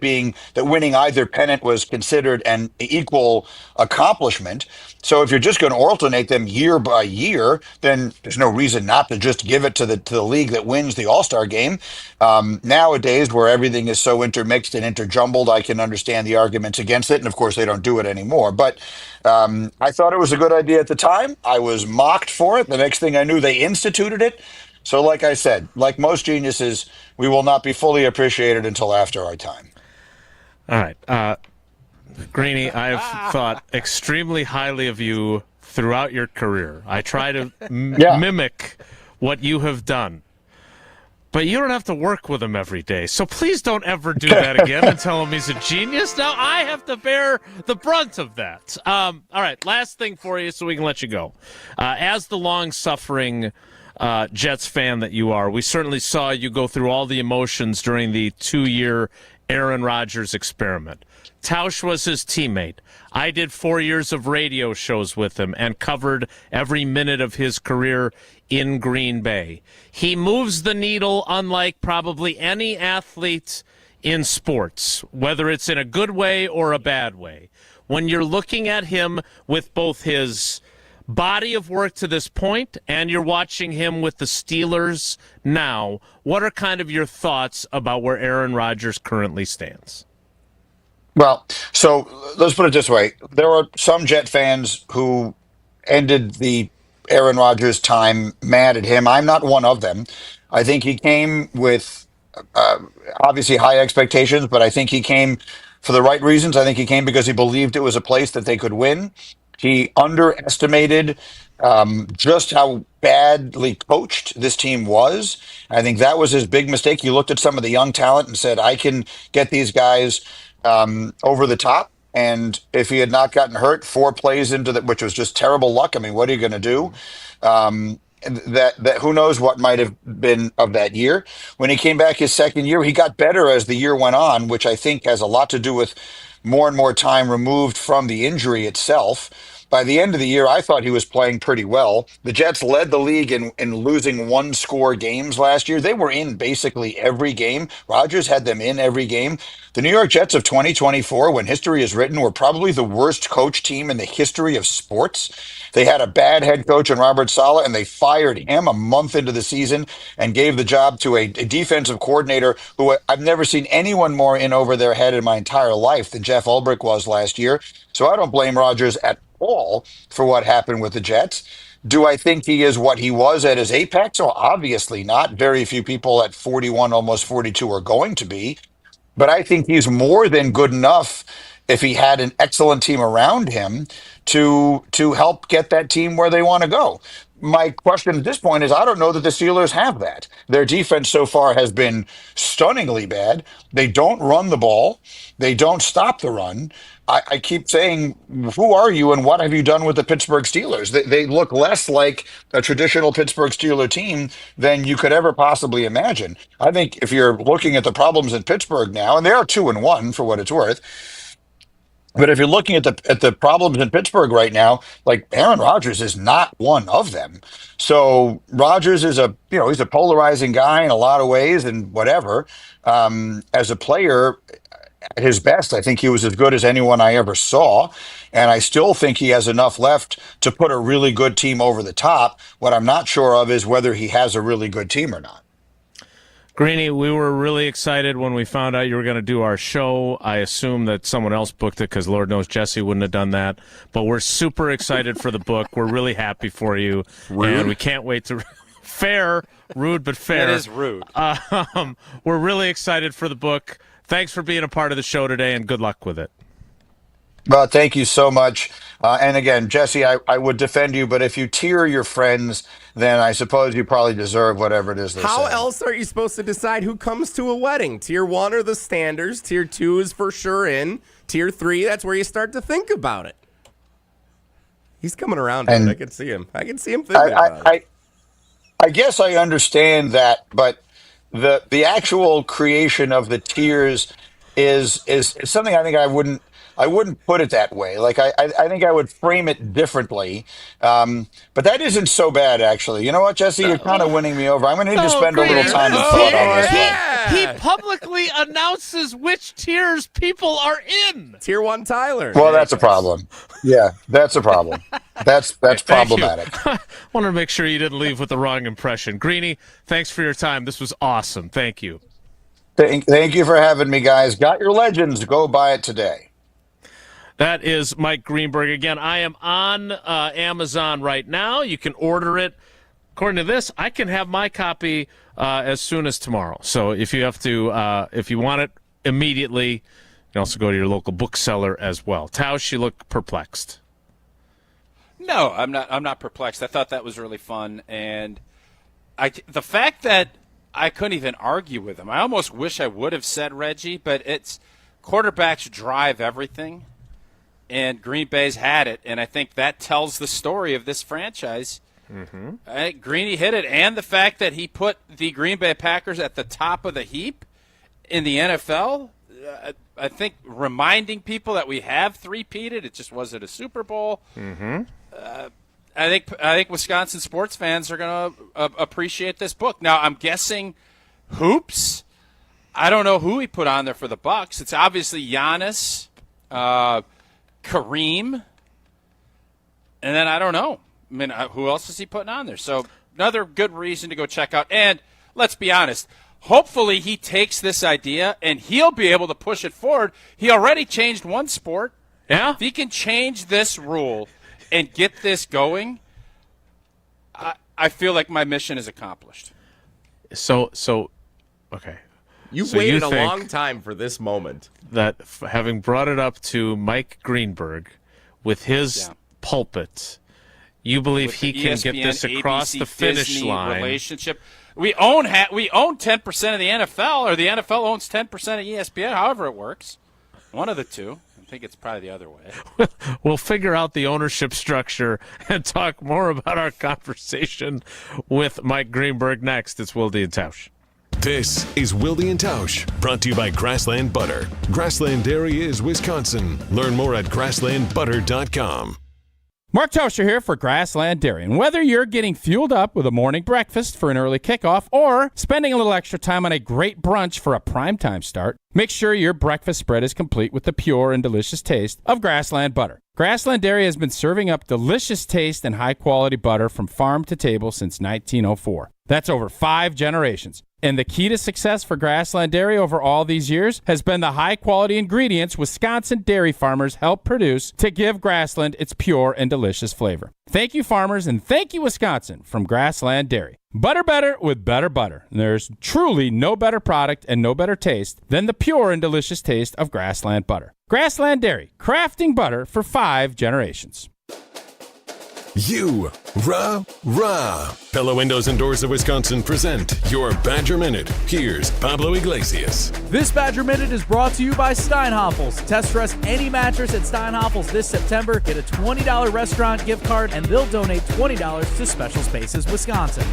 winning either pennant was considered an equal accomplishment. So if you're just going to alternate them year by year, then there's no reason not to just give it to the league that wins the All-Star game. Nowadays, where everything is so intermixed and interjumbled, I can understand the arguments against it. And of course, they don't do it anymore. But I thought it was a good idea at the time. I was mocked for it. The next thing I knew, they instituted it. So like I said, like most geniuses, we will not be fully appreciated until after our time. All right. Greenie, I've thought extremely highly of you throughout your career. I try to mimic what you have done. But you don't have to work with him every day. So please don't ever do that again and tell him he's a genius. Now I have to bear the brunt of that. All right, last thing for you so we can let you go. As the long-suffering Jets fan that you are, we certainly saw you go through all the emotions during the 2-year Aaron Rodgers experiment. Tausch was his teammate. I did 4 years of radio shows with him and covered every minute of his career in Green Bay. He moves the needle unlike probably any athlete in sports, whether it's in a good way or a bad way. When you're looking at him with both his body of work to this point and you're watching him with the Steelers now, what are kind of your thoughts about where Aaron Rodgers currently stands? Well, so let's put it this way. There are some Jet fans who ended the Aaron Rodgers time mad at him. I'm not one of them. I think he came with obviously high expectations, but I think he came for the right reasons. I think he came because he believed it was a place that they could win. He underestimated just how badly coached this team was. I think that was his big mistake. He looked at some of the young talent and said, I can get these guys over the top. And if he had not gotten hurt 4 plays into that, which was just terrible luck, I mean, what are you going to do? That who knows what might have been of that year. When he came back his second year, he got better as the year went on, which I think has a lot to do with more and more time removed from the injury itself. By the end of the year, I thought he was playing pretty well. The Jets led the league in losing one-score games last year. They were in basically every game. Rodgers had them in every game. The New York Jets of 2024, when history is written, were probably the worst coach team in the history of sports. They had a bad head coach in Robert Saleh, and they fired him a month into the season and gave the job to a defensive coordinator who I've never seen anyone more in over their head in my entire life than Jeff Ulbrich was last year. So I don't blame Rodgers at all for what happened with the Jets. Do I think he is what he was at his apex? Oh, obviously not. Very few people at 41, almost 42 are going to be. But I think he's more than good enough if he had an excellent team around him to help get that team where they want to go. My question at this point is, I don't know that the Steelers have that. Their defense so far has been stunningly bad. They don't run the ball. They don't stop the run. I keep saying, who are you and what have you done with the Pittsburgh Steelers? They look less like a traditional Pittsburgh Steeler team than you could ever possibly imagine. I think if you're looking at the problems in Pittsburgh now, and they are 2-1 for what it's worth, but if you're looking at the problems in Pittsburgh right now, like Aaron Rodgers is not one of them. So Rodgers is he's a polarizing guy in a lot of ways and whatever. As a player, at his best, I think he was as good as anyone I ever saw. And I still think he has enough left to put a really good team over the top. What I'm not sure of is whether he has a really good team or not. Greeny, we were really excited when we found out you were going to do our show. I assume that someone else booked it because Lord knows Jesse wouldn't have done that. But we're super excited for the book. We're really happy for you. Rude. And we can't wait to... Fair. Rude, but fair. It is rude. We're really excited for the book. Thanks for being a part of the show today, and good luck with it. Well, thank you so much. And again, Jesse, I would defend you, but if you tier your friends, then I suppose you probably deserve whatever it is they're How saying. else are you supposed to decide who comes to a wedding? Tier 1 are the standards. Tier 2 is for sure in. Tier 3, that's where you start to think about it. He's coming around to it. I can see him. I can see him thinking about it. I guess I understand that, but the actual creation of the tiers is something I think I wouldn't put it that way. Like I think I would frame it differently. But that isn't so bad, actually. You know what, Jesse? You're kind of winning me over. I'm going to need to spend a little time to thought on this one. He publicly announces which tiers people are in. Tier 1 Tyler. Well, that's a problem. Yeah, that's a problem. That's problematic. I wanted to make sure you didn't leave with the wrong impression. Greeny, thanks for your time. This was awesome. Thank you. Thank you for having me, guys. Got your legends. Go buy it today. That is Mike Greenberg. Again, I am on Amazon right now. You can order it. According to this, I can have my copy as soon as tomorrow. So if you have to, if you want it immediately, you can also go to your local bookseller as well. Tausch, you look perplexed. No, I'm not perplexed. I thought that was really fun, and the fact that I couldn't even argue with him. I almost wish I would have said Reggie, but it's quarterbacks drive everything. And Green Bay's had it, and I think that tells the story of this franchise. Mm-hmm. Greeny hit it, and the fact that he put the Green Bay Packers at the top of the heap in the NFL, I think reminding people that we have three-peated, it just wasn't a Super Bowl. Mm-hmm. I think Wisconsin sports fans are going to appreciate this book. Now, I'm guessing hoops. I don't know who he put on there for the Bucks. It's obviously Giannis, Kareem, and then I don't know. I mean, who else is he putting on there? So another good reason to go check out. And let's be honest, hopefully he takes this idea and he'll be able to push it forward. He already changed one sport. Yeah. If he can change this rule and get this going, I feel like my mission is accomplished. So okay. You've waited a long time for this moment. That having brought it up to Mike Greenberg with his pulpit, you believe he can ESPN, get this across ABC, the finish Disney line? Relationship. We own 10% of the NFL, or the NFL owns 10% of ESPN. However it works, one of the two. I think it's probably the other way. We'll figure out the ownership structure and talk more about our conversation with Mike Greenberg next. It's Wilde and Tausch. This is Wilde and Tausch, brought to you by Grassland Butter. Grassland Dairy is Wisconsin. Learn more at grasslandbutter.com. Mark Toscher here for Grassland Dairy. And whether you're getting fueled up with a morning breakfast for an early kickoff or spending a little extra time on a great brunch for a primetime start, make sure your breakfast spread is complete with the pure and delicious taste of Grassland butter. Grassland Dairy has been serving up delicious taste and high-quality butter from farm to table since 1904. That's over 5 generations. And the key to success for Grassland Dairy over all these years has been the high-quality ingredients Wisconsin dairy farmers help produce to give Grassland its pure and delicious flavor. Thank you, farmers, and thank you, Wisconsin, from Grassland Dairy. Butter better with better butter. There's truly no better product and no better taste than the pure and delicious taste of Grassland butter. Grassland Dairy, crafting butter for 5 generations. Rah. Pella Windows and Doors of Wisconsin present your Badger Minute. Here's Pablo Iglesias. This Badger Minute is brought to you by Steinhoffels. Test dress any mattress at Steinhoffels this September. Get a $20 restaurant gift card, and they'll donate $20 to Special Spaces Wisconsin.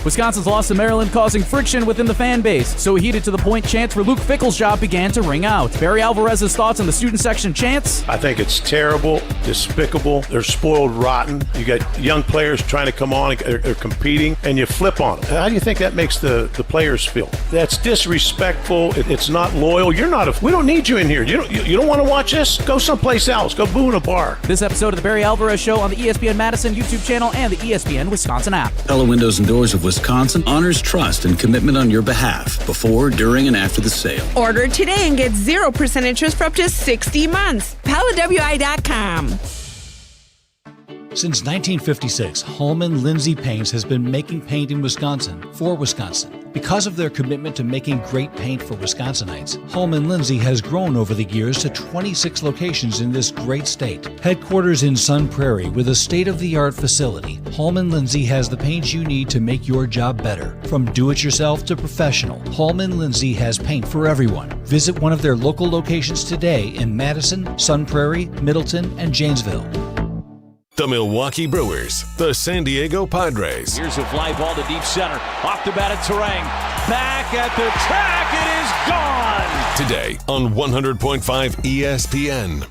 Wisconsin's lost to Maryland, causing friction within the fan base. So heated to the point, chants for Luke Fickell's job began to ring out. Barry Alvarez's thoughts on the student section chants. I think it's terrible, despicable. They're spoiled rotten. You got young players trying to come on, they're competing, and you flip on them. How do you think that makes the players feel? That's disrespectful. It's not loyal. We don't need you in here. You don't want to watch this? Go someplace else. Go boo in a bar. This episode of the Barry Alvarez Show on the ESPN Madison YouTube channel and the ESPN Wisconsin app. Pella Windows and Doors of Wisconsin honors trust and commitment on your behalf before, during, and after the sale. Order today and get 0% interest for up to 60 months. PellaWI.com. Since 1956, Holman Lindsay Paints has been making paint in Wisconsin for Wisconsin. Because of their commitment to making great paint for Wisconsinites, Holman Lindsay has grown over the years to 26 locations in this great state. Headquarters in Sun Prairie with a state-of-the-art facility, Holman Lindsay has the paint you need to make your job better. From do-it-yourself to professional, Holman Lindsay has paint for everyone. Visit one of their local locations today in Madison, Sun Prairie, Middleton, and Janesville. The Milwaukee Brewers, the San Diego Padres. Here's a fly ball to deep center. Off the bat of Terang. Back at the track. It is gone. Today on 100.5 ESPN.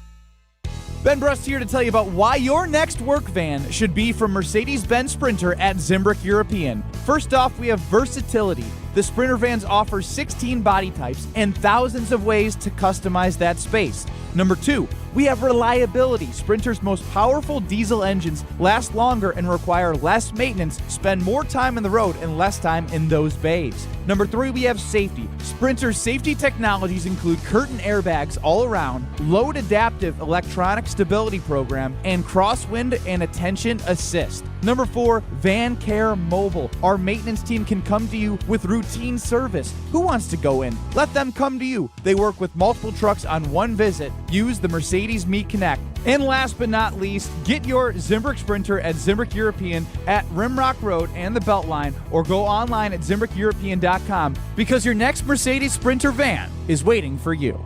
Ben Brust here to tell you about why your next work van should be from Mercedes-Benz Sprinter at Zimbrick European. First off, we have versatility. The Sprinter vans offer 16 body types and thousands of ways to customize that space. Number 2, we have reliability. Sprinter's most powerful diesel engines last longer and require less maintenance, spend more time on the road and less time in those bays. Number 3, we have safety. Sprinter's safety technologies include curtain airbags all around, load adaptive electronic stability program, and crosswind and attention assist. Number 4, Van Care Mobile. Our maintenance team can come to you with routine service. Who wants to go in? Let them come to you. They work with multiple trucks on one visit. Use the Mercedes Meet Connect. And last but not least, get your Zimbrick Sprinter at Zimbrick European at Rimrock Road and the Beltline, or go online at ZimbrickEuropean.com, because your next Mercedes Sprinter van is waiting for you.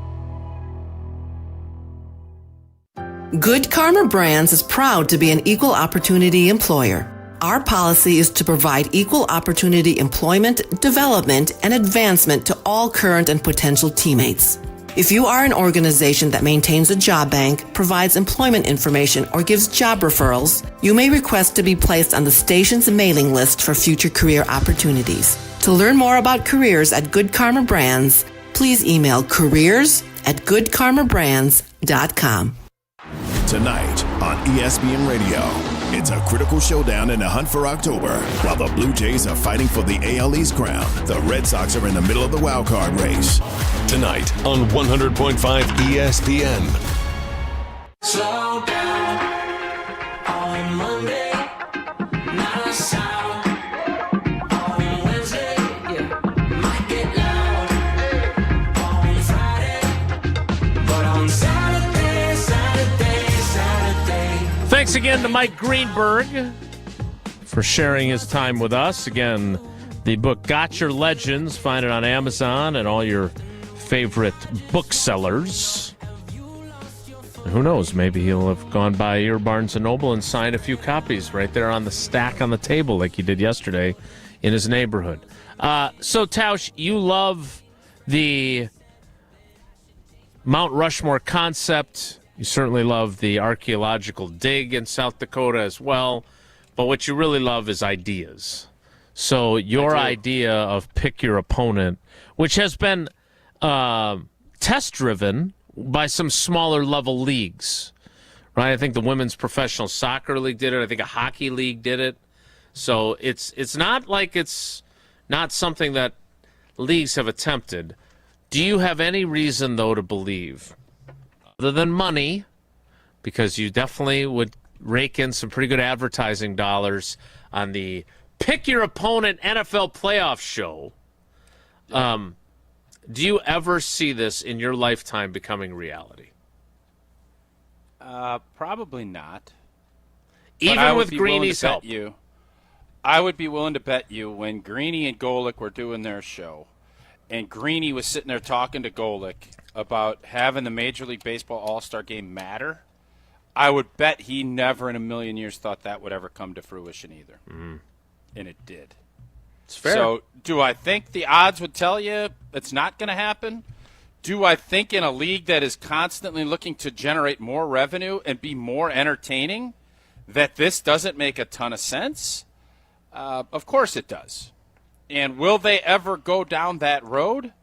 Good Karma Brands is proud to be an equal opportunity employer. Our policy is to provide equal opportunity employment, development, and advancement to all current and potential teammates. If you are an organization that maintains a job bank, provides employment information, or gives job referrals, you may request to be placed on the station's mailing list for future career opportunities. To learn more about careers at Good Karma Brands, please email careers@goodkarmabrands.com. Tonight on ESPN Radio, it's a critical showdown in the hunt for October. While the Blue Jays are fighting for the AL East crown, the Red Sox are in the middle of the wild card race. Tonight on 100.5 ESPN. Slow down on Monday, not a sound on Wednesday, might get loud on Friday, but on Saturday. Thanks again to Mike Greenberg for sharing his time with us. Again, the book Got Your Legends. Find it on Amazon and all your favorite booksellers. And who knows, maybe he'll have gone by your Barnes & Noble and signed a few copies right there on the stack on the table like he did yesterday in his neighborhood. So, Tausch, you love the Mount Rushmore concept You certainly love the archaeological dig in South Dakota as well. But what you really love is ideas. So your idea of pick your opponent, which has been test-driven by some smaller level leagues, right? I think the Women's Professional Soccer League did it. I think a hockey league did it. So it's not like it's not something that leagues have attempted. Do you have any reason, though, to believe, other than money, because you definitely would rake in some pretty good advertising dollars on the Pick Your Opponent NFL playoff show, do you ever see this in your lifetime becoming reality? Probably not. Even with Greenie's help. I would be willing to bet you when Greenie and Golick were doing their show, and Greenie was sitting there talking to Golick about having the Major League Baseball All-Star Game matter, I would bet he never in a million years thought that would ever come to fruition either. Mm. And it did. It's fair. So do I think the odds would tell you it's not going to happen? Do I think in a league that is constantly looking to generate more revenue and be more entertaining that this doesn't make a ton of sense? Of course it does. And will they ever go down that road?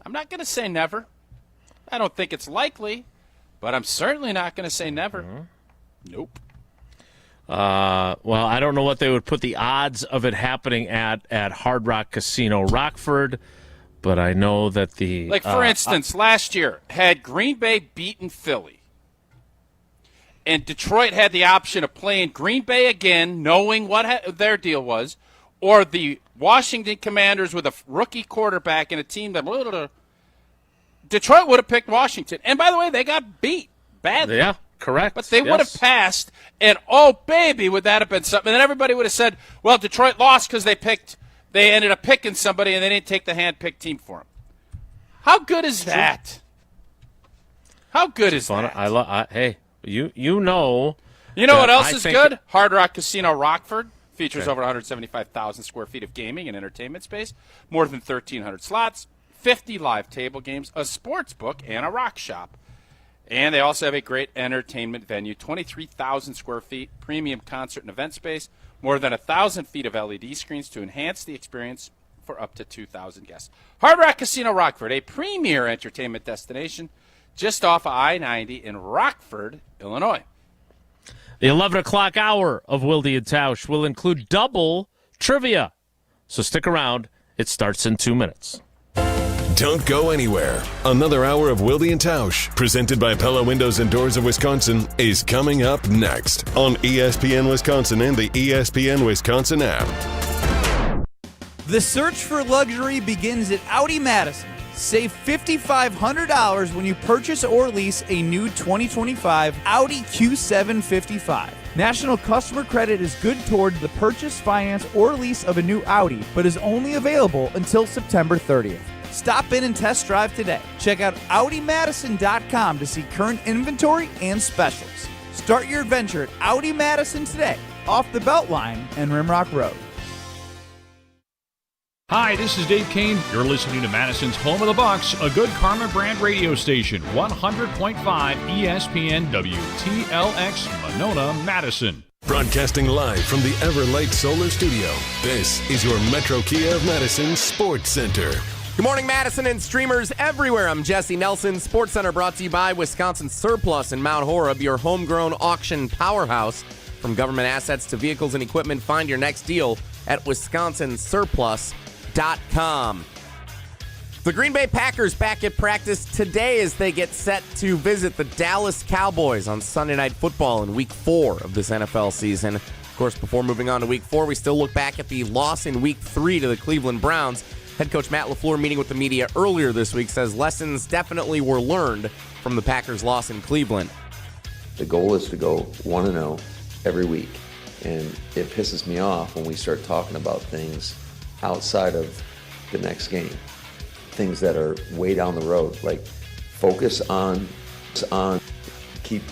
I'm not going to say never. I don't think it's likely, but I'm certainly not going to say never. Mm-hmm. Nope. Well, I don't know what they would put the odds of it happening at Hard Rock Casino Rockford, but I know that the... Like, for instance, last year, had Green Bay beaten Philly, and Detroit had the option of playing Green Bay again, knowing what their deal was, or the Washington Commanders with a rookie quarterback and a team that... Detroit would have picked Washington. And, by the way, they got beat badly. Yeah, correct. But they would have passed, and, oh, baby, would that have been something. And then everybody would have said, well, Detroit lost because they ended up picking somebody and they didn't take the hand-picked team for them. How good is that? How good is that? Hey, you know. You know what else is good? Hard Rock Casino Rockford features over 175,000 square feet of gaming and entertainment space, more than 1,300 slots, 50 live table games, a sports book, and a rock shop. And they also have a great entertainment venue, 23,000 square feet, premium concert and event space, more than 1,000 feet of LED screens to enhance the experience for up to 2,000 guests. Hard Rock Casino Rockford, a premier entertainment destination just off of I-90 in Rockford, Illinois. The 11 o'clock hour of Wilde and Tausch will include double trivia. So stick around. It starts in 2 minutes. Don't go anywhere. Another hour of Wilde and Tausch, presented by Pella Windows and Doors of Wisconsin, is coming up next on ESPN Wisconsin and the ESPN Wisconsin app. The search for luxury begins at Audi Madison. Save $5,500 when you purchase or lease a new 2025 Audi Q7 55. National customer credit is good toward the purchase, finance, or lease of a new Audi, but is only available until September 30th. Stop in and test drive today. Check out AudiMadison.com to see current inventory and specials. Start your adventure at Audi Madison today, off the Beltline and Rimrock Road. Hi, this is Dave Kane. You're listening to Madison's Home of the Bucks, a good Karma brand radio station, 100.5 ESPN WTLX, Monona, Madison. Broadcasting live from the Everlight Solar Studio, this is your Metro Kia of Madison Sports Center. Good morning, Madison and streamers everywhere. I'm Jesse Nelson. Sports Center brought to you by Wisconsin Surplus in Mount Horeb, your homegrown auction powerhouse. From government assets to vehicles and equipment, find your next deal at wisconsinsurplus.com. The Green Bay Packers back at practice today as they get set to visit the Dallas Cowboys on Sunday Night Football in Week 4 of this NFL season. Of course, before moving on to Week 4, we still look back at the loss in Week 3 to the Cleveland Browns. Head coach Matt Laflur, meeting with the media earlier this week, says lessons definitely were learned from the Packers' loss in Cleveland. The goal is to go 1-0 every week, and it pisses me off when we start talking about things outside of the next game, things that are way down the road. Like focus on keep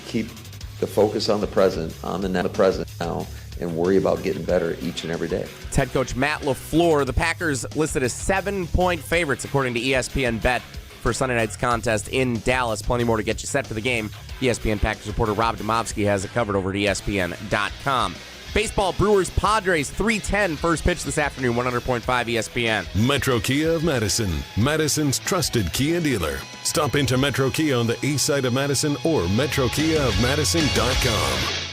the focus on the present, on the present now, and worry about getting better each and every day. It's head coach Matt Lafleur. The Packers listed as 7-point favorites according to ESPN Bet for Sunday night's contest in Dallas. Plenty more to get you set for the game. ESPN Packers reporter Rob Demovsky has it covered over at ESPN.com. Baseball, Brewers, Padres, 3:10 first pitch this afternoon, 100.5 ESPN. Metro Kia of Madison, Madison's trusted Kia dealer. Stop into Metro Kia on the east side of Madison or metrokiaofmadison.com.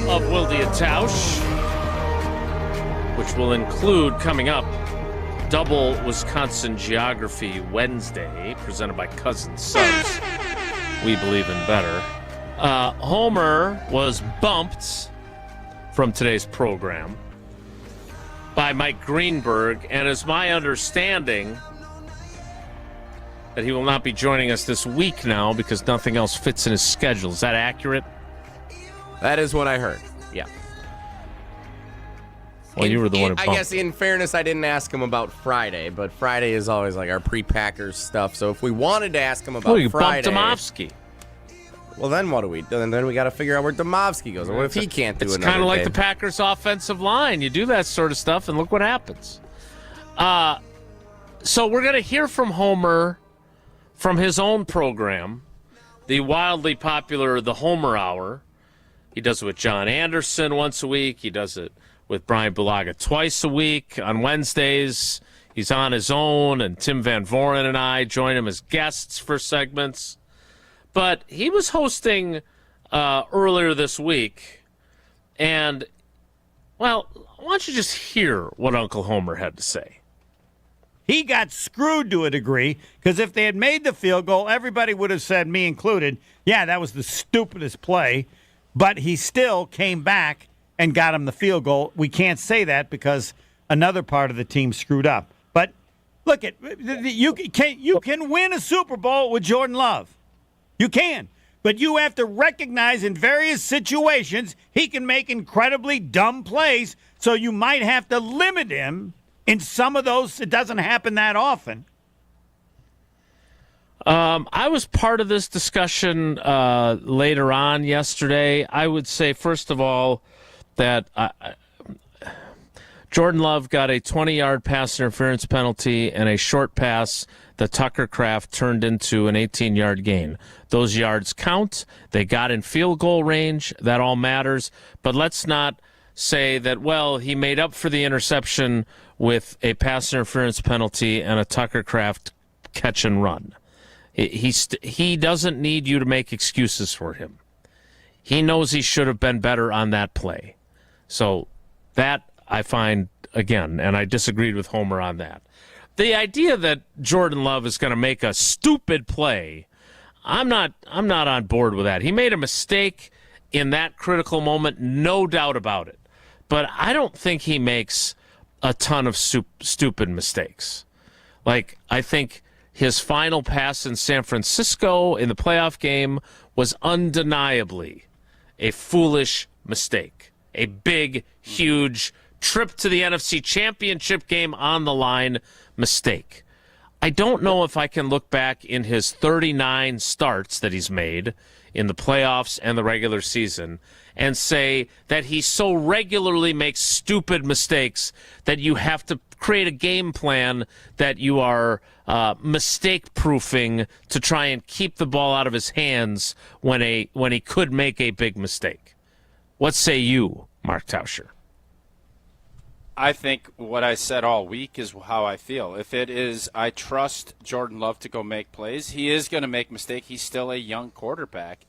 Of Wilde and Tausch, which will include coming up double Wisconsin Geography Wednesday, presented by Cousin Subs. We believe in better. Homer was bumped from today's program by Mike Greenberg, and it's my understanding that he will not be joining us this week now because nothing else fits in his schedule. Is that accurate? That is what I heard. Yeah. Well, you were the one who bumped. I guess in fairness, I didn't ask him about Friday, but Friday is always like our pre-Packers stuff. So if we wanted to ask him about Friday, bumped Demovsky. Well, then what do we do? And then we got to figure out where Demovsky goes. What if he can't do it? It's kind of like the Packers' offensive line. You do that sort of stuff, and look what happens. So we're going to hear from Homer from his own program, the wildly popular The Homer Hour. He does it with John Anderson once a week. He does it with Bryan Bulaga twice a week. On Wednesdays, he's on his own, and Tim Van Voren and I join him as guests for segments. But he was hosting earlier this week, and, well, why don't you just hear what Uncle Homer had to say? He got screwed to a degree, because if they had made the field goal, everybody would have said, me included, yeah, that was the stupidest play. But he still came back and got him the field goal. We can't say that because another part of the team screwed up. But look, you can win a Super Bowl with Jordan Love. You can. But you have to recognize in various situations he can make incredibly dumb plays, so you might have to limit him in some of those. It doesn't happen that often. I was part of this discussion later on yesterday. I would say, first of all, that Jordan Love got a 20-yard pass interference penalty and a short pass that Tucker Kraft turned into an 18-yard gain. Those yards count. They got in field goal range. That all matters. But let's not say that, well, he made up for the interception with a pass interference penalty and a Tucker Kraft catch and run. He doesn't need you to make excuses for him. He knows he should have been better on that play. So that I find, again, and I disagreed with Homer on that. The idea that Jordan Love is going to make a stupid play, I'm not on board with that. He made a mistake in that critical moment, no doubt about it. But I don't think he makes a ton of stupid mistakes. Like, I think his final pass in San Francisco in the playoff game was undeniably a foolish mistake. A big, huge trip to the NFC Championship game on the line mistake. I don't know if I can look back in his 39 starts that he's made in the playoffs and the regular season and say that he so regularly makes stupid mistakes that you have to create a game plan that you are mistake-proofing to try and keep the ball out of his hands when he could make a big mistake. What say you, Mark Tauscher? I think what I said all week is how I feel. If it is, I trust Jordan Love to go make plays. He is going to make mistakes. He's still a young quarterback.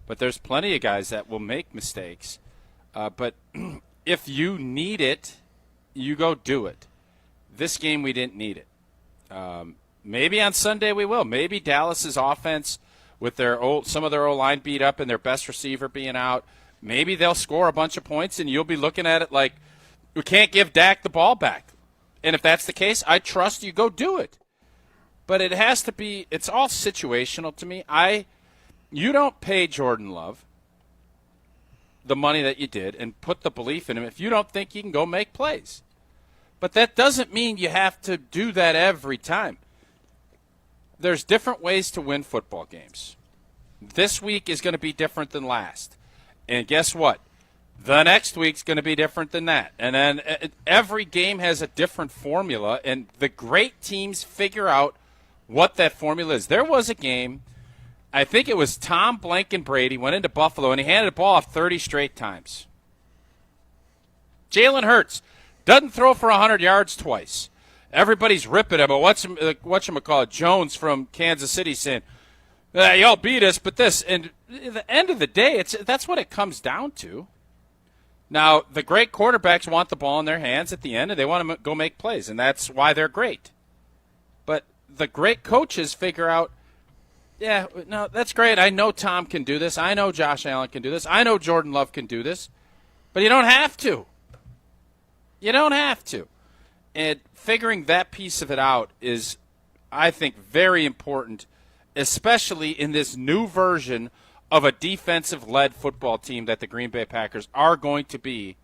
But there's plenty of guys that will make mistakes. But if you need it, you go do it. This game, we didn't need it. Maybe on Sunday we will. Maybe Dallas's offense, with some of their O-line beat up and their best receiver being out, maybe they'll score a bunch of points, and you'll be looking at it like, we can't give Dak the ball back. And if that's the case, I trust you. Go do it. But it has to be – it's all situational to me. You don't pay Jordan Love the money that you did and put the belief in him if you don't think he can go make plays. But that doesn't mean you have to do that every time. There's different ways to win football games. This week is going to be different than last. And guess what? The next week's going to be different than that. And then every game has a different formula, and the great teams figure out what that formula is. There was a game, I think it was Tom Blankenbrady went into Buffalo, and he handed the ball off 30 straight times. Jalen Hurts doesn't throw for 100 yards twice. Everybody's ripping him, but whatchamacallit, Jones from Kansas City saying, y'all beat us, but this. And at the end of the day, that's what it comes down to. Now, the great quarterbacks want the ball in their hands at the end, and they want to go make plays, and that's why they're great. But the great coaches figure out, yeah, no, that's great. I know Tom can do this. I know Josh Allen can do this. I know Jordan Love can do this. But you don't have to. You don't have to. And figuring that piece of it out is, I think, very important, especially in this new version of a defensive-led football team that the Green Bay Packers are going to be,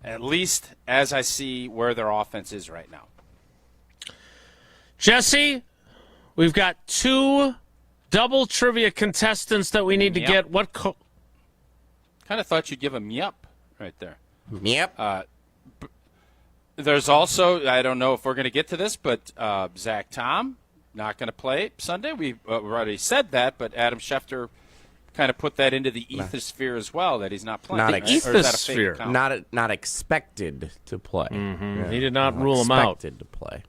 at least as I see where their offense is right now. Jesse, we've got 2 double trivia contestants that we need to get. What? Kind of thought you'd give them yep right there. Yep. There's also, I don't know if we're going to get to this, but Zach Tom, not going to play Sunday. We've already said that, but Adam Schefter kind of put that into the ethosphere as well, that he's not playing. Not ethosphere. Not expected to play. Mm-hmm. Yeah. He did not rule him out. Expected to play.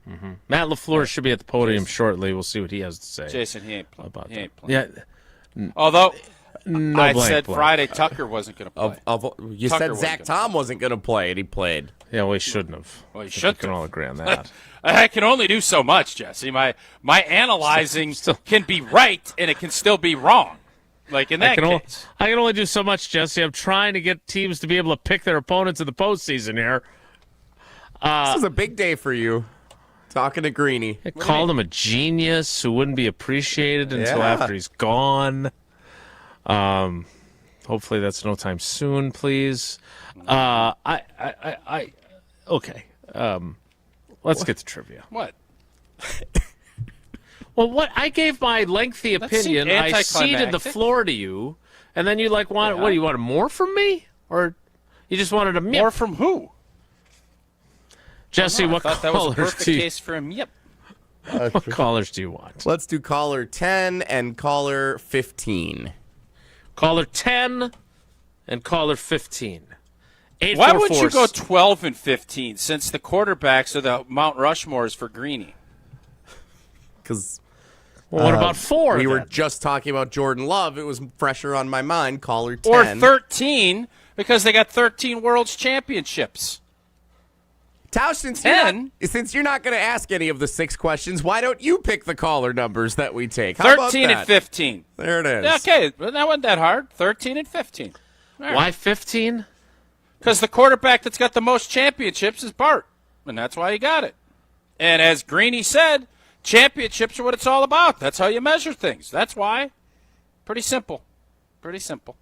Mm-hmm. Matt Lafleur should be at the podium shortly. We'll see what he has to say. Jason, he ain't playing. About he ain't playing. Yeah. Although I said blank. Friday Tucker wasn't going to play. You said Zach Tom wasn't going to play, and he played. Yeah, well, he shouldn't have. Well, he should. We can all agree on that. I can only do so much, Jesse. My analyzing can be right, and it can still be wrong. Like in that case. I can only do so much, Jesse. I'm trying to get teams to be able to pick their opponents in the postseason here. This is a big day for you. Talking to Greeny. I called him a genius who wouldn't be appreciated until after he's gone. Hopefully that's no time soon, please. Okay. Let's get to trivia. What? Well, what I gave my lengthy opinion. I ceded the floor to you, and then you wanted. What do you want more from me, or you just wanted more from who? Jesse, what callers that was a perfect do you, case for him. Yep. What callers do you want? Let's do caller 10 and caller 15. Caller 10 and caller 15. Why would you go 12 and 15 since the quarterbacks are the Mount Rushmores for Greeny? Because what about 4? We were just talking about Jordan Love. It was fresher on my mind. Caller 10. Or 13 because they got 13 World's Championships. Tausch, since you're not going to ask any of the 6 questions, why don't you pick the caller numbers that we take? How 13 about and 15. There it is. Okay, that wasn't that hard. 13 and 15. Right. Why 15? Because the quarterback that's got the most championships is Bart, and that's why he got it. And as Greeny said, championships are what it's all about. That's how you measure things. That's why. Pretty simple. Pretty simple.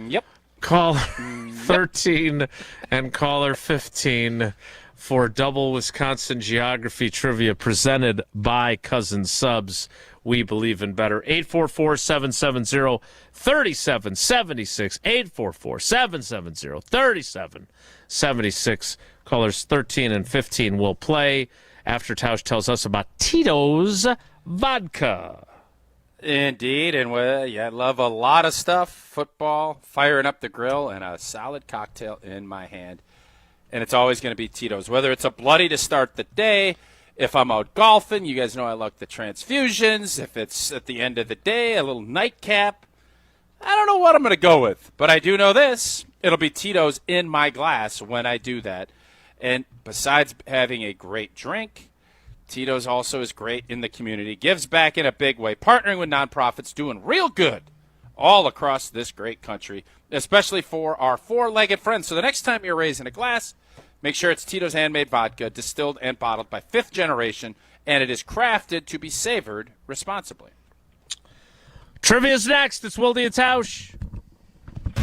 Yep. Caller 13 and caller 15 for double Wisconsin geography trivia presented by Cousin Subs. We believe in better. 844-770-3776. 844-770-3776. Callers 13 and 15 will play after Tausch tells us about Tito's Vodka. Indeed, and I love a lot of stuff. Football, firing up the grill, and a solid cocktail in my hand. And it's always going to be Tito's. Whether it's a bloody to start the day, if I'm out golfing, you guys know I like the transfusions. If it's at the end of the day, a little nightcap. I don't know what I'm going to go with, but I do know this. It'll be Tito's in my glass when I do that. And besides having a great drink, Tito's also is great in the community, gives back in a big way, partnering with nonprofits, doing real good all across this great country. especially for our four-legged friends. So the next time you're raising a glass, make sure it's Tito's Handmade Vodka, distilled and bottled by 5th generation, and it is crafted to be savored responsibly. Trivia's next. It's Wilde and Tausch.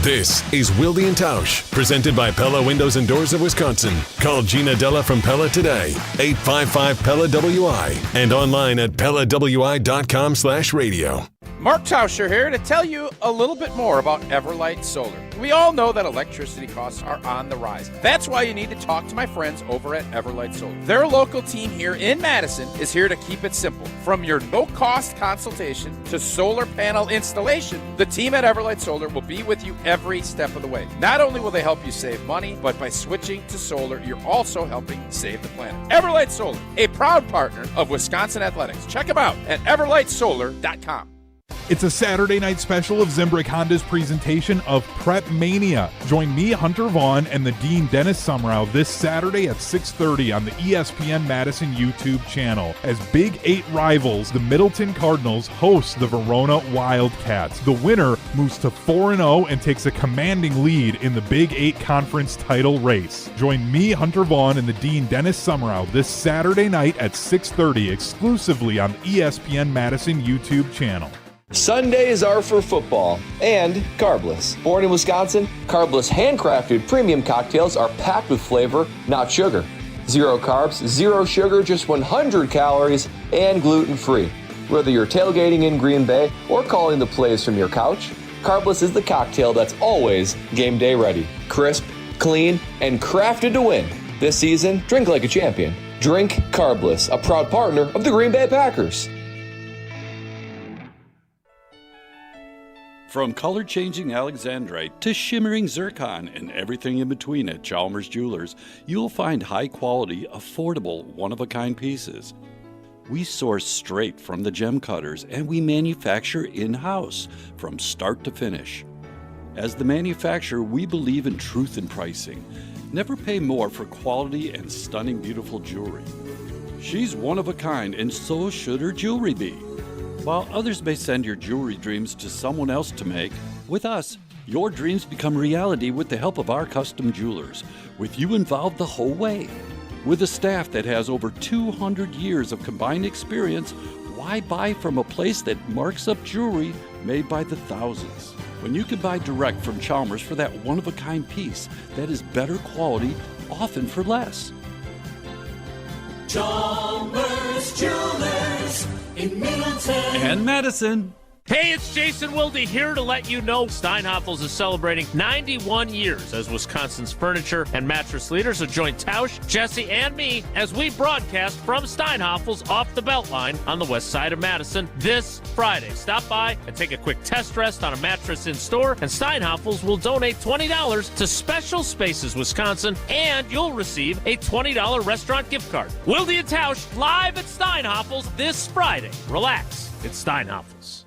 This is Wilde and Tausch, presented by Pella Windows and Doors of Wisconsin. Call Gina Della from Pella today, 855-PELLA-WI, and online at PellaWI.com/radio. Mark Tauscher here to tell you a little bit more about Everlight Solar. We all know that electricity costs are on the rise. That's why you need to talk to my friends over at Everlight Solar. Their local team here in Madison is here to keep it simple. From your no-cost consultation to solar panel installation, the team at Everlight Solar will be with you every step of the way. Not only will they help you save money, but by switching to solar, you're also helping save the planet. Everlight Solar, a proud partner of Wisconsin Athletics. Check them out at everlightsolar.com. It's a Saturday night special of Zimbrick Honda's presentation of Prep Mania. Join me, Hunter Vaughn, and the Dean Dennis Summerow this Saturday at 6:30 on the ESPN Madison YouTube channel. As Big 8 rivals, the Middleton Cardinals host the Verona Wildcats. The winner moves to 4-0 and takes a commanding lead in the Big 8 conference title race. Join me, Hunter Vaughn, and the Dean Dennis Summerow this Saturday night at 6:30 exclusively on the ESPN Madison YouTube channel. Sundays are for football and carbless. Born in Wisconsin, carbless handcrafted premium cocktails are packed with flavor, not sugar. 0 carbs, 0 sugar, just 100 calories, and gluten-free. Whether you're tailgating in Green Bay or calling the plays from your couch, carbless is the cocktail that's always game day ready. Crisp, clean, and crafted to win. This season, drink like a champion. Drink carbless, a proud partner of the Green Bay Packers. From color-changing alexandrite to shimmering zircon and everything in between at Chalmers Jewelers, you'll find high-quality, affordable, one-of-a-kind pieces. We source straight from the gem cutters, and we manufacture in-house from start to finish. As the manufacturer, we believe in truth in pricing. Never pay more for quality and stunning, beautiful jewelry. She's one of a kind, and so should her jewelry be. While others may send your jewelry dreams to someone else to make, with us, your dreams become reality with the help of our custom jewelers, with you involved the whole way. With a staff that has over 200 years of combined experience, why buy from a place that marks up jewelry made by the thousands? When you can buy direct from Chalmers for that one-of-a-kind piece that is better quality, often for less. Chalmers Jewelers in Middleton and Madison. Hey, it's Jason Wilde here to let you know Steinhafels is celebrating 91 years as Wisconsin's furniture and mattress leader. So join Tausch, Jesse, and me as we broadcast from Steinhafels off the Beltline on the west side of Madison this Friday. Stop by and take a quick test rest on a mattress in store, and Steinhafels will donate $20 to Special Spaces Wisconsin, and you'll receive a $20 restaurant gift card. Wilde and Tausch live at Steinhafels this Friday. Relax, it's Steinhafels.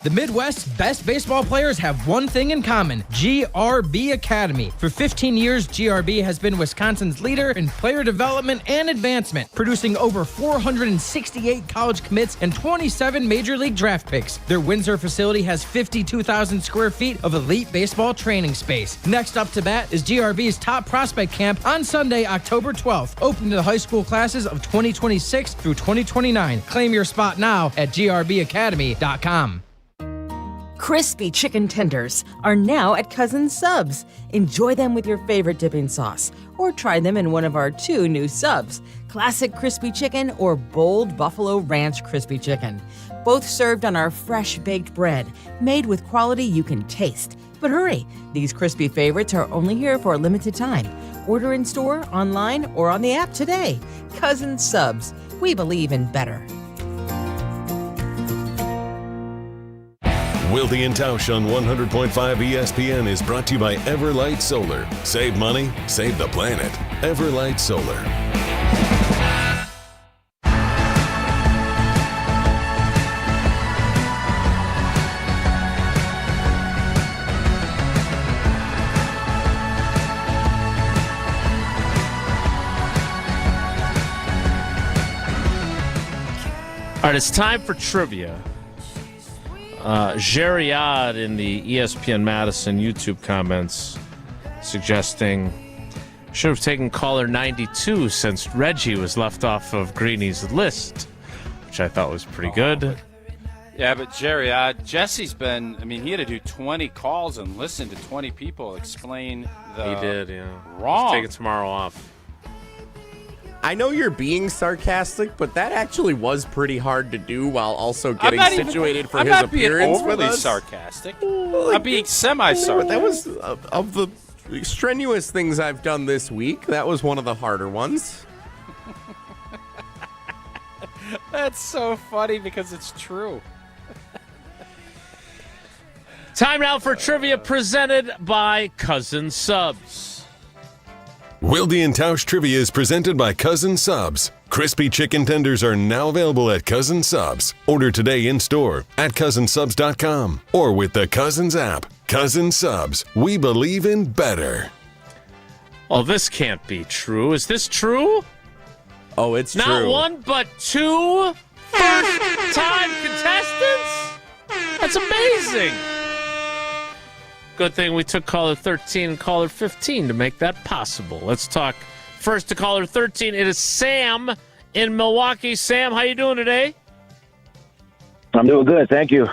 The Midwest's best baseball players have one thing in common: GRB Academy. For 15 years, GRB has been Wisconsin's leader in player development and advancement, producing over 468 college commits and 27 major league draft picks. Their Windsor facility has 52,000 square feet of elite baseball training space. Next up to bat is GRB's Top Prospect Camp on Sunday, October 12th, open to the high school classes of 2026 through 2029. Claim your spot now at grbacademy.com. Crispy chicken tenders are now at Cousin's Subs. Enjoy them with your favorite dipping sauce, or try them in one of our 2 new subs, Classic Crispy Chicken or Bold Buffalo Ranch Crispy Chicken. Both served on our fresh baked bread, made with quality you can taste. But hurry, these crispy favorites are only here for a limited time. Order in store, online, or on the app today. Cousin's Subs. We believe in better. Wilde and Tausch on 100.5 ESPN is brought to you by Everlight Solar. Save money, save the planet. Everlight Solar. All right, it's time for trivia. Geriad in the ESPN Madison YouTube comments suggesting should have taken caller 92 since Reggie was left off of Greeny's list, which I thought was pretty good. Yeah, but Jerry, Jesse's been, he had to do 20 calls and listen to 20 people explain the He did, yeah. wrong. He's taking tomorrow off. I know you're being sarcastic, but that actually was pretty hard to do while also getting situated for his appearance with us. I'm not being overly sarcastic. I'm being semi-sarcastic. That was, of the strenuous things I've done this week, that was one of the harder ones. That's so funny because it's true. Time now for trivia presented by Cousin Subs. Wilde and Tausch Trivia is presented by Cousin Subs. Crispy chicken tenders are now available at Cousin Subs. Order today in store at cousinsubs.com or with the Cousins app. Cousin Subs, we believe in better. Oh, this can't be true. Is this true? Oh, it's Not true. Not one, but two first-time contestants? That's amazing. Good thing we took caller 13 and caller 15 to make that possible. Let's talk first to caller 13. It is Sam in Milwaukee. Sam, how you doing today? I'm doing good, thank you.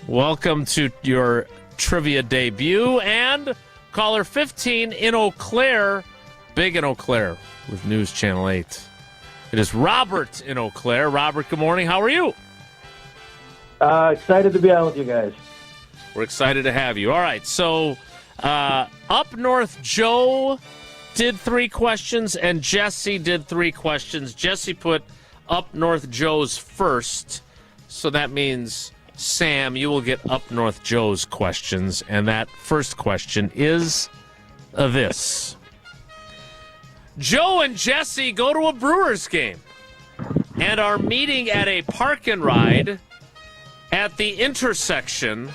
Welcome to your trivia debut. And caller 15 in Eau Claire, big in Eau Claire with News Channel 8. It is Robert in Eau Claire. Robert, good morning. How are you? Excited to be on with you guys. We're excited to have you. All right, so up north, Joe did 3 questions, and Jesse did 3 questions. Jesse put up north Joe's first, so that means, Sam, you will get up north Joe's questions, and that first question is this. Joe and Jesse go to a Brewers game and are meeting at a park and ride at the intersection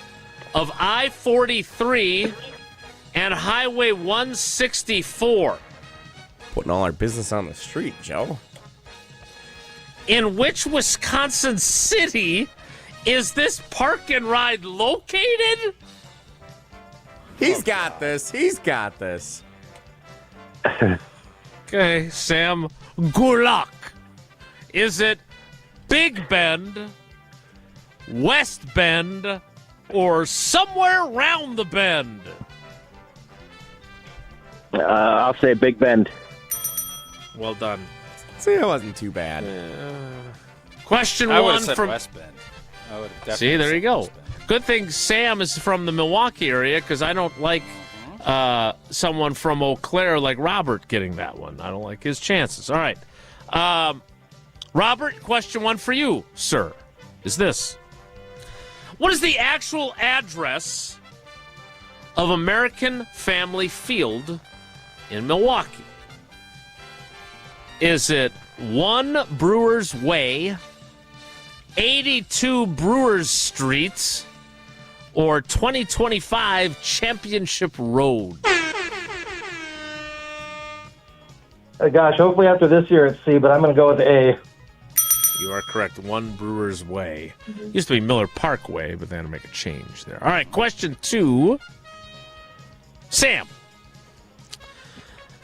of I-43 and Highway 164. Putting all our business on the street, Joe. In which Wisconsin city is this park and ride located? He's got this. He's got this. Okay, Sam, good luck. Is it Big Bend, West Bend, or somewhere around the bend? I'll say Big Bend. Well done. See, it wasn't too bad. Question I would one have said from West Bend. I would have definitely See, there said you go. West Bend. Good thing Sam is from the Milwaukee area because I don't like someone from Eau Claire like Robert getting that one. I don't like his chances. All right. Robert, question one for you, sir, is this. What is the actual address of American Family Field in Milwaukee? Is it 1 Brewers Way, 82 Brewers Street, or 2025 Championship Road? Gosh, hopefully after this year it's C, but I'm going to go with A. You are correct. 1 Brewers Way. Used to be Miller Parkway, but they had to make a change there. All right, question 2. Sam.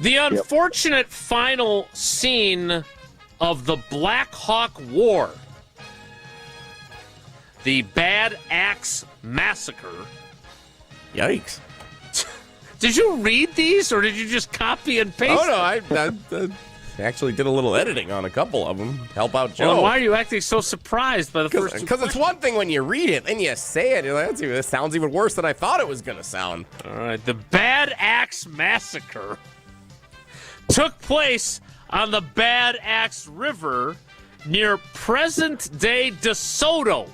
The unfortunate final scene of the Black Hawk War, the Bad Axe Massacre. Yikes. Did you read these, or did you just copy and paste Oh, no, I actually did a little editing on a couple of them. Help out Joe. Well, why are you acting so surprised by the first 2 Because it's one thing when you read it, then you say it. You're like, this sounds even worse than I thought it was going to sound. All right. The Bad Axe Massacre took place on the Bad Axe River near present-day DeSoto.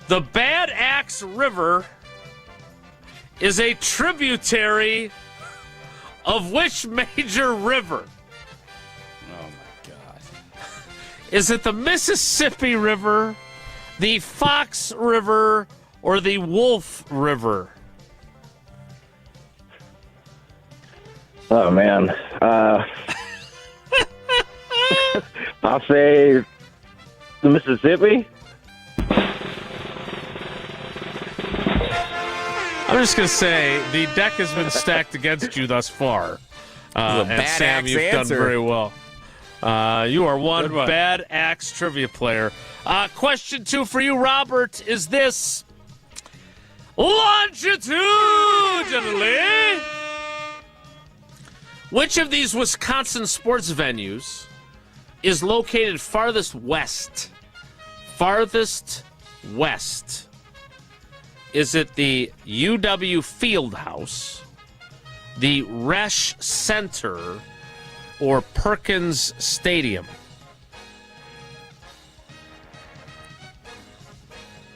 The Bad Axe River is a tributary of which major river? Oh, my God. Is it the Mississippi River, the Fox River, or the Wolf River? Oh, man. I'll say the Mississippi. I'm just going to say the deck has been stacked against you thus far. And Sam, you've done very well. You are one bad axe trivia player. Question 2 for you, Robert, is this. Longitudinally, which of these Wisconsin sports venues is located farthest west? Farthest west. Is it the UW Fieldhouse, the Resch Center, or Perkins Stadium?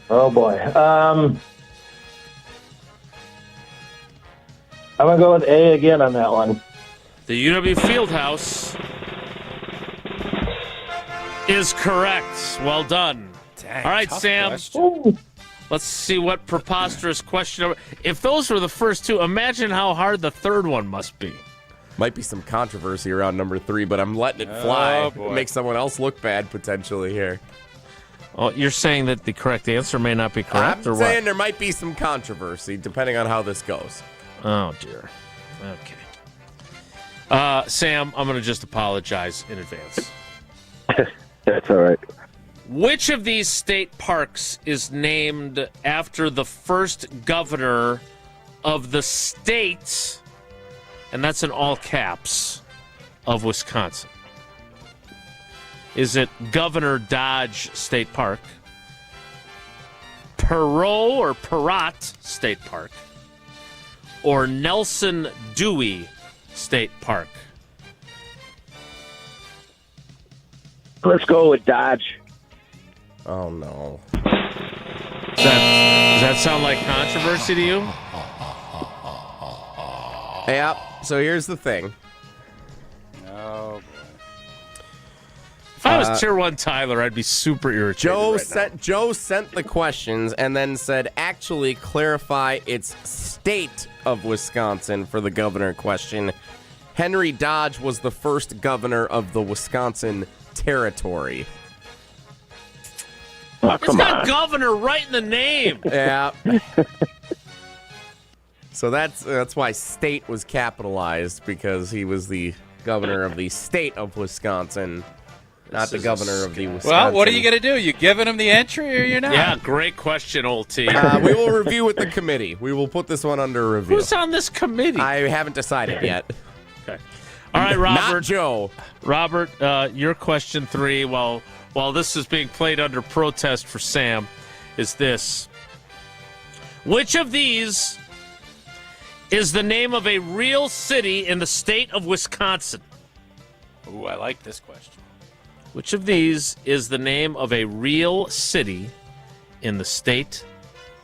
Oh, boy. I'm going to go with A again on that one. The UW Fieldhouse is correct. Well done. Dang, all right, Sam. Question. Let's see what preposterous question. If those were the first two, imagine how hard the third one must be. Might be some controversy around number 3, but I'm letting it fly. boy. Make someone else look bad potentially here. Oh, you're saying that the correct answer may not be correct, I'm or saying what? there might be some controversy depending on how this goes. Oh, dear. Okay. Sam, I'm going to just apologize in advance. That's all right. Which of these state parks is named after the first governor of the state, and that's in all caps, of Wisconsin? Is it Governor Dodge State Park, Perot or Perrott State Park, or Nelson Dewey State Park? Let's go with Dodge. Oh, no. Does that sound like controversy to you? Yeah, so here's the thing. Oh, boy. If I was Tier 1 Tyler, I'd be super irritated Joe sent the questions and then said, actually clarify its state of Wisconsin for the governor question. Henry Dodge was the first governor of the Wisconsin Territory. Oh, It's got governor right in the name. Yeah. So that's why state was capitalized, because he was the governor of the state of Wisconsin, not the governor of the Wisconsin. Well, what are you going to do? You giving him the entry or you're not? Yeah, great question, old T. We will review with the committee. We will put this one under review. Who's on this committee? I haven't decided yet. Okay. All right, Robert. Not Joe. Robert, your question 3, while this is being played under protest for Sam, is this. Which of these is the name of a real city in the state of Wisconsin? Ooh, I like this question. Which of these is the name of a real city in the state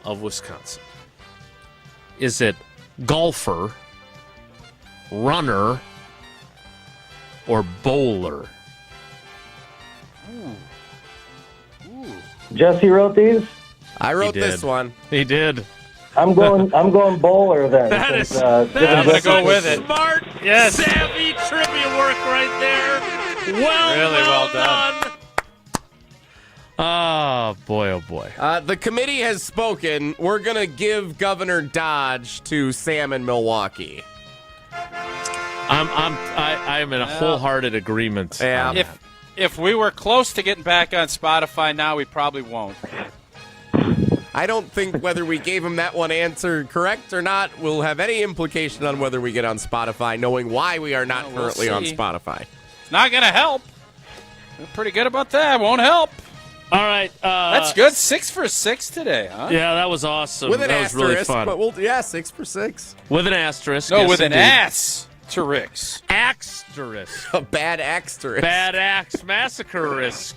of Wisconsin? Is it golfer, runner, or bowler? Jesse wrote these? I wrote this one. He did. I'm going bowler then. That is I'm going to go with it. Smart, yes, savvy trivia work right there. Well done. Oh, boy, oh, boy. The committee has spoken. We're going to give Governor Dodge to Sam in Milwaukee. I'm in a wholehearted agreement. Yeah. If we were close to getting back on Spotify now, we probably won't. I don't think whether we gave him that one answer correct or not will have any implication on whether we get on Spotify, knowing why we are not currently on Spotify. It's not going to help. We're pretty good about that. Won't help. All right. That's good. 6 for 6 today, huh? Yeah, that was awesome. With an that asterisk, was really fun. but 6 for 6. With an asterisk. No, yes, with indeed. an ass. Asterisk. A bad asterisk. Bad axe massacre-risk.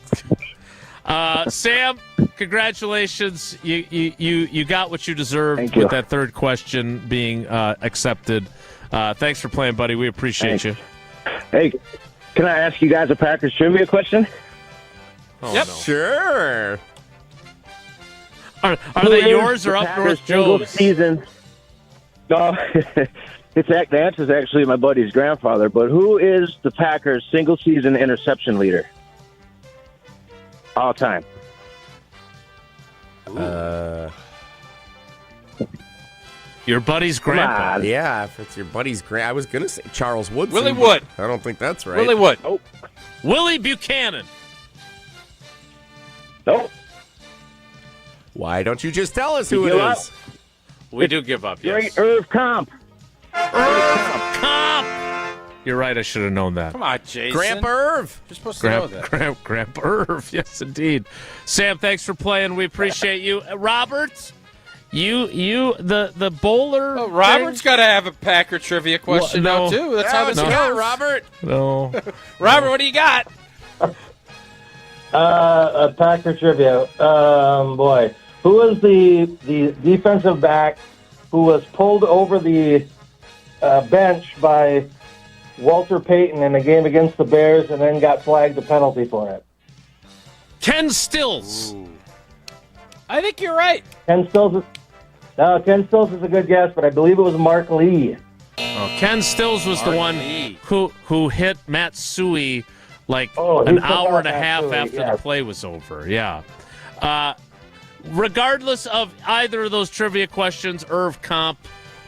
Sam, congratulations. You got what you deserved with that third question being accepted. Thanks for playing, buddy. We appreciate you. Hey, can I ask you guys a Packers trivia question? Oh, yep. No. Sure. Are they yours or up North Joe's? Season. No, the answer is actually my buddy's grandfather. But who is the Packers' single-season interception leader? All time. Your buddy's grandpa. Yeah, if it's your buddy's grandpa. I was going to say Charles Woodson. Willie Wood. I don't think that's right. Willie Wood. Oh. Willie Buchanan. Nope. Why don't you just tell us who You it give up? is? We do give up, yes. Irv Comp. Comp. You're right. I should have known that. Come on, Jason. Grandpa Irv. You're supposed to know that. Grandpa Irv. Yes, indeed. Sam, thanks for playing. We appreciate you. Robert, the bowler. Oh, Robert's got to have a Packer trivia question now, too. That's how this goes. Robert. No. Robert, what do you got? A Packer trivia. Boy. Who was the defensive back who was pulled over the bench by Walter Payton in a game against the Bears and then got flagged a penalty for it? Ken Stills. Ooh. I think you're right. Ken Stills is a good guess, but I believe it was Mark Lee. Oh, Ken Stills was the one who hit Matt Suey like he an took hour out and a Matt half Suey, after yes. the play was over. Yeah. Regardless of either of those trivia questions, Irv Comp,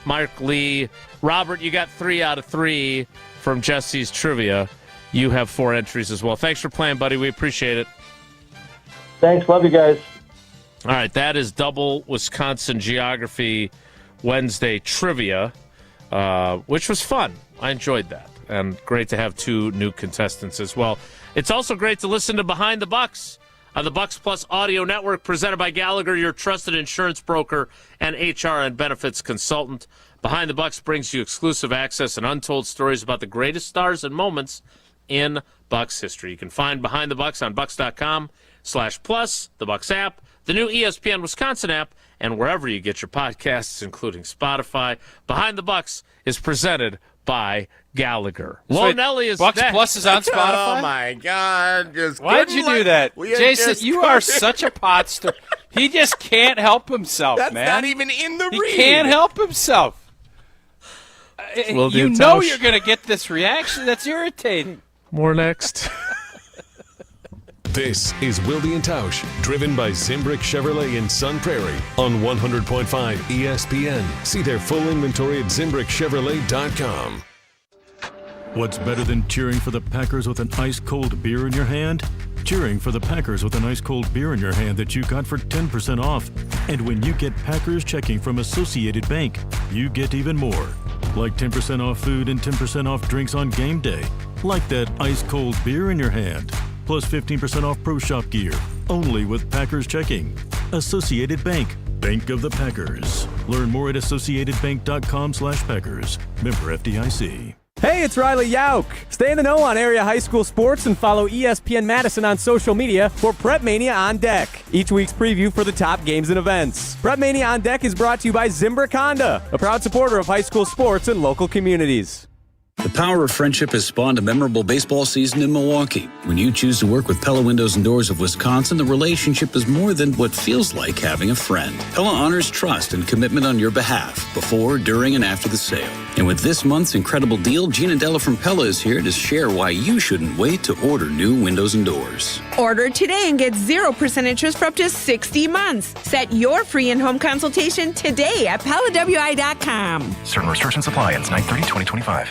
Mark Lee, Robert, you got 3 out of 3 from Jesse's trivia. You have 4 entries as well. Thanks for playing, buddy. We appreciate it. Thanks. Love you guys. All right, that is double Wisconsin Geography Wednesday trivia, which was fun. I enjoyed that, and great to have 2 new contestants as well. It's also great to listen to Behind the Bucks on the Bucks Plus Audio Network, presented by Gallagher, your trusted insurance broker and HR and benefits consultant. Behind the Bucks brings you exclusive access and untold stories about the greatest stars and moments in Bucks history. You can find Behind the Bucks on bucks.com/plus, the Bucks app, the new ESPN Wisconsin app, and wherever you get your podcasts, including Spotify. Behind the Bucks is presented by Gallagher. So Nelly is Bucks next. Plus is on Spotify? Oh, my God. Why'd you do that? Jason, you are such a pot stir. He just can't help himself, That's man. not even in the read. He can't help himself. You know you're going to get this reaction. That's irritating. More next. This is Wilde and Tausch, driven by Zimbrick Chevrolet in Sun Prairie on 100.5 ESPN. See their full inventory at ZimbrickChevrolet.com. What's better than cheering for the Packers with an ice-cold beer in your hand? Cheering for the Packers with an ice-cold beer in your hand that you got for 10% off. And when you get Packers checking from Associated Bank, you get even more. Like 10% off food and 10% off drinks on game day. Like that ice-cold beer in your hand. Plus 15% off Pro Shop gear. Only with Packers checking. Associated Bank. Bank of the Packers. Learn more at associatedbank.com/Packers. Member FDIC. Hey, it's Riley Yauk. Stay in the know on area high school sports and follow ESPN Madison on social media for Prep Mania on Deck, each week's preview for the top games and events. Prep Mania on Deck is brought to you by Zimbrick Honda, a proud supporter of high school sports and local communities. The power of friendship has spawned a memorable baseball season in Milwaukee. When you choose to work with Pella Windows and Doors of Wisconsin, the relationship is more than what feels like having a friend. Pella honors trust and commitment on your behalf, before, during, and after the sale. And with this month's incredible deal, Gina Della from Pella is here to share why you shouldn't wait to order new windows and doors. Order today and get 0% interest for up to 60 months. Set your free in-home consultation today at PellaWI.com. Certain restrictions apply. Ends 9/30/2025.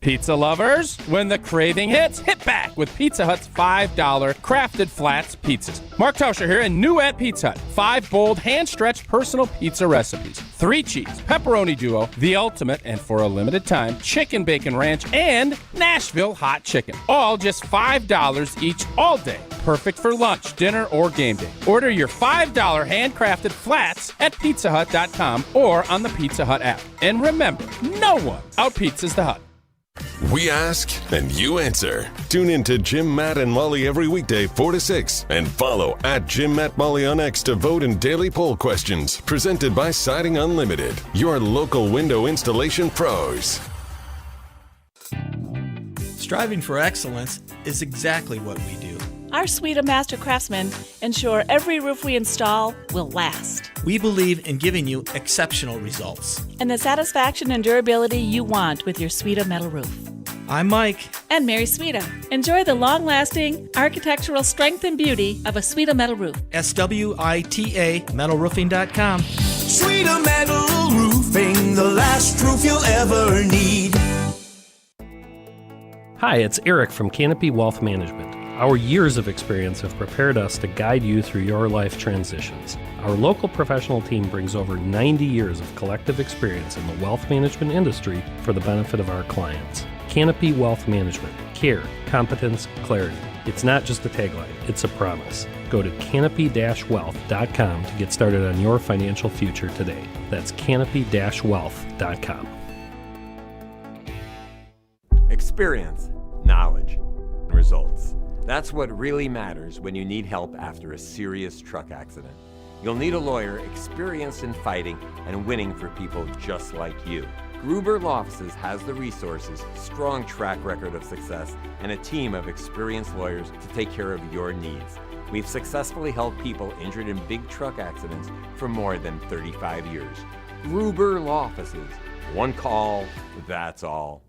Pizza lovers, when the craving hits, hit back with Pizza Hut's $5 crafted flats pizzas. Mark Tauscher here, and new at Pizza Hut. 5 bold, hand-stretched personal pizza recipes. 3 cheese, pepperoni duo, the ultimate, and for a limited time, chicken bacon ranch, and Nashville hot chicken. All just $5 each all day. Perfect for lunch, dinner, or game day. Order your $5 handcrafted flats at pizzahut.com or on the Pizza Hut app. And remember, no one out-pizzas the Hut. We ask and you answer. Tune in to Jim, Matt, and Molly every weekday 4 to 6 and follow at Jim, Matt, Molly on X to vote in daily poll questions presented by Siding Unlimited, your local window installation pros. Striving for excellence is exactly what we do. Our suite of master craftsmen ensure every roof we install will last. We believe in giving you exceptional results. And the satisfaction and durability you want with your suite of metal roof. I'm Mike. And Mary Suita. Enjoy the long-lasting architectural strength and beauty of a Suita metal roof. SWITA metalroofing.com. Suita Metal Roofing, the last roof you'll ever need. Hi, it's Eric from Canopy Wealth Management. Our years of experience have prepared us to guide you through your life transitions. Our local professional team brings over 90 years of collective experience in the wealth management industry for the benefit of our clients. Canopy Wealth Management. Care, competence, clarity. It's not just a tagline, it's a promise. Go to canopy-wealth.com to get started on your financial future today. That's canopy-wealth.com. Experience, knowledge, and results. That's what really matters when you need help after a serious truck accident. You'll need a lawyer experienced in fighting and winning for people just like you. Gruber Law Offices has the resources, strong track record of success, and a team of experienced lawyers to take care of your needs. We've successfully helped people injured in big truck accidents for more than 35 years. Gruber Law Offices. One call, that's all.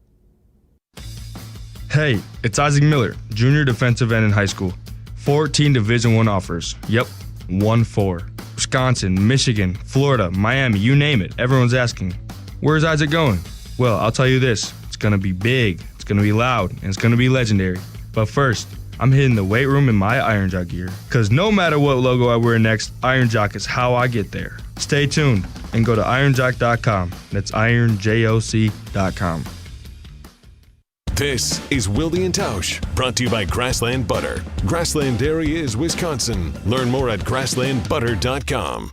Hey, it's Isaac Miller, junior defensive end in high school. 14 Division I offers. Yep, 1-4. Wisconsin, Michigan, Florida, Miami, you name it. Everyone's asking, where's Isaac going? Well, I'll tell you this. It's going to be big, it's going to be loud, and it's going to be legendary. But first, I'm hitting the weight room in my Iron Jock gear. Because no matter what logo I wear next, Iron Jock is how I get there. Stay tuned and go to ironjock.com. That's ironjoc.com. This is Wilde and Tausch, brought to you by Grassland Butter. Grassland Dairy is Wisconsin. Learn more at grasslandbutter.com.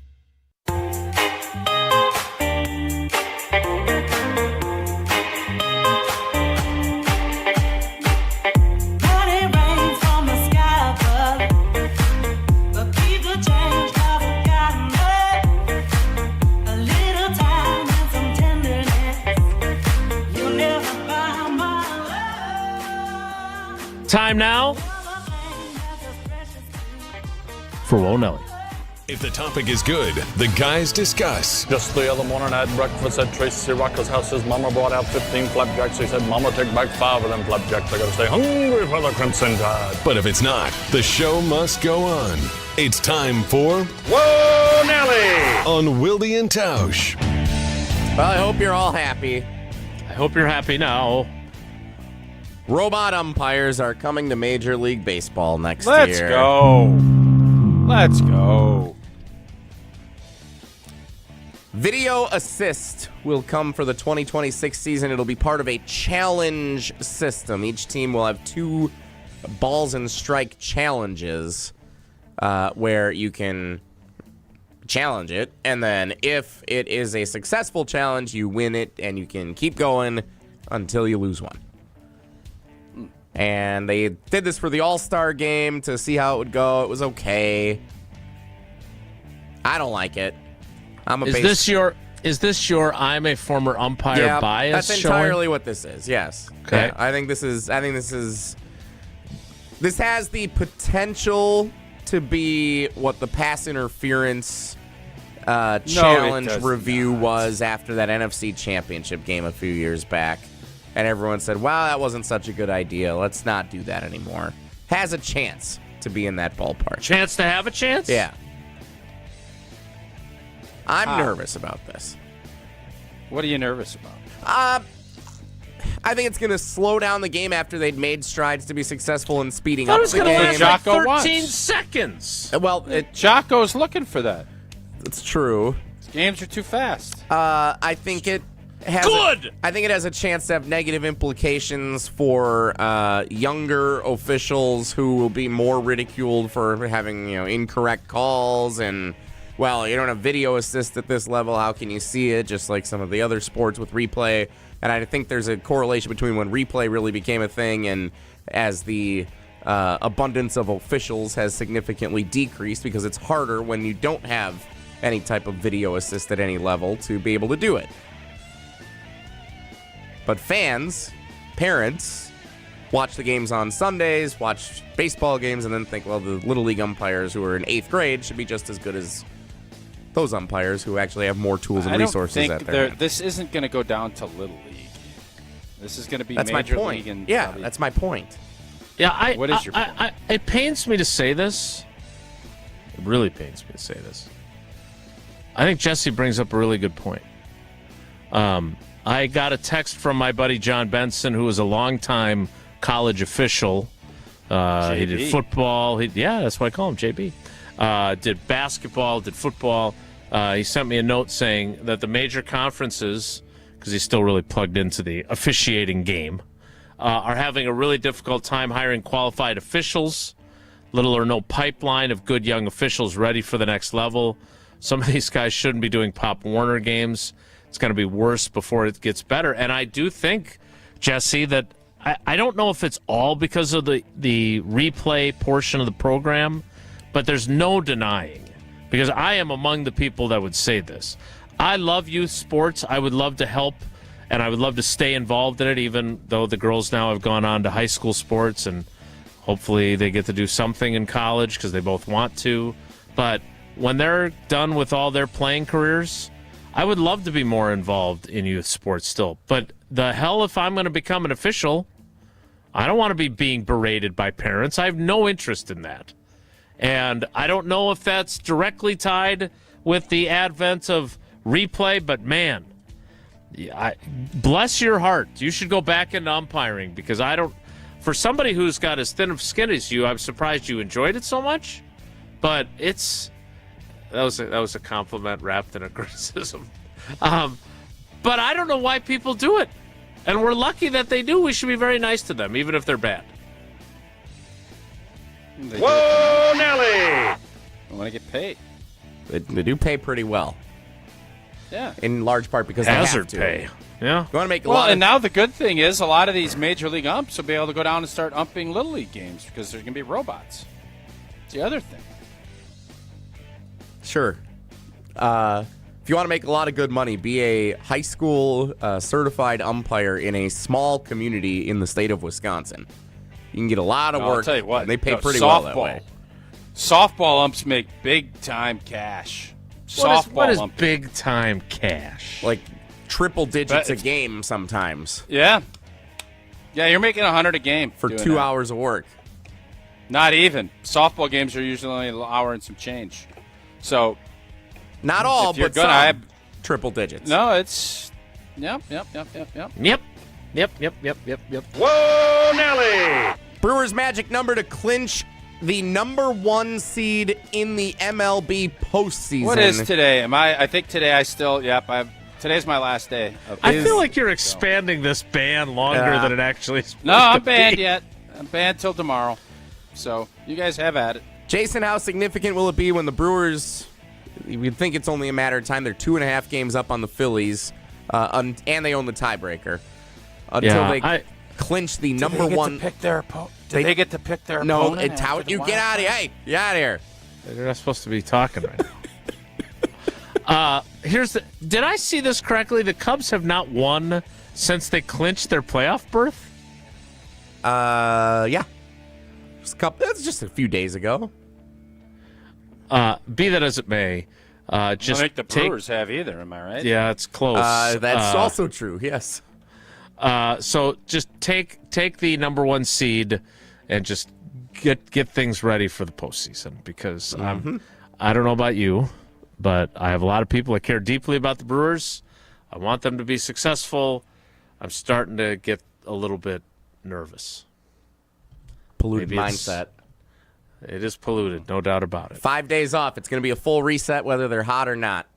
Time now for Whoa Nelly. If the topic is good, the guys discuss. Just the other morning I had breakfast at Tracy Rocco's house. His mama brought out 15 flapjacks. He said, Mama, take back 5 of them flapjacks. I gotta stay hungry for the Crimson Tide. But if it's not, the show must go on. It's time for Whoa Nelly on Wilde and Tausch. Well, I hope you're all happy. I hope you're happy now. Robot umpires are coming to Major League Baseball next year. Let's go. Let's go. Video assist will come for the 2026 season. It'll be part of a challenge system. Each team will have 2 balls and strike challenges where you can challenge it. And then if it is a successful challenge, you win it and you can keep going until you lose one. And they did this for the All-Star game to see how it would go. It was okay. I don't like it. Is this your I'm a former umpire bias? That's entirely what this is. Yes. Okay. Yeah, I think this has the potential to be what the pass interference challenge review was after that NFC Championship game a few years back. And everyone said, wow, that wasn't such a good idea. Let's not do that anymore. Has a chance to be in that ballpark. Chance to have a chance? Yeah. I'm nervous about this. What are you nervous about? I think it's going to slow down the game after they'd made strides to be successful in speeding up the game. It was going to last 13 seconds. Well, Jocko's looking for that. It's true. Games are too fast. I think it has I think it has a chance to have negative implications for younger officials who will be more ridiculed for having incorrect calls and, well, you don't have video assist at this level. How can you see it? Just like some of the other sports with replay. And I think there's a correlation between when replay really became a thing and as the abundance of officials has significantly decreased because it's harder when you don't have any type of video assist at any level to be able to do it. But fans, parents, watch the games on Sundays, watch baseball games, and then think, well, the Little League umpires who are in 8th grade should be just as good as those umpires who actually have more tools and resources at their hand. This isn't going to go down to Little League. This is going to be Major League. And that's my point. Yeah, what is your point? It pains me to say this. It really pains me to say this. I think Jesse brings up a really good point. I got a text from my buddy John Benson, who was a longtime college official. He did football. That's why I call him JB. Did basketball, did football. He sent me a note saying that the major conferences, because he's still really plugged into the officiating game, are having a really difficult time hiring qualified officials. Little or no pipeline of good young officials ready for the next level. Some of these guys shouldn't be doing Pop Warner games. It's going to be worse before it gets better. And I do think, Jesse, that I don't know if it's all because of the replay portion of the program, but there's no denying, because I am among the people that would say this. I love youth sports. I would love to help, and I would love to stay involved in it, even though the girls now have gone on to high school sports, and hopefully they get to do something in college because they both want to. But when they're done with all their playing careers, I would love to be more involved in youth sports still. But the hell if I'm going to become an official, I don't want to be being berated by parents. I have no interest in that. And I don't know if that's directly tied with the advent of replay, but man, bless your heart. You should go back into umpiring, because I don't. For somebody who's got as thin of skin as you, I'm surprised you enjoyed it so much. But that was a compliment wrapped in a criticism. But I don't know why people do it. And we're lucky that they do. We should be very nice to them, even if they're bad. Whoa, Nelly! I want to get paid. They do pay pretty well. Yeah. In large part because hazard they have to. pay. Yeah. You want to make a well, lot and now the good thing is a lot of these major league umps will be able to go down and start umping little league games because there's going to be robots. It's the other thing. Sure. If you want to make a lot of good money, be a high school certified umpire in a small community in the state of Wisconsin. You can get a lot of work. I'll tell you what, they pay pretty well that way. Softball umps make big time cash. What is big time cash? Like triple digits a game sometimes. Yeah. Yeah, you're making $100 a game for 2 hours of work. Not even. Softball games are usually only an hour and some change. So, not all, but some triple digits. No, it's yep. Whoa, Nelly! Brewers' magic number to clinch the number 1 seed in the MLB postseason. What is today? I think today today's my last day. I feel like you're expanding this ban longer than it actually is. No, I'm banned yet. I'm banned till tomorrow. So, you guys have at it. Jason, how significant will it be when the Brewers, we'd think it's only a matter of time, they're 2.5 games up on the Phillies, and they own the tiebreaker, until they clinch the number 1. Did they get to pick their no, opponent? No, you get out of here. Hey, get out of here. They're not supposed to be talking right now. Did I see this correctly? The Cubs have not won since they clinched their playoff berth? Yeah. That's just a few days ago. Be that as it may, I don't think the Brewers have either, am I right? Yeah, it's close. That's also true, yes. So just take the number 1 seed and just get things ready for the postseason, because I don't know about you, but I have a lot of people that care deeply about the Brewers. I want them to be successful. I'm starting to get a little bit nervous. Polluted mindset. It is polluted, no doubt about it. 5 days off. It's going to be a full reset whether they're hot or not.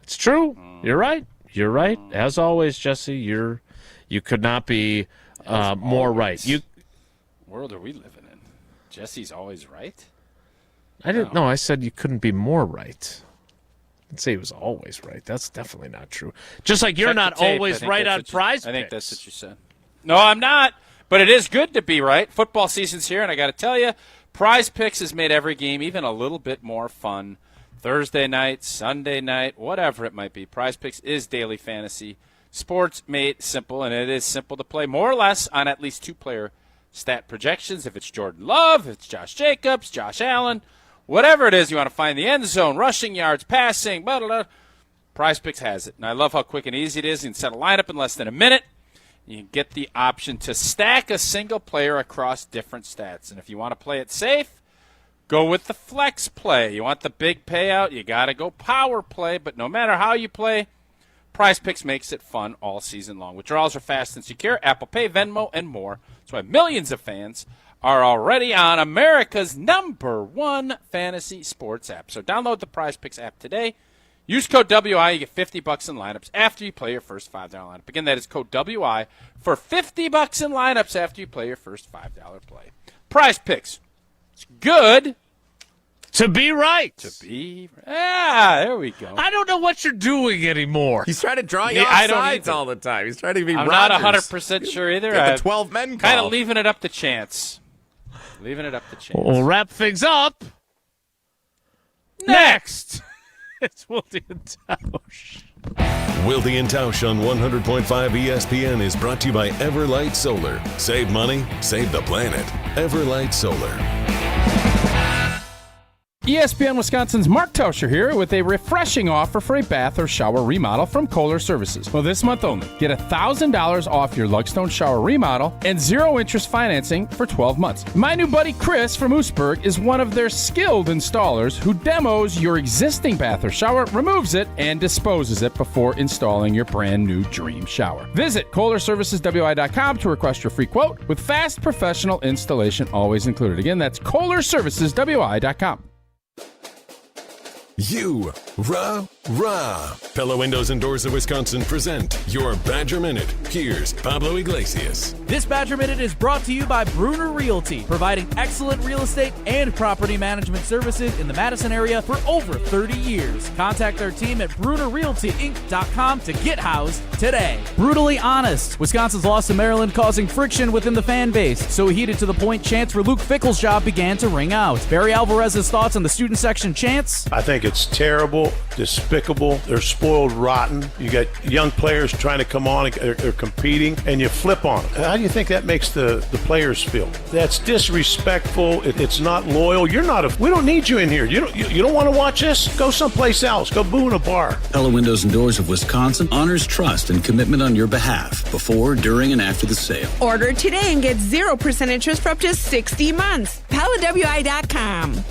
It's true. You're right. You're right. As always, Jesse, you could not be more right. World are we living in? Jesse's always right? I didn't know. I said you couldn't be more right. I didn't say he was always right. That's definitely not true. Just like you're not always right on prize picks. I think that's what you said. No, I'm not. But it is good to be right. Football season's here, and I got to tell you, Prize Picks has made every game even a little bit more fun. Thursday night, Sunday night, whatever it might be. Prize Picks is daily fantasy sports made simple, and it is simple to play more or less on at least 2-player stat projections. If it's Jordan Love, if it's Josh Jacobs, Josh Allen, whatever it is, you want to find the end zone, rushing yards, passing, blah, blah, blah. Prize Picks has it. And I love how quick and easy it is. You can set a lineup in less than a minute. You get the option to stack a single player across different stats. And if you want to play it safe, go with the flex play. You want the big payout, you got to go power play. But no matter how you play, Prize Picks makes it fun all season long. Withdrawals are fast and secure. Apple Pay, Venmo, and more. That's why millions of fans are already on America's #1 fantasy sports app. So download the Prize Picks app today. Use code WI. You get $50 in lineups after you play your first $5 lineup. Again, that is code WI for $50 in lineups after you play your first $5 play. Prize Picks. It's good. To be right. There we go. I don't know what you're doing anymore. He's trying to draw you off sides all the time. He's trying to be I'm Rodgers. not 100% sure either. Get the 12 men call. Kind of leaving it up to chance. We'll wrap things up next. It's Wilde and Tausch. Wilde and Tausch on 100.5 ESPN is brought to you by Everlight Solar. Save money, save the planet. Everlight Solar. ESPN Wisconsin's Mark Tauscher here with a refreshing offer for a bath or shower remodel from Kohler Services. Well, this month only, get $1,000 off your Lugstone shower remodel and 0 interest financing for 12 months. My new buddy Chris from Oostburg is one of their skilled installers who demos your existing bath or shower, removes it, and disposes it before installing your brand new dream shower. Visit KohlerServicesWI.com to request your free quote with fast professional installation always included. Again, that's KohlerServicesWI.com. Pella Windows and Doors of Wisconsin present your Badger Minute. Here's Pablo Iglesias. This Badger Minute is brought to you by Bruner Realty, providing excellent real estate and property management services in the Madison area for over 30 years. Contact their team at BrunerRealtyInc.com to get housed today. Brutally honest. Wisconsin's loss to Maryland causing friction within the fan base. So heated to the point chants for Luke Fickell's job began to ring out. Barry Alvarez's thoughts on the student section chants. I think it's terrible, despicable. They're spoiled rotten. You got young players trying to come on, they're competing, and you flip on them. How do you think that makes the players feel? That's disrespectful. It's not loyal. We don't need you in here. You don't want to watch this? Go someplace else. Go boo in a bar. Pella Windows and Doors of Wisconsin honors trust and commitment on your behalf before, during, and after the sale. Order today and get 0% interest for up to 60 months. PellaWI.com.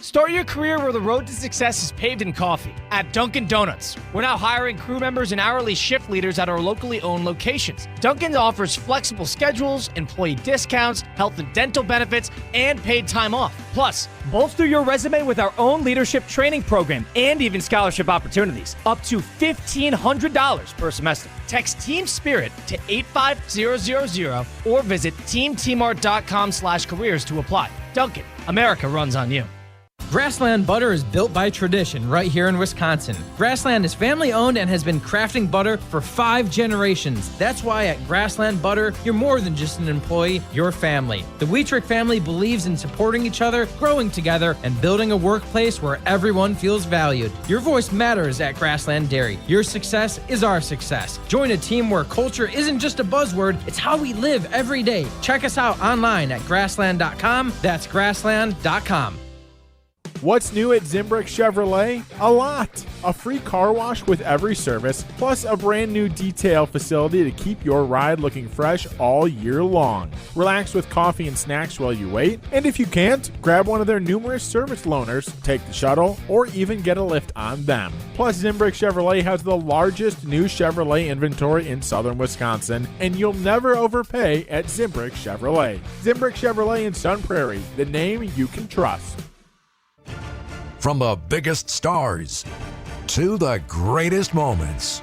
Start your career where the road to success is paved in coffee. At Dunkin' Donuts, we're now hiring crew members and hourly shift leaders at our locally owned locations. Dunkin' offers flexible schedules, employee discounts, health and dental benefits, and paid time off. Plus, bolster your resume with our own leadership training program and even scholarship opportunities. Up to $1,500 per semester. Text Team Spirit to 85000 or visit teamtmart.com/careers to apply. Dunkin', America runs on you. Grassland Butter is built by tradition right here in Wisconsin. Grassland is family-owned and has been crafting butter for 5 generations. That's why at Grassland Butter, you're more than just an employee, you're family. The Wietrich family believes in supporting each other, growing together, and building a workplace where everyone feels valued. Your voice matters at Grassland Dairy. Your success is our success. Join a team where culture isn't just a buzzword, it's how we live every day. Check us out online at grassland.com. That's grassland.com. What's new at Zimbrick Chevrolet? A lot. A free car wash with every service, plus a brand new detail facility to keep your ride looking fresh all year long. Relax with coffee and snacks while you wait, and if you can't, grab one of their numerous service loaners, take the shuttle, or even get a lift on them. Plus, Zimbrick Chevrolet has the largest new Chevrolet inventory in southern Wisconsin, and you'll never overpay at Zimbrick Chevrolet. Zimbrick Chevrolet in Sun Prairie, the name you can trust. From the biggest stars to the greatest moments,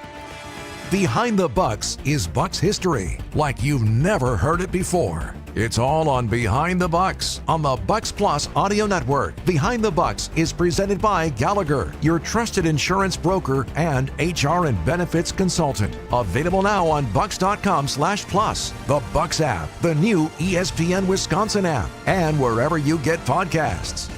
Behind the Bucks is Bucks history like you've never heard it before. It's all on Behind the Bucks on the Bucks Plus audio network. Behind the Bucks is presented by Gallagher, your trusted insurance broker and HR and benefits consultant. Available now on bucks.com/plus, the Bucks app, the new ESPN Wisconsin app, and wherever you get podcasts.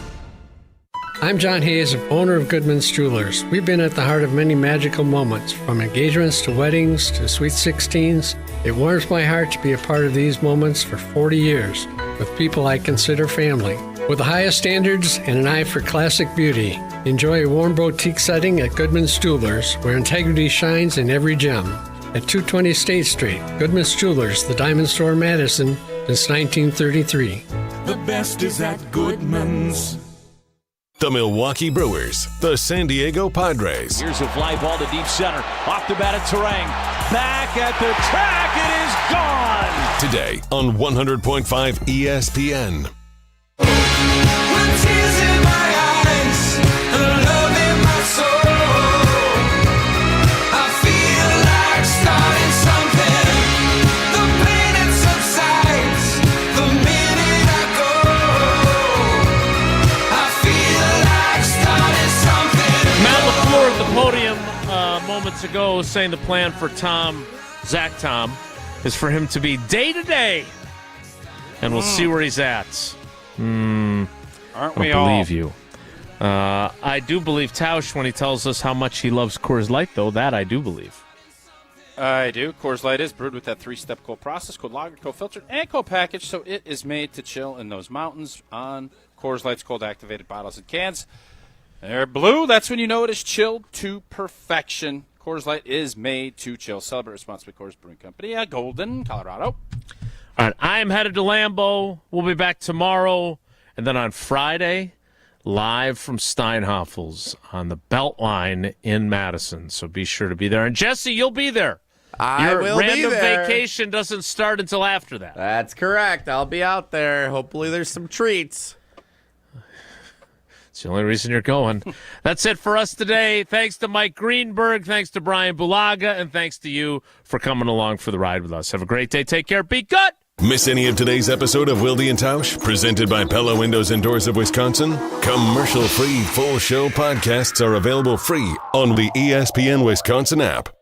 I'm John Hayes, owner of Goodman's Jewelers. We've been at the heart of many magical moments, from engagements to weddings to sweet 16s. It warms my heart to be a part of these moments for 40 years with people I consider family. With the highest standards and an eye for classic beauty, enjoy a warm boutique setting at Goodman's Jewelers, where integrity shines in every gem. At 220 State Street, Goodman's Jewelers, the Diamond Store, Madison, since 1933. The best is at Goodman's. the Milwaukee Brewers, the San Diego Padres. Here's a fly ball to deep center. Off the bat of Terang. Back at the track. It is gone. Today on 100.5 ESPN. With tears in my eyes and love in my soul, I feel like starting something. The pain it subsides the minute I go. I feel like starting something. Matt Laflur at the podium moments ago saying the plan for Zach Tom, is for him to be day-to-day. And we'll see where he's at. Aren't we I all? believe you. I do believe Tausch when he tells us how much he loves Coors Light, though. That I do believe. I do. Coors Light is brewed with that 3-step cold process, cold lagered, cold filtered, and cold packaged, so it is made to chill in those mountains on Coors Light's cold activated bottles and cans. They're blue. That's when you know it is chilled to perfection. Coors Light is made to chill. Celebrate responsibly. Coors Brewing Company, Golden, Colorado. All right, I am headed to Lambeau. We'll be back tomorrow. And then on Friday, live from Steinhoffel's on the Beltline in Madison. So be sure to be there. And Jesse, you'll be there. I will be there. Your random vacation doesn't start until after that. That's correct. I'll be out there. Hopefully there's some treats. It's the only reason you're going. That's it for us today. Thanks to Mike Greenberg. Thanks to Bryan Bulaga. And thanks to you for coming along for the ride with us. Have a great day. Take care. Be good. Miss any of today's episode of Wilde and Tausch, presented by Pella Windows and Doors of Wisconsin? Commercial-free full show podcasts are available free on the ESPN Wisconsin app.